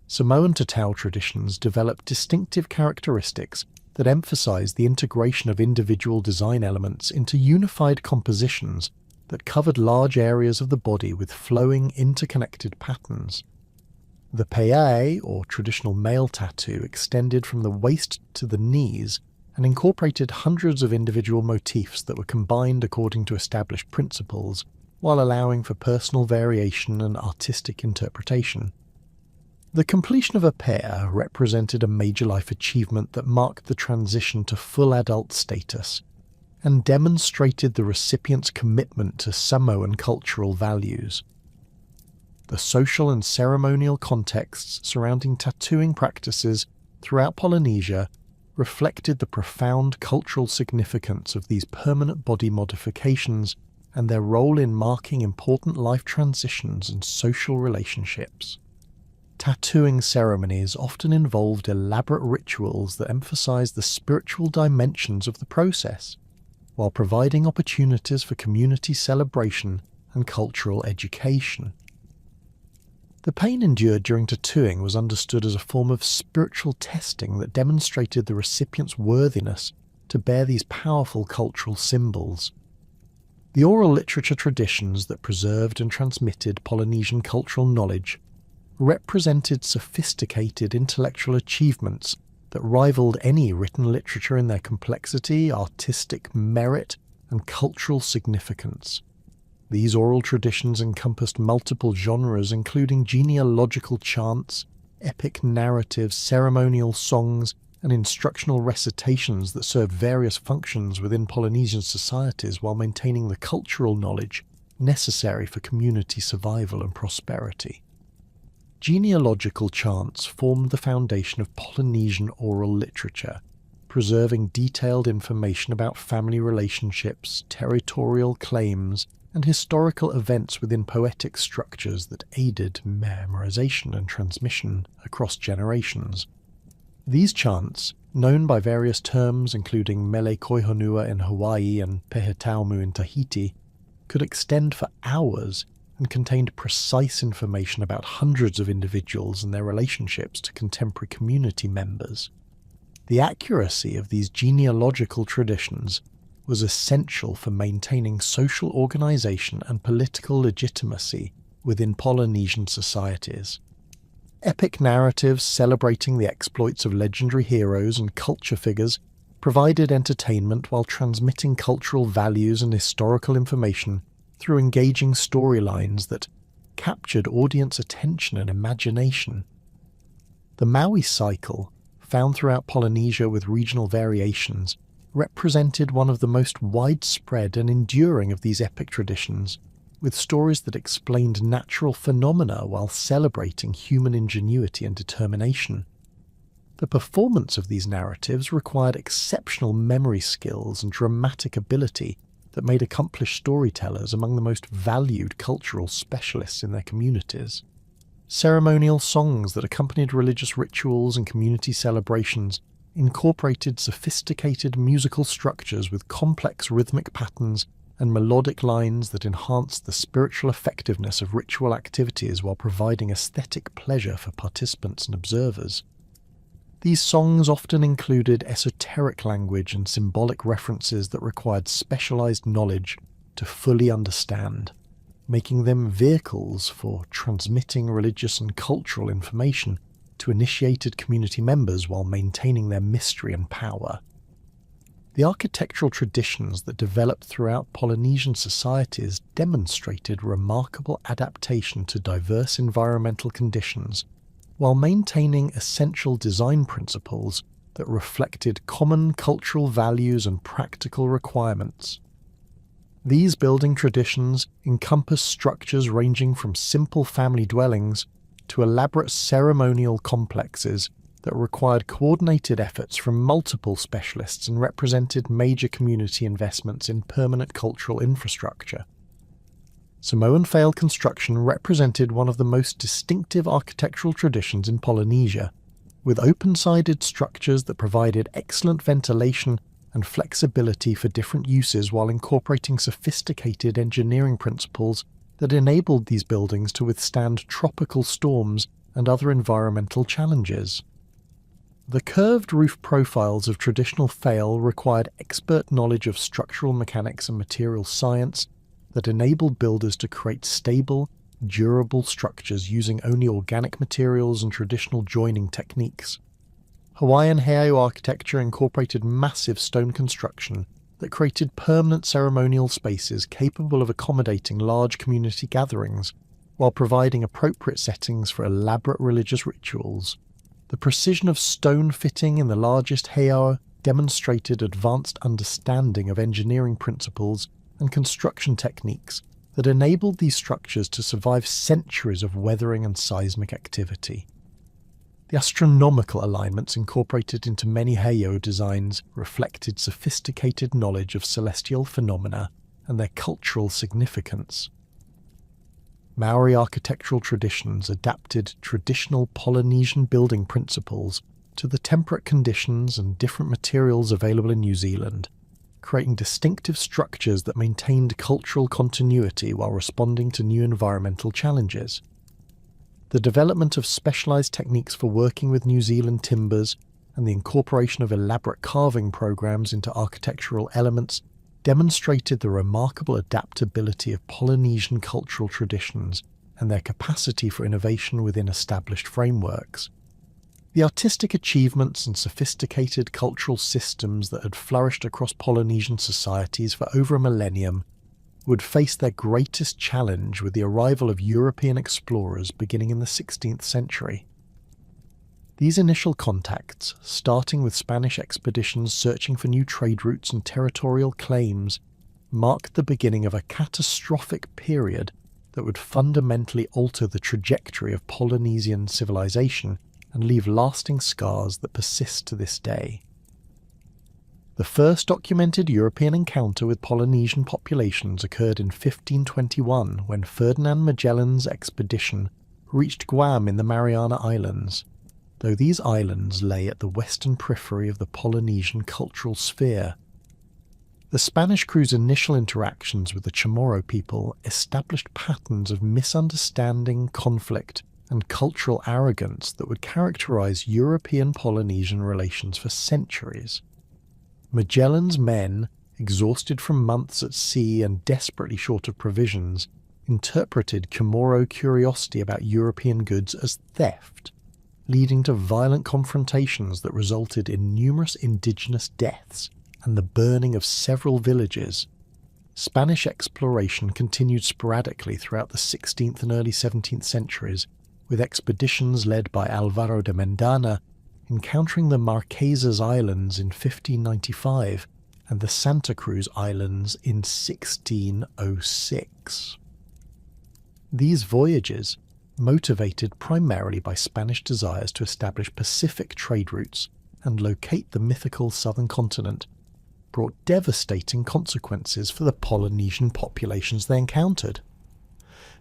Samoan tattoo traditions developed distinctive characteristics that emphasized the integration of individual design elements into unified compositions that covered large areas of the body with flowing, interconnected patterns. The peae, or traditional male tattoo, extended from the waist to the knees and incorporated hundreds of individual motifs that were combined according to established principles, while allowing for personal variation and artistic interpretation. The completion of a pair represented a major life achievement that marked the transition to full adult status and demonstrated the recipient's commitment to Samoan cultural values. The social and ceremonial contexts surrounding tattooing practices throughout Polynesia reflected the profound cultural significance of these permanent body modifications and their role in marking important life transitions and social relationships. Tattooing ceremonies often involved elaborate rituals that emphasized the spiritual dimensions of the process, while providing opportunities for community celebration and cultural education. The pain endured during tattooing was understood as a form of spiritual testing that demonstrated the recipient's worthiness to bear these powerful cultural symbols. The oral literature traditions that preserved and transmitted Polynesian cultural knowledge represented sophisticated intellectual achievements that rivaled any written literature in their complexity, artistic merit, and cultural significance. These oral traditions encompassed multiple genres including genealogical chants, epic narratives, ceremonial songs, and instructional recitations that served various functions within Polynesian societies while maintaining the cultural knowledge necessary for community survival and prosperity. Genealogical chants formed the foundation of Polynesian oral literature, preserving detailed information about family relationships, territorial claims, and historical events within poetic structures that aided memorization and transmission across generations. These chants, known by various terms including Mele Koihonua in Hawaii and Pehetaumu in Tahiti, could extend for hours and contained precise information about hundreds of individuals and their relationships to contemporary community members. The accuracy of these genealogical traditions was essential for maintaining social organization and political legitimacy within Polynesian societies. Epic narratives celebrating the exploits of legendary heroes and culture figures provided entertainment while transmitting cultural values and historical information through engaging storylines that captured audience attention and imagination. The Maui cycle, found throughout Polynesia with regional variations, represented one of the most widespread and enduring of these epic traditions, with stories that explained natural phenomena while celebrating human ingenuity and determination. The performance of these narratives required exceptional memory skills and dramatic ability that made accomplished storytellers among the most valued cultural specialists in their communities. Ceremonial songs that accompanied religious rituals and community celebrations incorporated sophisticated musical structures with complex rhythmic patterns and melodic lines that enhanced the spiritual effectiveness of ritual activities while providing aesthetic pleasure for participants and observers. These songs often included esoteric language and symbolic references that required specialized knowledge to fully understand, making them vehicles for transmitting religious and cultural information to initiated community members while maintaining their mystery and power. The architectural traditions that developed throughout Polynesian societies demonstrated remarkable adaptation to diverse environmental conditions, while maintaining essential design principles that reflected common cultural values and practical requirements. These building traditions encompass structures ranging from simple family dwellings to elaborate ceremonial complexes that required coordinated efforts from multiple specialists and represented major community investments in permanent cultural infrastructure. Samoan fail construction represented one of the most distinctive architectural traditions in Polynesia, with open-sided structures that provided excellent ventilation and flexibility for different uses while incorporating sophisticated engineering principles that enabled these buildings to withstand tropical storms and other environmental challenges. The curved roof profiles of traditional fail required expert knowledge of structural mechanics and material science that enabled builders to create stable, durable structures using only organic materials and traditional joining techniques. Hawaiian heiau architecture incorporated massive stone construction that created permanent ceremonial spaces capable of accommodating large community gatherings, while providing appropriate settings for elaborate religious rituals. The precision of stone fitting in the largest heiau demonstrated advanced understanding of engineering principles and construction techniques that enabled these structures to survive centuries of weathering and seismic activity. The astronomical alignments incorporated into many heiau designs reflected sophisticated knowledge of celestial phenomena and their cultural significance. Maori architectural traditions adapted traditional Polynesian building principles to the temperate conditions and different materials available in New Zealand, creating distinctive structures that maintained cultural continuity while responding to new environmental challenges. The development of specialized techniques for working with New Zealand timbers and the incorporation of elaborate carving programs into architectural elements demonstrated the remarkable adaptability of Polynesian cultural traditions and their capacity for innovation within established frameworks. The artistic achievements and sophisticated cultural systems that had flourished across Polynesian societies for over a millennium would face their greatest challenge with the arrival of European explorers beginning in the 16th century. These initial contacts, starting with Spanish expeditions searching for new trade routes and territorial claims, marked the beginning of a catastrophic period that would fundamentally alter the trajectory of Polynesian civilization and leave lasting scars that persist to this day. The first documented European encounter with Polynesian populations occurred in 1521 when Ferdinand Magellan's expedition reached Guam in the Mariana Islands, though these islands lay at the western periphery of the Polynesian cultural sphere. The Spanish crew's initial interactions with the Chamorro people established patterns of misunderstanding, conflict, and cultural arrogance that would characterize European-Polynesian relations for centuries. Magellan's men, exhausted from months at sea and desperately short of provisions, interpreted Chamorro curiosity about European goods as theft, leading to violent confrontations that resulted in numerous indigenous deaths and the burning of several villages. Spanish exploration continued sporadically throughout the 16th and early 17th centuries, with expeditions led by Alvaro de Mendana encountering the Marquesas Islands in 1595 and the Santa Cruz Islands in 1606. These voyages, motivated primarily by Spanish desires to establish Pacific trade routes and locate the mythical southern continent, brought devastating consequences for the Polynesian populations they encountered.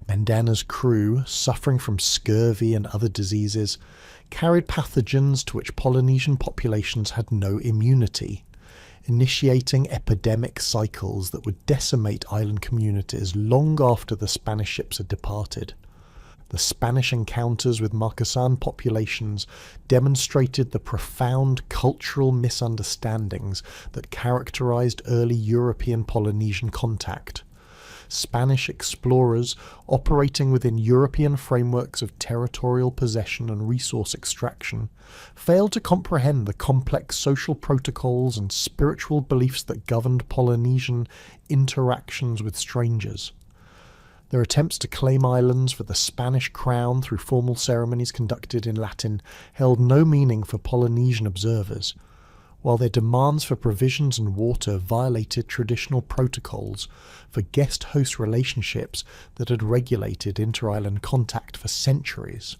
Mendana's crew, suffering from scurvy and other diseases, carried pathogens to which Polynesian populations had no immunity, initiating epidemic cycles that would decimate island communities long after the Spanish ships had departed. The Spanish encounters with Marquesan populations demonstrated the profound cultural misunderstandings that characterized early European-Polynesian contact. Spanish explorers, operating within European frameworks of territorial possession and resource extraction, failed to comprehend the complex social protocols and spiritual beliefs that governed Polynesian interactions with strangers. Their attempts to claim islands for the Spanish crown through formal ceremonies conducted in Latin held no meaning for Polynesian observers, while their demands for provisions and water violated traditional protocols for guest-host relationships that had regulated inter-island contact for centuries.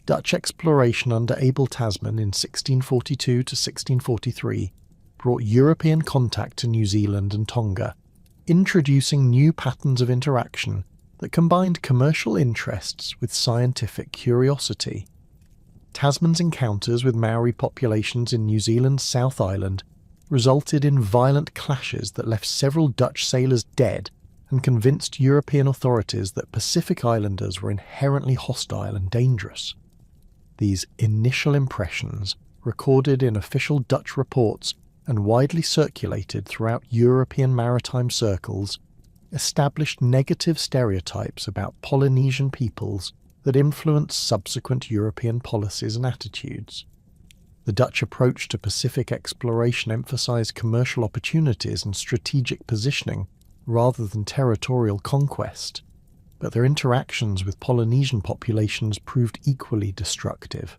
Dutch exploration under Abel Tasman in 1642 to 1643 brought European contact to New Zealand and Tonga, introducing new patterns of interaction that combined commercial interests with scientific curiosity. Tasman's encounters with Maori populations in New Zealand's South Island resulted in violent clashes that left several Dutch sailors dead and convinced European authorities that Pacific Islanders were inherently hostile and dangerous. These initial impressions, recorded in official Dutch reports and widely circulated throughout European maritime circles, established negative stereotypes about Polynesian peoples that influenced subsequent European policies and attitudes. The Dutch approach to Pacific exploration emphasized commercial opportunities and strategic positioning rather than territorial conquest, but their interactions with Polynesian populations proved equally destructive.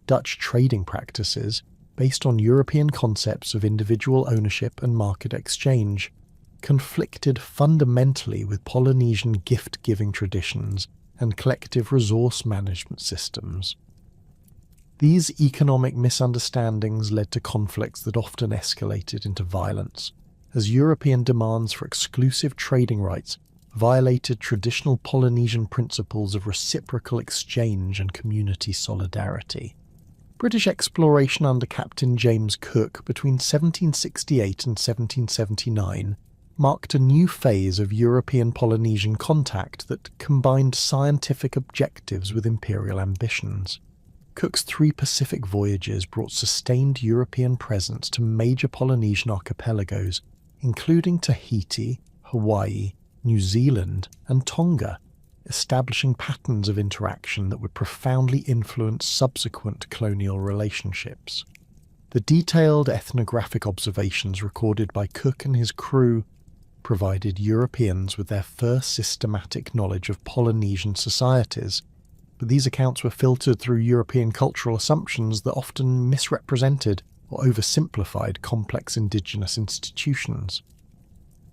Dutch trading practices, based on European concepts of individual ownership and market exchange, conflicted fundamentally with Polynesian gift-giving traditions and collective resource management systems. These economic misunderstandings led to conflicts that often escalated into violence, as European demands for exclusive trading rights violated traditional Polynesian principles of reciprocal exchange and community solidarity. British exploration under Captain James Cook between 1768 and 1779 marked a new phase of European Polynesian contact that combined scientific objectives with imperial ambitions. Cook's 3 Pacific voyages brought sustained European presence to major Polynesian archipelagos, including Tahiti, Hawaii, New Zealand, and Tonga, establishing patterns of interaction that would profoundly influence subsequent colonial relationships. The detailed ethnographic observations recorded by Cook and his crew provided Europeans with their first systematic knowledge of Polynesian societies, but these accounts were filtered through European cultural assumptions that often misrepresented or oversimplified complex indigenous institutions.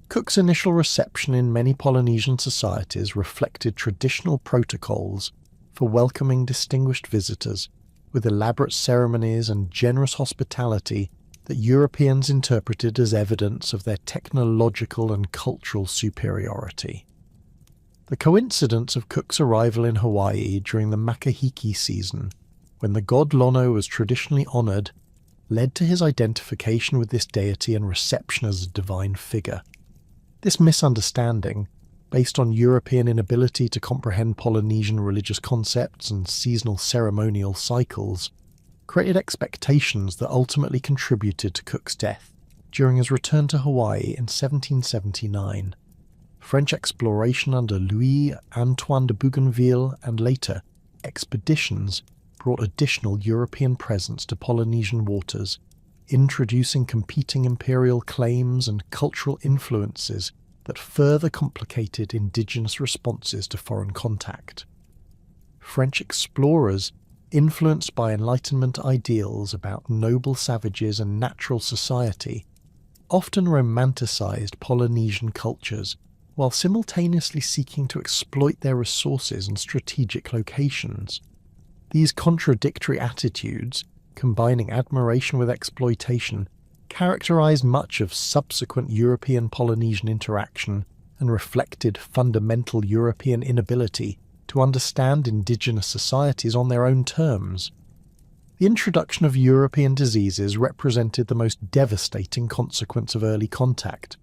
Cook's initial reception in many Polynesian societies reflected traditional protocols for welcoming distinguished visitors, with elaborate ceremonies and generous hospitality that Europeans interpreted as evidence of their technological and cultural superiority. The coincidence of Cook's arrival in Hawaii during the Makahiki season, when the god Lono was traditionally honoured, led to his identification with this deity and reception as a divine figure. This misunderstanding, based on European inability to comprehend Polynesian religious concepts and seasonal ceremonial cycles, created expectations that ultimately contributed to Cook's death during his return to Hawaii in 1779. French exploration under Louis-Antoine de Bougainville and later expeditions brought additional European presence to Polynesian waters, introducing competing imperial claims and cultural influences that further complicated indigenous responses to foreign contact. French explorers, influenced by Enlightenment ideals about noble savages and natural society, often romanticized Polynesian cultures while simultaneously seeking to exploit their resources and strategic locations. These contradictory attitudes, combining admiration with exploitation, characterized much of subsequent European-Polynesian interaction and reflected fundamental European inability to understand indigenous societies on their own terms. The introduction of European diseases represented the most devastating consequence of early contact,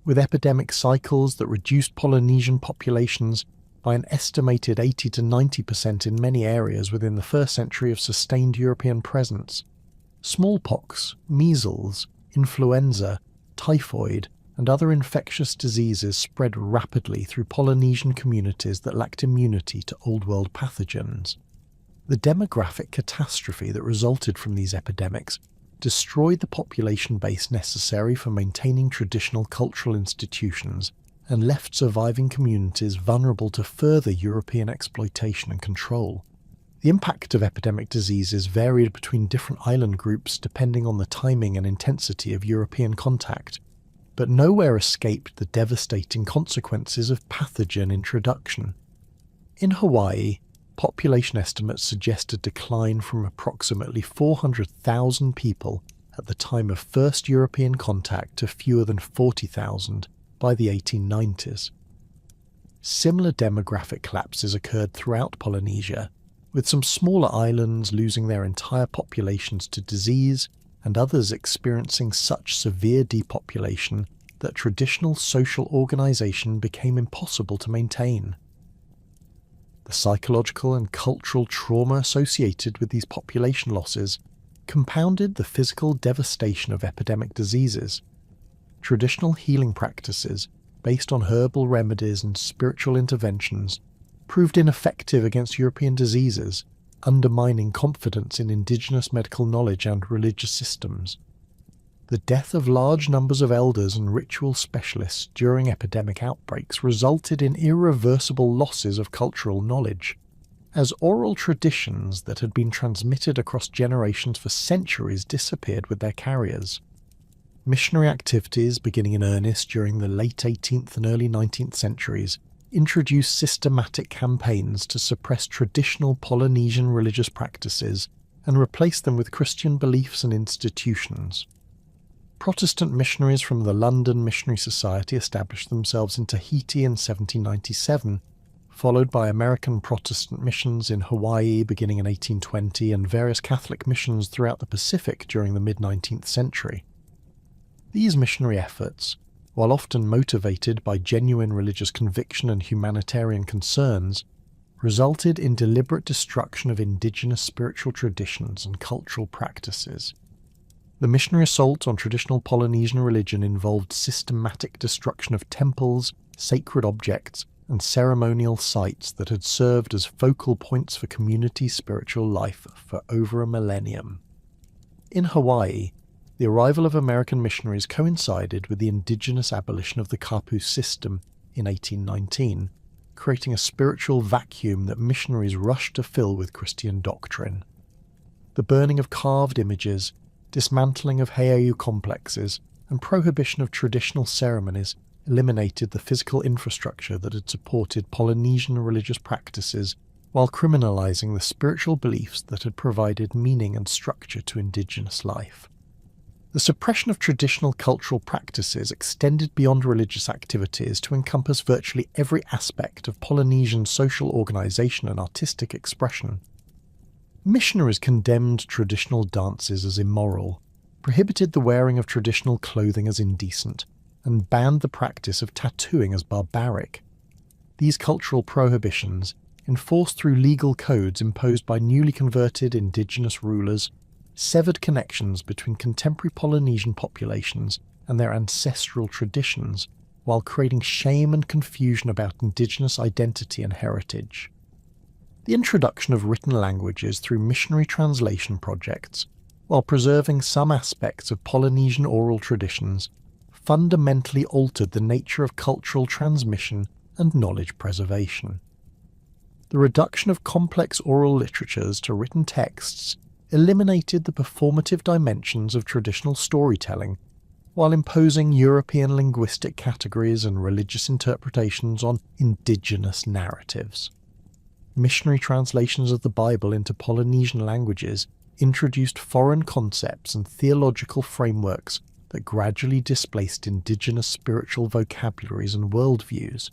with epidemic cycles that reduced Polynesian populations by an estimated 80 to 90% in many areas within the first century of sustained European presence. Smallpox, measles, influenza, typhoid, and other infectious diseases spread rapidly through Polynesian communities that lacked immunity to Old World pathogens. The demographic catastrophe that resulted from these epidemics destroyed the population base necessary for maintaining traditional cultural institutions and left surviving communities vulnerable to further European exploitation and control. The impact of epidemic diseases varied between different island groups depending on the timing and intensity of European contact, but nowhere escaped the devastating consequences of pathogen introduction. In Hawaii, population estimates suggest a decline from approximately 400,000 people at the time of first European contact to fewer than 40,000 by the 1890s. Similar demographic collapses occurred throughout Polynesia, with some smaller islands losing their entire populations to disease and others experiencing such severe depopulation that traditional social organisation became impossible to maintain. The psychological and cultural trauma associated with these population losses compounded the physical devastation of epidemic diseases. Traditional healing practices, based on herbal remedies and spiritual interventions, proved ineffective against European diseases, undermining confidence in indigenous medical knowledge and religious systems. The death of large numbers of elders and ritual specialists during epidemic outbreaks resulted in irreversible losses of cultural knowledge, as oral traditions that had been transmitted across generations for centuries disappeared with their carriers. Missionary activities, beginning in earnest during the late 18th and early 19th centuries, introduced systematic campaigns to suppress traditional Polynesian religious practices and replace them with Christian beliefs and institutions. Protestant missionaries from the London Missionary Society established themselves in Tahiti in 1797, followed by American Protestant missions in Hawaii beginning in 1820 and various Catholic missions throughout the Pacific during the mid-19th century. These missionary efforts, while often motivated by genuine religious conviction and humanitarian concerns, resulted in deliberate destruction of indigenous spiritual traditions and cultural practices. The missionary assault on traditional Polynesian religion involved systematic destruction of temples, sacred objects, and ceremonial sites that had served as focal points for community spiritual life for over a millennium. In Hawaii, the arrival of American missionaries coincided with the indigenous abolition of the kapu system in 1819, creating a spiritual vacuum that missionaries rushed to fill with Christian doctrine. The burning of carved images, dismantling of heiau complexes, and prohibition of traditional ceremonies eliminated the physical infrastructure that had supported Polynesian religious practices while criminalizing the spiritual beliefs that had provided meaning and structure to indigenous life. The suppression of traditional cultural practices extended beyond religious activities to encompass virtually every aspect of Polynesian social organization and artistic expression. Missionaries condemned traditional dances as immoral, prohibited the wearing of traditional clothing as indecent, and banned the practice of tattooing as barbaric. These cultural prohibitions, enforced through legal codes imposed by newly converted indigenous rulers, severed connections between contemporary Polynesian populations and their ancestral traditions, while creating shame and confusion about indigenous identity and heritage. The introduction of written languages through missionary translation projects, while preserving some aspects of Polynesian oral traditions, fundamentally altered the nature of cultural transmission and knowledge preservation. The reduction of complex oral literatures to written texts eliminated the performative dimensions of traditional storytelling while imposing European linguistic categories and religious interpretations on indigenous narratives. Missionary translations of the Bible into Polynesian languages introduced foreign concepts and theological frameworks that gradually displaced indigenous spiritual vocabularies and worldviews.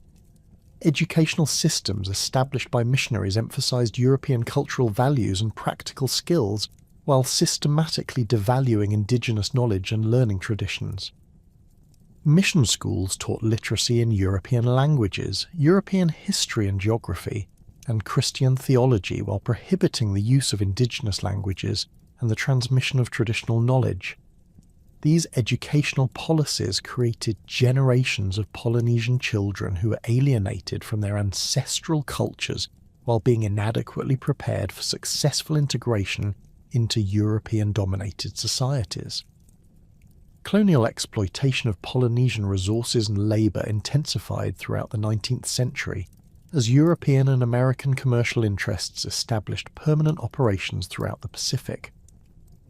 Educational systems established by missionaries emphasized European cultural values and practical skills, while systematically devaluing indigenous knowledge and learning traditions. Mission schools taught literacy in European languages, European history and geography, and Christian theology, while prohibiting the use of indigenous languages and the transmission of traditional knowledge. These educational policies created generations of Polynesian children who were alienated from their ancestral cultures while being inadequately prepared for successful integration into European-dominated societies. Colonial exploitation of Polynesian resources and labour intensified throughout the 19th century as European and American commercial interests established permanent operations throughout the Pacific.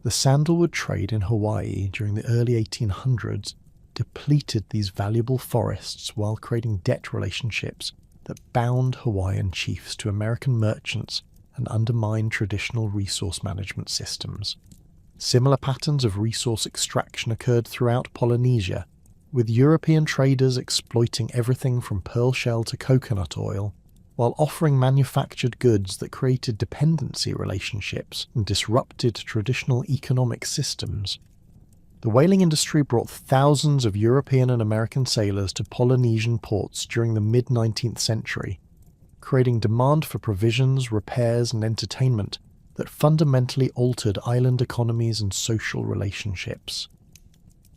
The sandalwood trade in Hawaii during the early 1800s depleted these valuable forests while creating debt relationships that bound Hawaiian chiefs to American merchants and undermined traditional resource management systems. Similar patterns of resource extraction occurred throughout Polynesia, with European traders exploiting everything from pearl shell to coconut oil, while offering manufactured goods that created dependency relationships and disrupted traditional economic systems. The whaling industry brought thousands of European and American sailors to Polynesian ports during the mid-19th century, creating demand for provisions, repairs, and entertainment that fundamentally altered island economies and social relationships.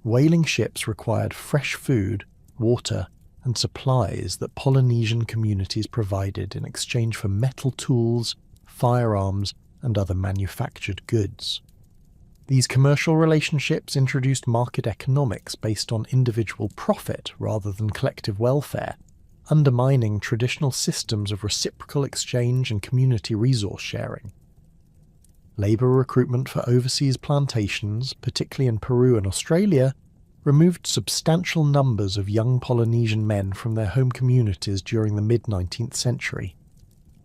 Whaling ships required fresh food, water, and supplies that Polynesian communities provided in exchange for metal tools, firearms, and other manufactured goods. These commercial relationships introduced market economics based on individual profit rather than collective welfare, undermining traditional systems of reciprocal exchange and community resource sharing. Labour recruitment for overseas plantations, particularly in Peru and Australia, removed substantial numbers of young Polynesian men from their home communities during the mid-19th century.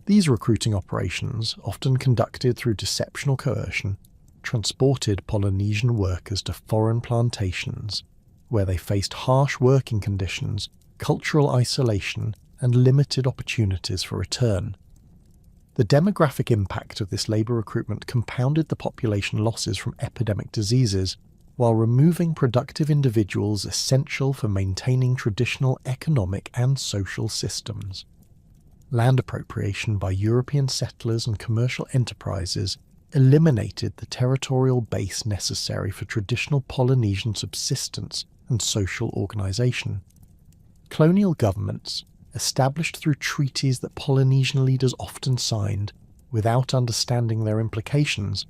These recruiting operations, often conducted through deception or coercion, transported Polynesian workers to foreign plantations, where they faced harsh working conditions, cultural isolation, and limited opportunities for return. The demographic impact of this labour recruitment compounded the population losses from epidemic diseases, while removing productive individuals essential for maintaining traditional economic and social systems. Land appropriation by European settlers and commercial enterprises eliminated the territorial base necessary for traditional Polynesian subsistence and social organisation. Colonial governments, established through treaties that Polynesian leaders often signed without understanding their implications,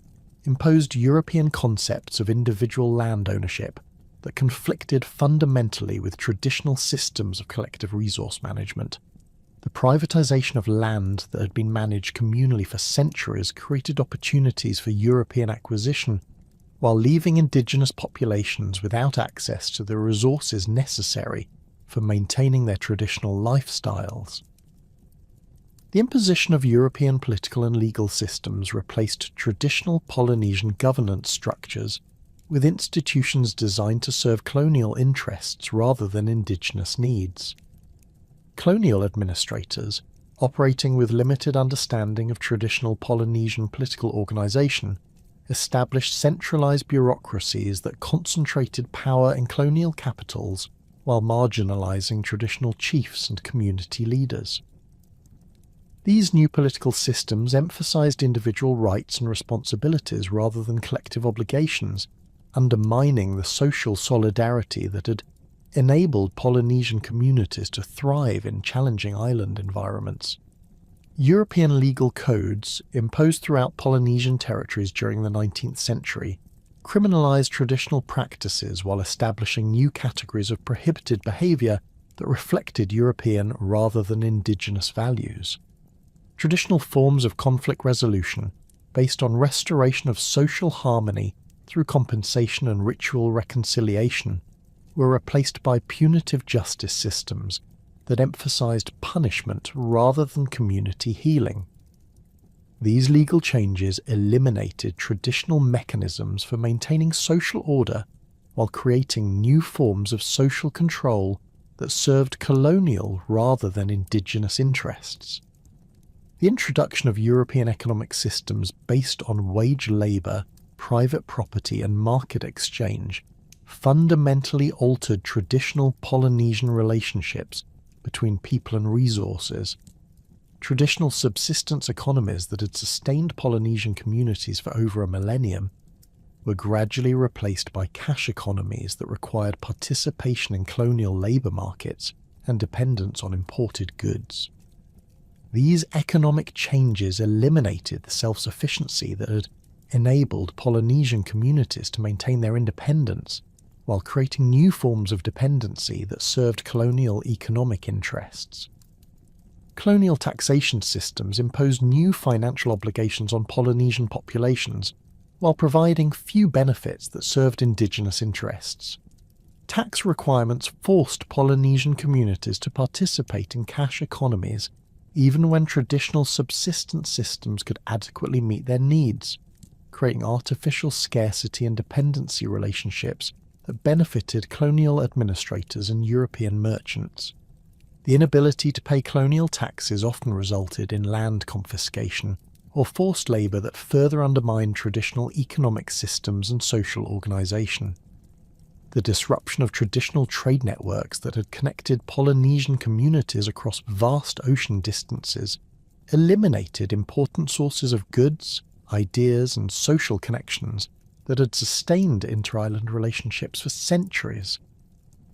imposed European concepts of individual land ownership that conflicted fundamentally with traditional systems of collective resource management. The privatization of land that had been managed communally for centuries created opportunities for European acquisition, while leaving indigenous populations without access to the resources necessary for maintaining their traditional lifestyles. The imposition of European political and legal systems replaced traditional Polynesian governance structures with institutions designed to serve colonial interests rather than indigenous needs. Colonial administrators, operating with limited understanding of traditional Polynesian political organisation, established centralised bureaucracies that concentrated power in colonial capitals while marginalising traditional chiefs and community leaders. These new political systems emphasized individual rights and responsibilities rather than collective obligations, undermining the social solidarity that had enabled Polynesian communities to thrive in challenging island environments. European legal codes, imposed throughout Polynesian territories during the 19th century, criminalized traditional practices while establishing new categories of prohibited behavior that reflected European rather than indigenous values. Traditional forms of conflict resolution, based on restoration of social harmony through compensation and ritual reconciliation, were replaced by punitive justice systems that emphasized punishment rather than community healing. These legal changes eliminated traditional mechanisms for maintaining social order while creating new forms of social control that served colonial rather than indigenous interests. The introduction of European economic systems based on wage labour, private property and market exchange fundamentally altered traditional Polynesian relationships between people and resources. Traditional subsistence economies that had sustained Polynesian communities for over a millennium were gradually replaced by cash economies that required participation in colonial labour markets and dependence on imported goods. These economic changes eliminated the self-sufficiency that had enabled Polynesian communities to maintain their independence, while creating new forms of dependency that served colonial economic interests. Colonial taxation systems imposed new financial obligations on Polynesian populations, while providing few benefits that served indigenous interests. Tax requirements forced Polynesian communities to participate in cash economies, even when traditional subsistence systems could adequately meet their needs, creating artificial scarcity and dependency relationships that benefited colonial administrators and European merchants. The inability to pay colonial taxes often resulted in land confiscation or forced labour that further undermined traditional economic systems and social organisation. The disruption of traditional trade networks that had connected Polynesian communities across vast ocean distances eliminated important sources of goods, ideas and social connections that had sustained inter-island relationships for centuries.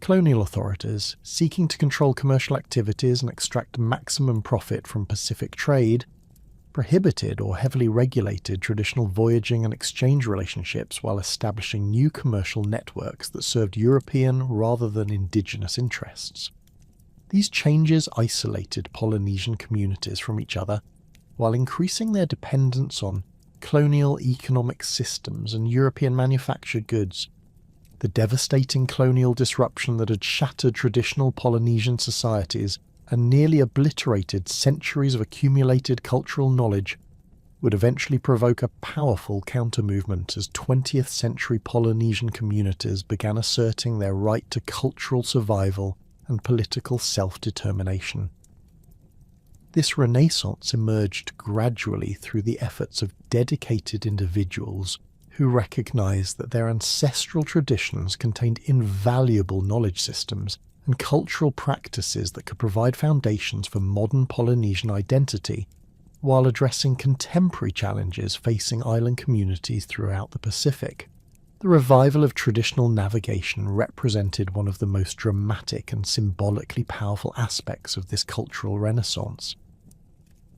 Colonial authorities, seeking to control commercial activities and extract maximum profit from Pacific trade, prohibited or heavily regulated traditional voyaging and exchange relationships while establishing new commercial networks that served European rather than indigenous interests. These changes isolated Polynesian communities from each other, while increasing their dependence on colonial economic systems and European manufactured goods. The devastating colonial disruption that had shattered traditional Polynesian societies and nearly obliterated centuries of accumulated cultural knowledge would eventually provoke a powerful counter-movement as 20th century Polynesian communities began asserting their right to cultural survival and political self-determination. This renaissance emerged gradually through the efforts of dedicated individuals who recognized that their ancestral traditions contained invaluable knowledge systems and cultural practices that could provide foundations for modern Polynesian identity, while addressing contemporary challenges facing island communities throughout the Pacific. The revival of traditional navigation represented one of the most dramatic and symbolically powerful aspects of this cultural renaissance.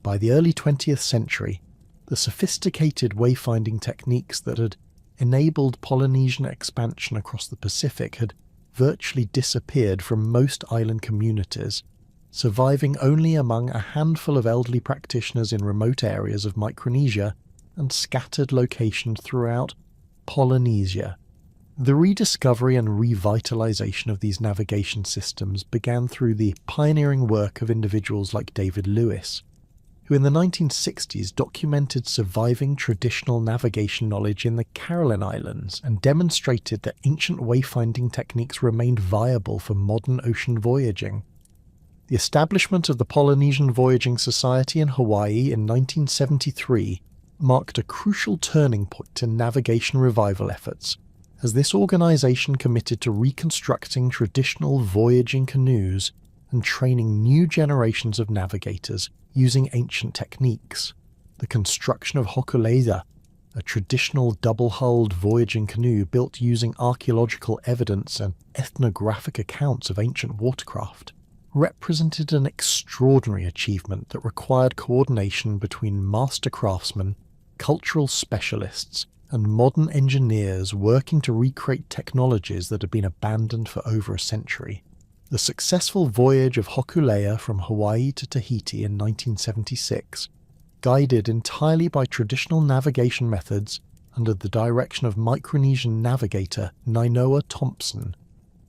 By the early 20th century, the sophisticated wayfinding techniques that had enabled Polynesian expansion across the Pacific had virtually disappeared from most island communities, surviving only among a handful of elderly practitioners in remote areas of Micronesia and scattered locations throughout Polynesia. The rediscovery and revitalization of these navigation systems began through the pioneering work of individuals like David Lewis, who in the 1960s documented surviving traditional navigation knowledge in the Caroline Islands and demonstrated that ancient wayfinding techniques remained viable for modern ocean voyaging. The establishment of the Polynesian Voyaging Society in Hawaii in 1973 marked a crucial turning point in navigation revival efforts, as this organization committed to reconstructing traditional voyaging canoes and training new generations of navigators using ancient techniques. The construction of hokulea, a traditional double-hulled voyaging canoe built using archaeological evidence and ethnographic accounts of ancient watercraft, represented an extraordinary achievement that required coordination between master craftsmen, cultural specialists, and modern engineers working to recreate technologies that had been abandoned for over a century. The successful voyage of Hokulea from Hawaii to Tahiti in 1976, guided entirely by traditional navigation methods under the direction of Micronesian navigator Nainoa Thompson,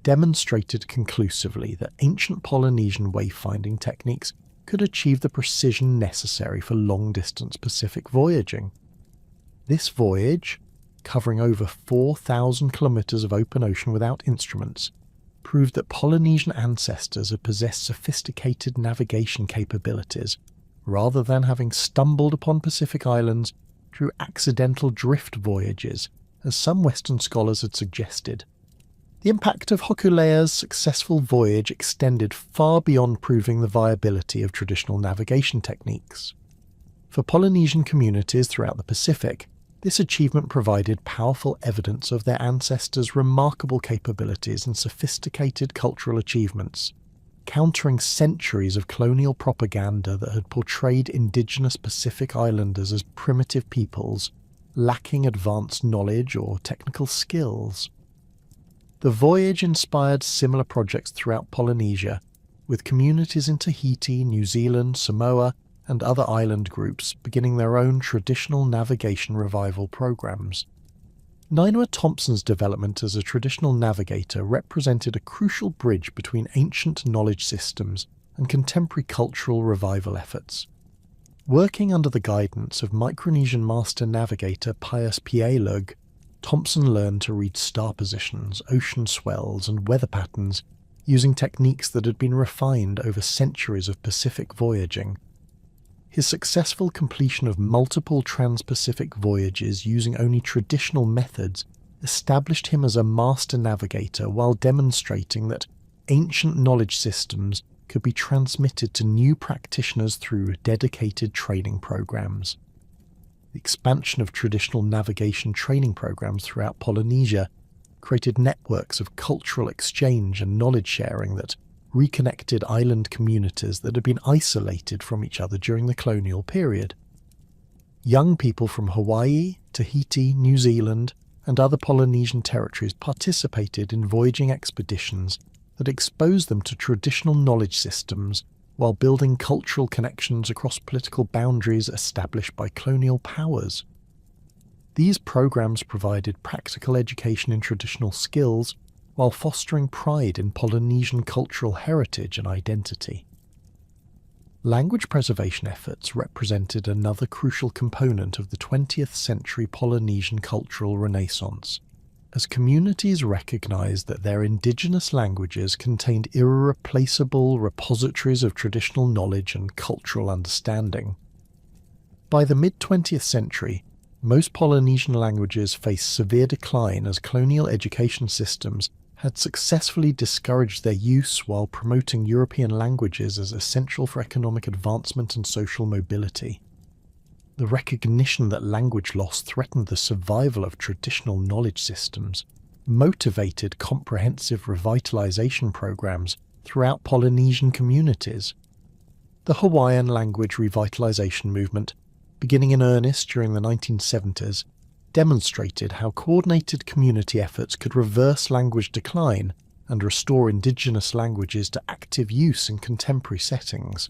demonstrated conclusively that ancient Polynesian wayfinding techniques could achieve the precision necessary for long-distance Pacific voyaging. This voyage, covering over 4,000 kilometers of open ocean without instruments, proved that Polynesian ancestors had possessed sophisticated navigation capabilities rather than having stumbled upon Pacific islands through accidental drift voyages, as some Western scholars had suggested. The impact of Hokulea's successful voyage extended far beyond proving the viability of traditional navigation techniques. For Polynesian communities throughout the Pacific, this achievement provided powerful evidence of their ancestors' remarkable capabilities and sophisticated cultural achievements, countering centuries of colonial propaganda that had portrayed indigenous Pacific Islanders as primitive peoples, lacking advanced knowledge or technical skills. The voyage inspired similar projects throughout Polynesia, with communities in Tahiti, New Zealand, Samoa, and other island groups beginning their own traditional navigation revival programs. Nainoa Thompson's development as a traditional navigator represented a crucial bridge between ancient knowledge systems and contemporary cultural revival efforts. Working under the guidance of Micronesian master navigator Pius Pielug, Thompson learned to read star positions, ocean swells, and weather patterns using techniques that had been refined over centuries of Pacific voyaging. His successful completion of multiple trans-Pacific voyages using only traditional methods established him as a master navigator while demonstrating that ancient knowledge systems could be transmitted to new practitioners through dedicated training programs. The expansion of traditional navigation training programs throughout Polynesia created networks of cultural exchange and knowledge sharing that reconnected island communities that had been isolated from each other during the colonial period. Young people from Hawaii, Tahiti, New Zealand, and other Polynesian territories participated in voyaging expeditions that exposed them to traditional knowledge systems while building cultural connections across political boundaries established by colonial powers. These programs provided practical education in traditional skills while fostering pride in Polynesian cultural heritage and identity. Language preservation efforts represented another crucial component of the 20th century Polynesian cultural renaissance, as communities recognized that their indigenous languages contained irreplaceable repositories of traditional knowledge and cultural understanding. By the mid-20th century, most Polynesian languages faced severe decline as colonial education systems had successfully discouraged their use while promoting European languages as essential for economic advancement and social mobility. The recognition that language loss threatened the survival of traditional knowledge systems motivated comprehensive revitalization programs throughout Polynesian communities. The Hawaiian language revitalization movement, beginning in earnest during the 1970s, demonstrated how coordinated community efforts could reverse language decline and restore indigenous languages to active use in contemporary settings.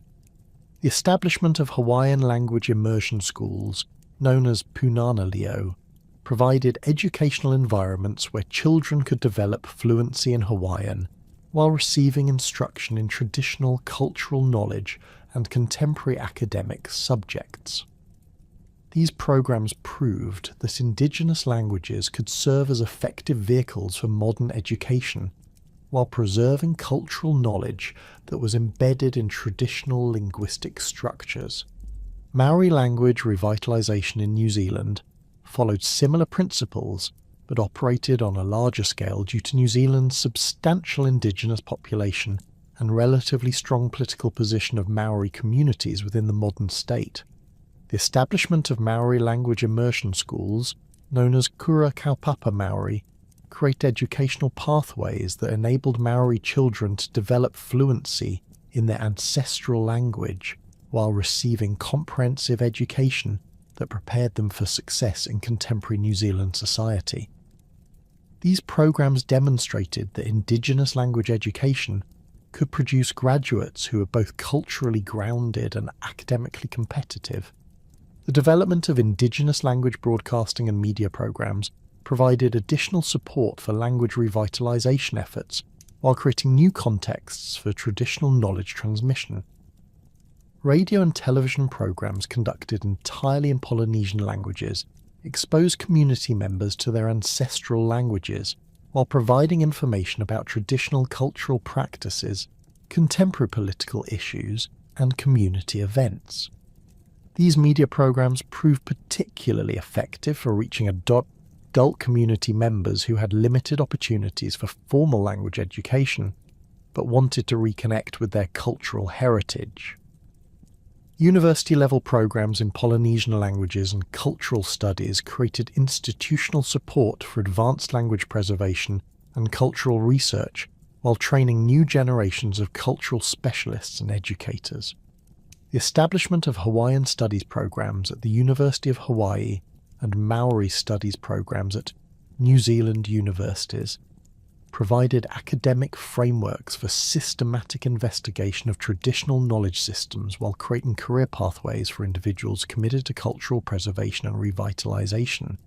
The establishment of Hawaiian language immersion schools, known as Punana Leo, provided educational environments where children could develop fluency in Hawaiian while receiving instruction in traditional cultural knowledge and contemporary academic subjects. These programs proved that indigenous languages could serve as effective vehicles for modern education, while preserving cultural knowledge that was embedded in traditional linguistic structures. Maori language revitalization in New Zealand followed similar principles, but operated on a larger scale due to New Zealand's substantial indigenous population and relatively strong political position of Maori communities within the modern state. The establishment of Maori language immersion schools, known as Kura Kaupapa Maori, create educational pathways that enabled Maori children to develop fluency in their ancestral language while receiving comprehensive education that prepared them for success in contemporary New Zealand society. These programs demonstrated that Indigenous language education could produce graduates who were both culturally grounded and academically competitive. The development of Indigenous language broadcasting and media programs provided additional support for language revitalization efforts while creating new contexts for traditional knowledge transmission. Radio and television programs conducted entirely in Polynesian languages expose community members to their ancestral languages while providing information about traditional cultural practices, contemporary political issues, and community events. These media programs proved particularly effective for reaching adult community members who had limited opportunities for formal language education, but wanted to reconnect with their cultural heritage. University-level programs in Polynesian languages and cultural studies created institutional support for advanced language preservation and cultural research while training new generations of cultural specialists and educators. The establishment of Hawaiian studies programs at the University of Hawaii and Maori studies programs at New Zealand universities provided academic frameworks for systematic investigation of traditional knowledge systems while creating career pathways for individuals committed to cultural preservation and revitalization.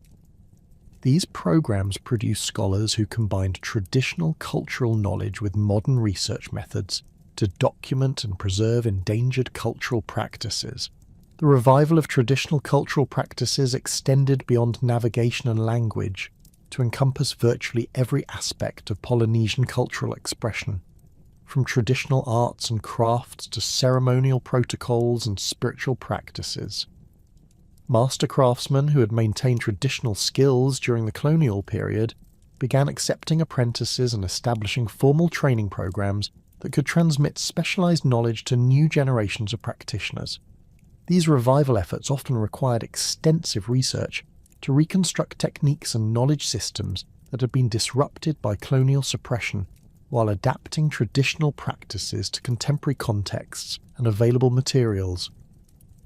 These programs produced scholars who combined traditional cultural knowledge with modern research methods to document and preserve endangered cultural practices. The revival of traditional cultural practices extended beyond navigation and language to encompass virtually every aspect of Polynesian cultural expression, from traditional arts and crafts to ceremonial protocols and spiritual practices. Master craftsmen who had maintained traditional skills during the colonial period began accepting apprentices and establishing formal training programs that could transmit specialized knowledge to new generations of practitioners. These revival efforts often required extensive research to reconstruct techniques and knowledge systems that had been disrupted by colonial suppression while adapting traditional practices to contemporary contexts and available materials.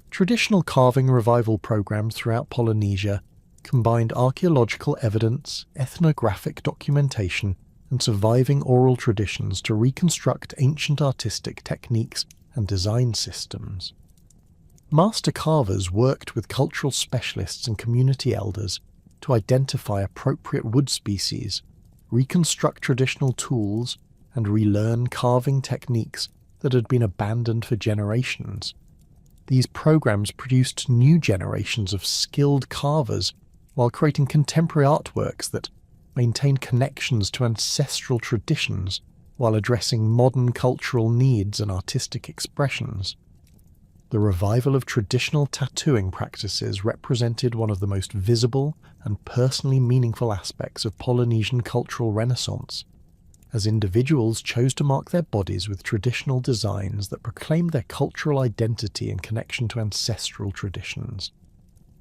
Traditional carving revival programs throughout Polynesia combined archaeological evidence, ethnographic documentation, and surviving oral traditions to reconstruct ancient artistic techniques and design systems. Master carvers worked with cultural specialists and community elders to identify appropriate wood species, reconstruct traditional tools, and relearn carving techniques that had been abandoned for generations. These programs produced new generations of skilled carvers while creating contemporary artworks that maintained connections to ancestral traditions while addressing modern cultural needs and artistic expressions. The revival of traditional tattooing practices represented one of the most visible and personally meaningful aspects of Polynesian cultural renaissance, as individuals chose to mark their bodies with traditional designs that proclaimed their cultural identity in connection to ancestral traditions.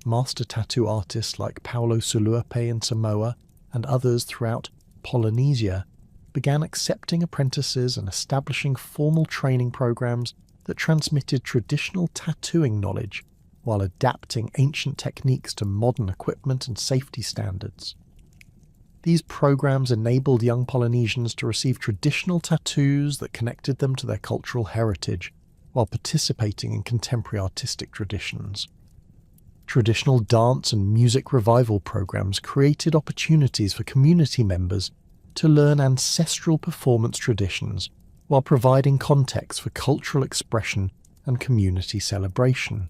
Master tattoo artists like Paulo Suluape in Samoa and others throughout Polynesia began accepting apprentices and establishing formal training programs that transmitted traditional tattooing knowledge while adapting ancient techniques to modern equipment and safety standards. These programs enabled young Polynesians to receive traditional tattoos that connected them to their cultural heritage while participating in contemporary artistic traditions. Traditional dance and music revival programs created opportunities for community members to learn ancestral performance traditions while providing context for cultural expression and community celebration.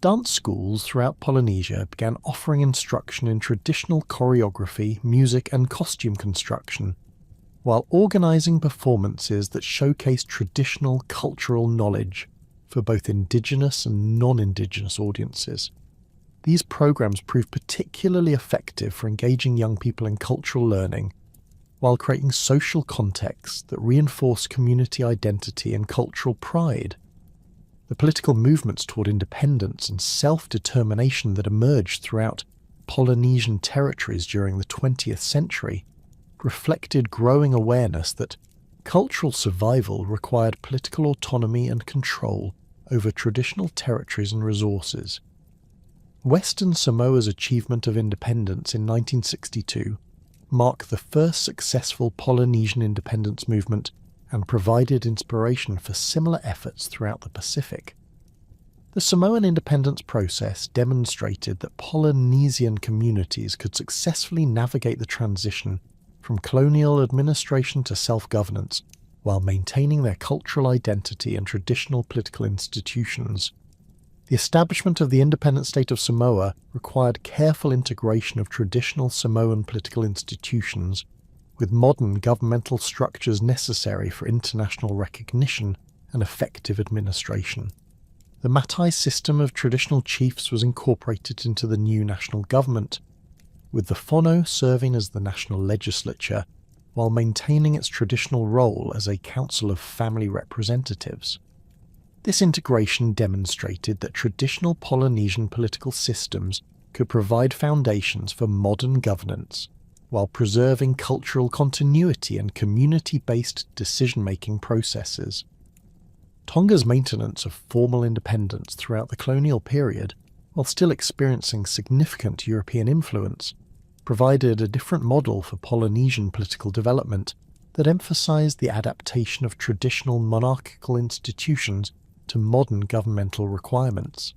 Dance schools throughout Polynesia began offering instruction in traditional choreography, music, and costume construction, while organising performances that showcased traditional cultural knowledge for both Indigenous and non-Indigenous audiences. These programs proved particularly effective for engaging young people in cultural learning, while creating social contexts that reinforce community identity and cultural pride. The political movements toward independence and self-determination that emerged throughout Polynesian territories during the 20th century reflected growing awareness that cultural survival required political autonomy and control over traditional territories and resources. Western Samoa's achievement of independence in 1962 marked the first successful Polynesian independence movement and provided inspiration for similar efforts throughout the Pacific. The Samoan independence process demonstrated that Polynesian communities could successfully navigate the transition from colonial administration to self-governance, while maintaining their cultural identity and traditional political institutions. The establishment of the independent state of Samoa required careful integration of traditional Samoan political institutions with modern governmental structures necessary for international recognition and effective administration. The Matai system of traditional chiefs was incorporated into the new national government, with the whānau serving as the national legislature while maintaining its traditional role as a council of family representatives. This integration demonstrated that traditional Polynesian political systems could provide foundations for modern governance, while preserving cultural continuity and community-based decision-making processes. Tonga's maintenance of formal independence throughout the colonial period, while still experiencing significant European influence, provided a different model for Polynesian political development that emphasized the adaptation of traditional monarchical institutions to modern governmental requirements.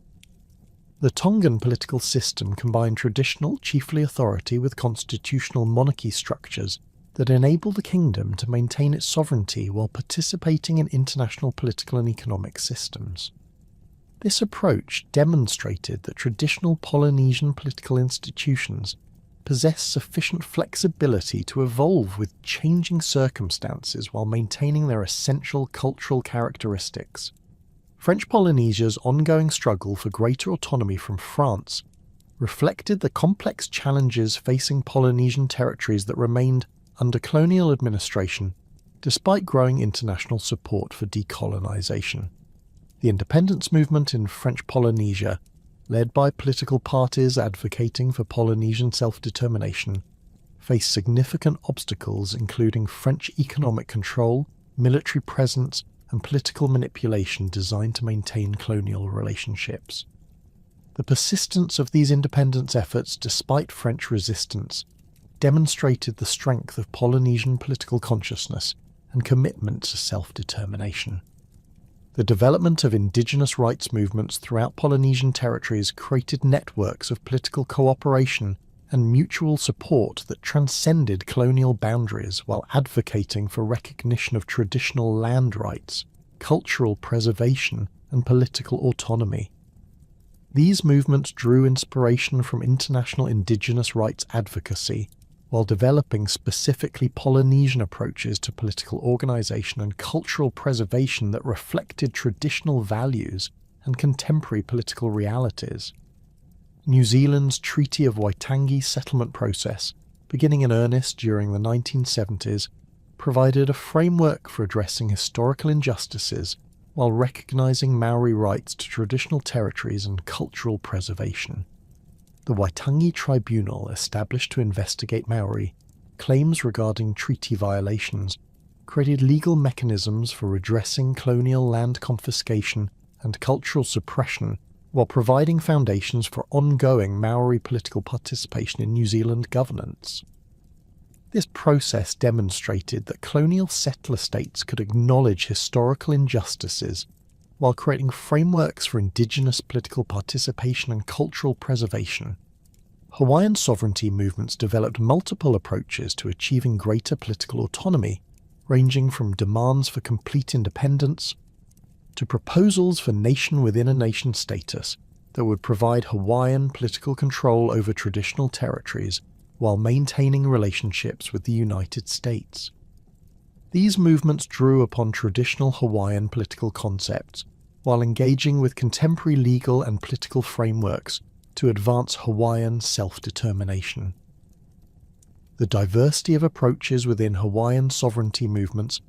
The Tongan political system combined traditional chiefly authority with constitutional monarchy structures that enable the kingdom to maintain its sovereignty while participating in international political and economic systems. This approach demonstrated that traditional Polynesian political institutions possess sufficient flexibility to evolve with changing circumstances while maintaining their essential cultural characteristics. French Polynesia's ongoing struggle for greater autonomy from France reflected the complex challenges facing Polynesian territories that remained under colonial administration despite growing international support for decolonisation. The independence movement in French Polynesia, led by political parties advocating for Polynesian self-determination, faced significant obstacles including French economic control, military presence, and political manipulation designed to maintain colonial relationships. The persistence of these independence efforts despite French resistance demonstrated the strength of Polynesian political consciousness and commitment to self-determination. The development of indigenous rights movements throughout Polynesian territories created networks of political cooperation and mutual support that transcended colonial boundaries while advocating for recognition of traditional land rights, cultural preservation, and political autonomy. These movements drew inspiration from international indigenous rights advocacy, while developing specifically Polynesian approaches to political organisation and cultural preservation that reflected traditional values and contemporary political realities. New Zealand's Treaty of Waitangi settlement process, beginning in earnest during the 1970s, provided a framework for addressing historical injustices while recognising Maori rights to traditional territories and cultural preservation. The Waitangi Tribunal, established to investigate Maori claims regarding treaty violations, created legal mechanisms for redressing colonial land confiscation and cultural suppression while providing foundations for ongoing Maori political participation in New Zealand governance. This process demonstrated that colonial settler states could acknowledge historical injustices while creating frameworks for indigenous political participation and cultural preservation. Hawaiian sovereignty movements developed multiple approaches to achieving greater political autonomy, ranging from demands for complete independence to proposals for nation-within-a-nation status that would provide Hawaiian political control over traditional territories while maintaining relationships with the United States. These movements drew upon traditional Hawaiian political concepts while engaging with contemporary legal and political frameworks to advance Hawaiian self-determination. The diversity of approaches within Hawaiian sovereignty movements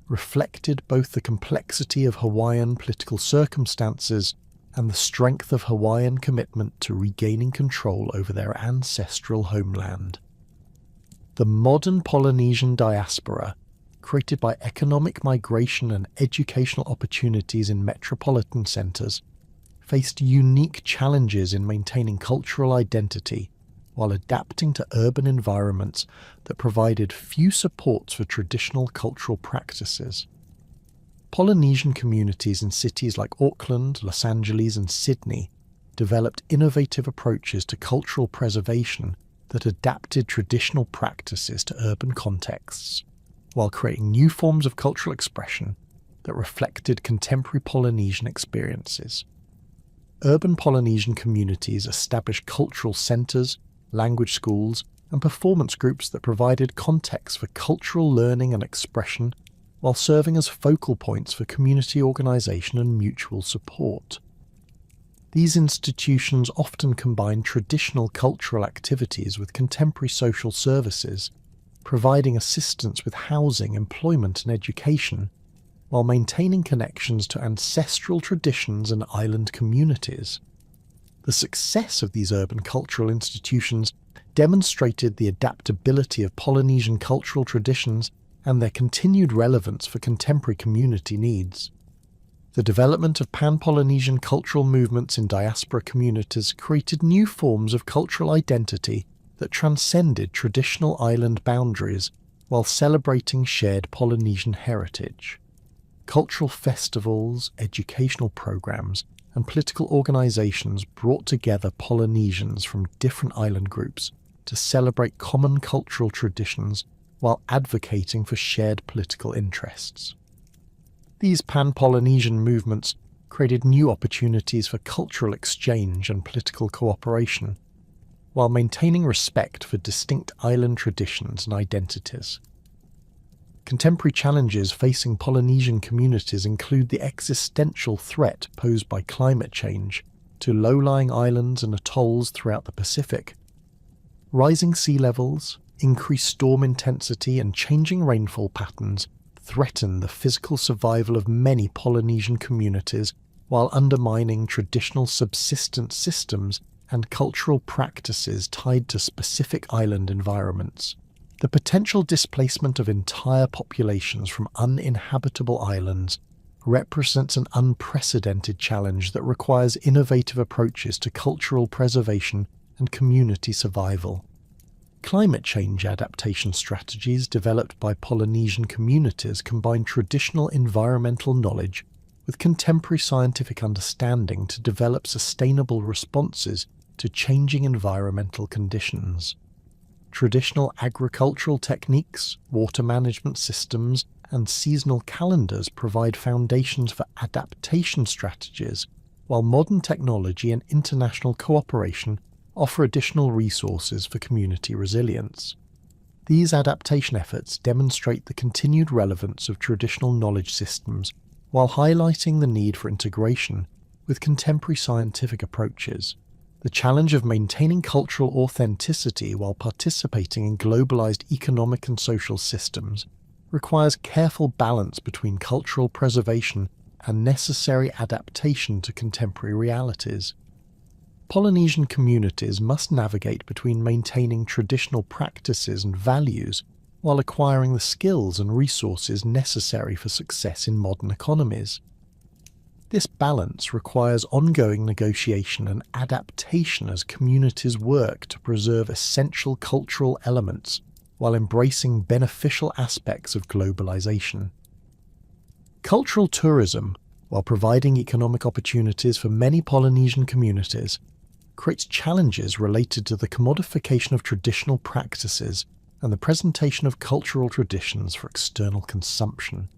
reflected both the complexity of Hawaiian political circumstances and the strength of Hawaiian commitment to regaining control over their ancestral homeland. The modern Polynesian diaspora, created by economic migration and educational opportunities in metropolitan centres, faced unique challenges in maintaining cultural identity while adapting to urban environments that provided few supports for traditional cultural practices. Polynesian communities in cities like Auckland, Los Angeles and Sydney developed innovative approaches to cultural preservation that adapted traditional practices to urban contexts, while creating new forms of cultural expression that reflected contemporary Polynesian experiences. Urban Polynesian communities established cultural centres, language schools, and performance groups that provided context for cultural learning and expression, while serving as focal points for community organisation and mutual support. These institutions often combine traditional cultural activities with contemporary social services, providing assistance with housing, employment and education, while maintaining connections to ancestral traditions and island communities. The success of these urban cultural institutions demonstrated the adaptability of Polynesian cultural traditions and their continued relevance for contemporary community needs. The development of pan-Polynesian cultural movements in diaspora communities created new forms of cultural identity that transcended traditional island boundaries while celebrating shared Polynesian heritage. Cultural festivals, educational programs, and political organisations brought together Polynesians from different island groups to celebrate common cultural traditions while advocating for shared political interests. These pan-Polynesian movements created new opportunities for cultural exchange and political cooperation, while maintaining respect for distinct island traditions and identities. Contemporary challenges facing Polynesian communities include the existential threat posed by climate change to low-lying islands and atolls throughout the Pacific. Rising sea levels, increased storm intensity and changing rainfall patterns threaten the physical survival of many Polynesian communities while undermining traditional subsistence systems and cultural practices tied to specific island environments. The potential displacement of entire populations from uninhabitable islands represents an unprecedented challenge that requires innovative approaches to cultural preservation and community survival. Climate change adaptation strategies developed by Polynesian communities combine traditional environmental knowledge with contemporary scientific understanding to develop sustainable responses to changing environmental conditions. Traditional agricultural techniques, water management systems, and seasonal calendars provide foundations for adaptation strategies, while modern technology and international cooperation offer additional resources for community resilience. These adaptation efforts demonstrate the continued relevance of traditional knowledge systems while highlighting the need for integration with contemporary scientific approaches. The challenge of maintaining cultural authenticity while participating in globalized economic and social systems requires careful balance between cultural preservation and necessary adaptation to contemporary realities. Polynesian communities must navigate between maintaining traditional practices and values while acquiring the skills and resources necessary for success in modern economies. This balance requires ongoing negotiation and adaptation as communities work to preserve essential cultural elements while embracing beneficial aspects of globalization. Cultural tourism, while providing economic opportunities for many Polynesian communities, creates challenges related to the commodification of traditional practices and the presentation of cultural traditions for external consumption.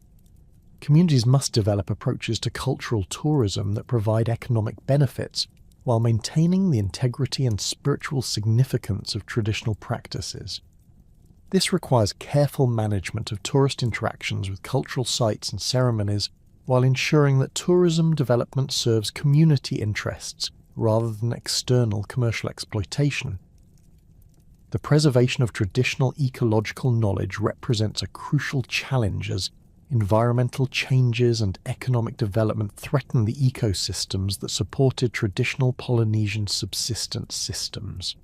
Communities must develop approaches to cultural tourism that provide economic benefits while maintaining the integrity and spiritual significance of traditional practices. This requires careful management of tourist interactions with cultural sites and ceremonies while ensuring that tourism development serves community interests rather than external commercial exploitation. The preservation of traditional ecological knowledge represents a crucial challenge as environmental changes and economic development threaten the ecosystems that supported traditional Polynesian subsistence systems.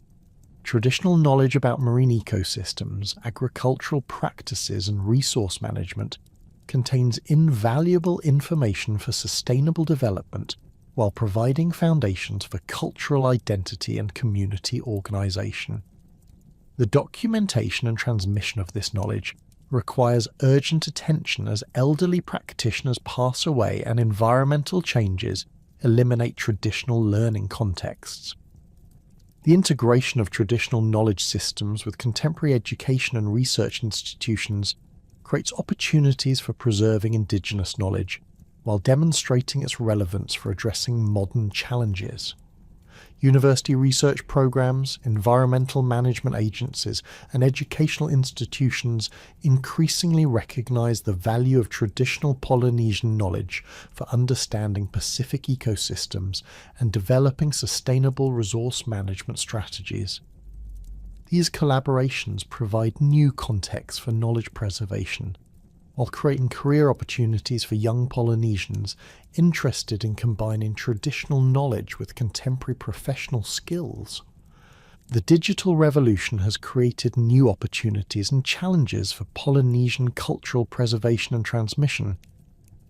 Traditional knowledge about marine ecosystems, agricultural practices, and resource management contains invaluable information for sustainable development while providing foundations for cultural identity and community organization. The documentation and transmission of this knowledge requires urgent attention as elderly practitioners pass away and environmental changes eliminate traditional learning contexts. The integration of traditional knowledge systems with contemporary education and research institutions creates opportunities for preserving Indigenous knowledge, while demonstrating its relevance for addressing modern challenges. University research programs, environmental management agencies, and educational institutions increasingly recognize the value of traditional Polynesian knowledge for understanding Pacific ecosystems and developing sustainable resource management strategies. These collaborations provide new contexts for knowledge preservation, while creating career opportunities for young Polynesians interested in combining traditional knowledge with contemporary professional skills. The digital revolution has created new opportunities and challenges for Polynesian cultural preservation and transmission.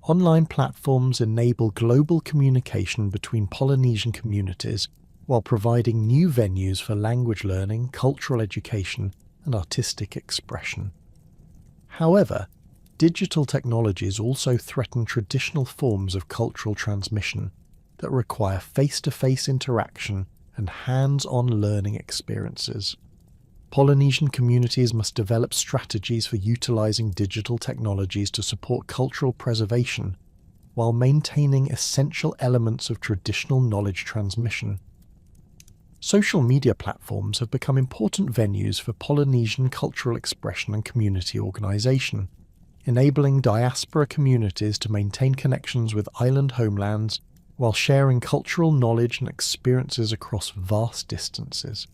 Online platforms enable global communication between Polynesian communities while providing new venues for language learning, cultural education, and artistic expression. However, digital technologies also threaten traditional forms of cultural transmission that require face-to-face interaction and hands-on learning experiences. Polynesian communities must develop strategies for utilizing digital technologies to support cultural preservation while maintaining essential elements of traditional knowledge transmission. Social media platforms have become important venues for Polynesian cultural expression and community organization, enabling diaspora communities to maintain connections with island homelands while sharing cultural knowledge and experiences across vast distances.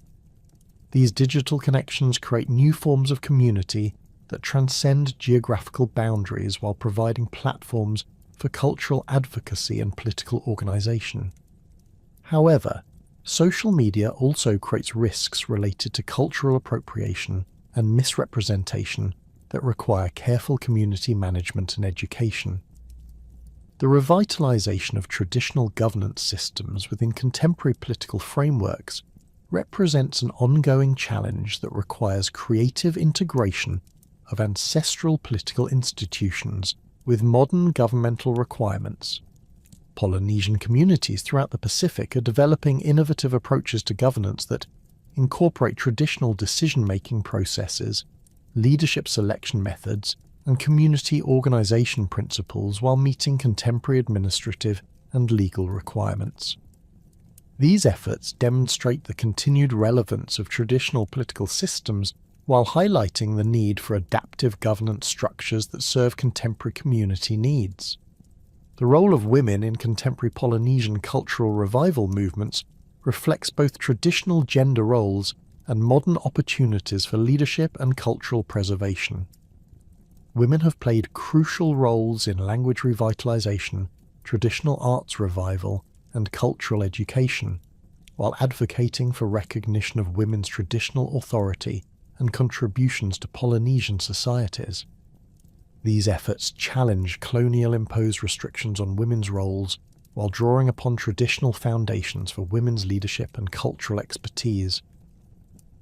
These digital connections create new forms of community that transcend geographical boundaries while providing platforms for cultural advocacy and political organization. However, social media also creates risks related to cultural appropriation and misrepresentation that require careful community management and education. The revitalization of traditional governance systems within contemporary political frameworks represents an ongoing challenge that requires creative integration of ancestral political institutions with modern governmental requirements. Polynesian communities throughout the Pacific are developing innovative approaches to governance that incorporate traditional decision-making processes, leadership selection methods, and community organization principles while meeting contemporary administrative and legal requirements. These efforts demonstrate the continued relevance of traditional political systems while highlighting the need for adaptive governance structures that serve contemporary community needs. The role of women in contemporary Polynesian cultural revival movements reflects both traditional gender roles and modern opportunities for leadership and cultural preservation. Women have played crucial roles in language revitalization, traditional arts revival, and cultural education, while advocating for recognition of women's traditional authority and contributions to Polynesian societies. These efforts challenge colonial-imposed restrictions on women's roles while drawing upon traditional foundations for women's leadership and cultural expertise.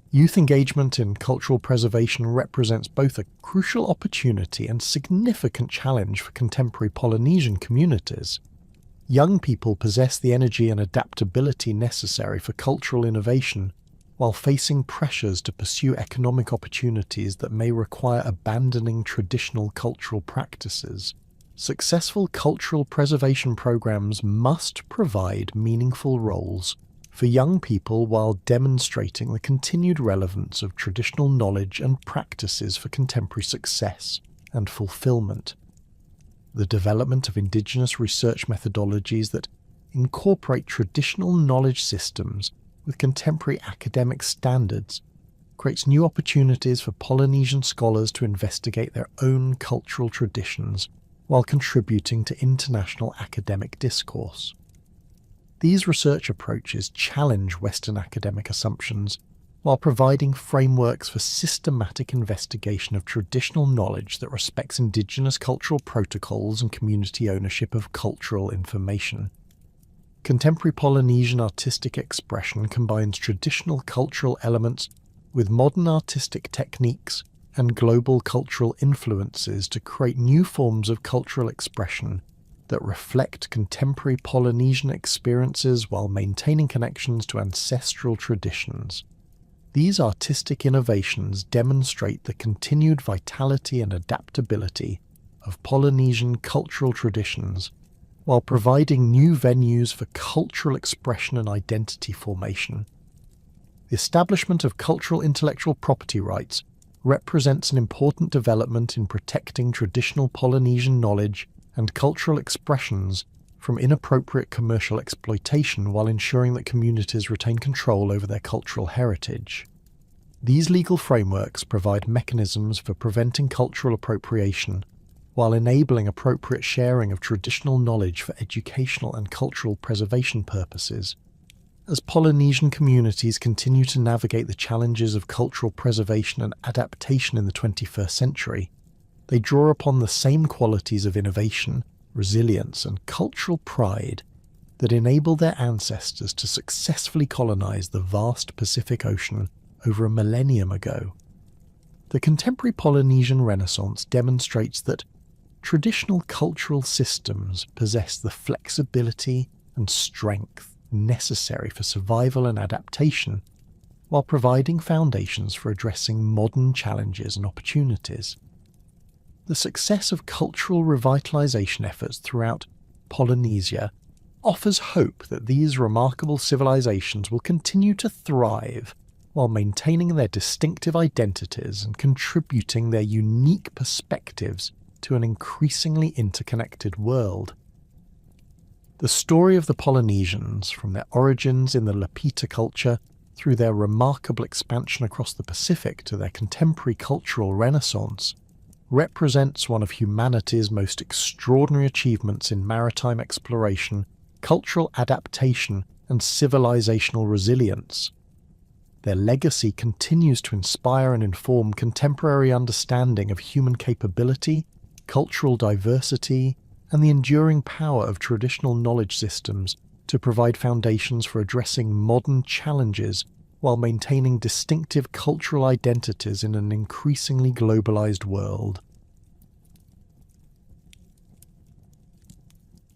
Youth engagement in cultural preservation represents both a crucial opportunity and significant challenge for contemporary Polynesian communities. Young people possess the energy and adaptability necessary for cultural innovation, while facing pressures to pursue economic opportunities that may require abandoning traditional cultural practices. Successful cultural preservation programs must provide meaningful roles for young people while demonstrating the continued relevance of traditional knowledge and practices for contemporary success and fulfillment. The development of Indigenous research methodologies that incorporate traditional knowledge systems with contemporary academic standards creates new opportunities for Polynesian scholars to investigate their own cultural traditions while contributing to international academic discourse. These research approaches challenge Western academic assumptions while providing frameworks for systematic investigation of traditional knowledge that respects Indigenous cultural protocols and community ownership of cultural information. Contemporary Polynesian artistic expression combines traditional cultural elements with modern artistic techniques and global cultural influences to create new forms of cultural expression that reflect contemporary Polynesian experiences while maintaining connections to ancestral traditions. These artistic innovations demonstrate the continued vitality and adaptability of Polynesian cultural traditions, while providing new venues for cultural expression and identity formation. The establishment of cultural intellectual property rights represents an important development in protecting traditional Polynesian knowledge and cultural expressions from inappropriate commercial exploitation while ensuring that communities retain control over their cultural heritage. These legal frameworks provide mechanisms for preventing cultural appropriation while enabling appropriate sharing of traditional knowledge for educational and cultural preservation purposes. As Polynesian communities continue to navigate the challenges of cultural preservation and adaptation in the 21st century, they draw upon the same qualities of innovation, resilience, and cultural pride that enabled their ancestors to successfully colonize the vast Pacific Ocean over a millennium ago. The contemporary Polynesian Renaissance demonstrates that traditional cultural systems possess the flexibility and strength necessary for survival and adaptation, while providing foundations for addressing modern challenges and opportunities. The success of cultural revitalization efforts throughout Polynesia offers hope that these remarkable civilizations will continue to thrive while maintaining their distinctive identities and contributing their unique perspectives to an increasingly interconnected world. The story of the Polynesians, from their origins in the Lapita culture through their remarkable expansion across the Pacific to their contemporary cultural renaissance, represents one of humanity's most extraordinary achievements in maritime exploration, cultural adaptation, and civilizational resilience. Their legacy continues to inspire and inform contemporary understanding of human capability, cultural diversity, and the enduring power of traditional knowledge systems to provide foundations for addressing modern challenges while maintaining distinctive cultural identities in an increasingly globalized world.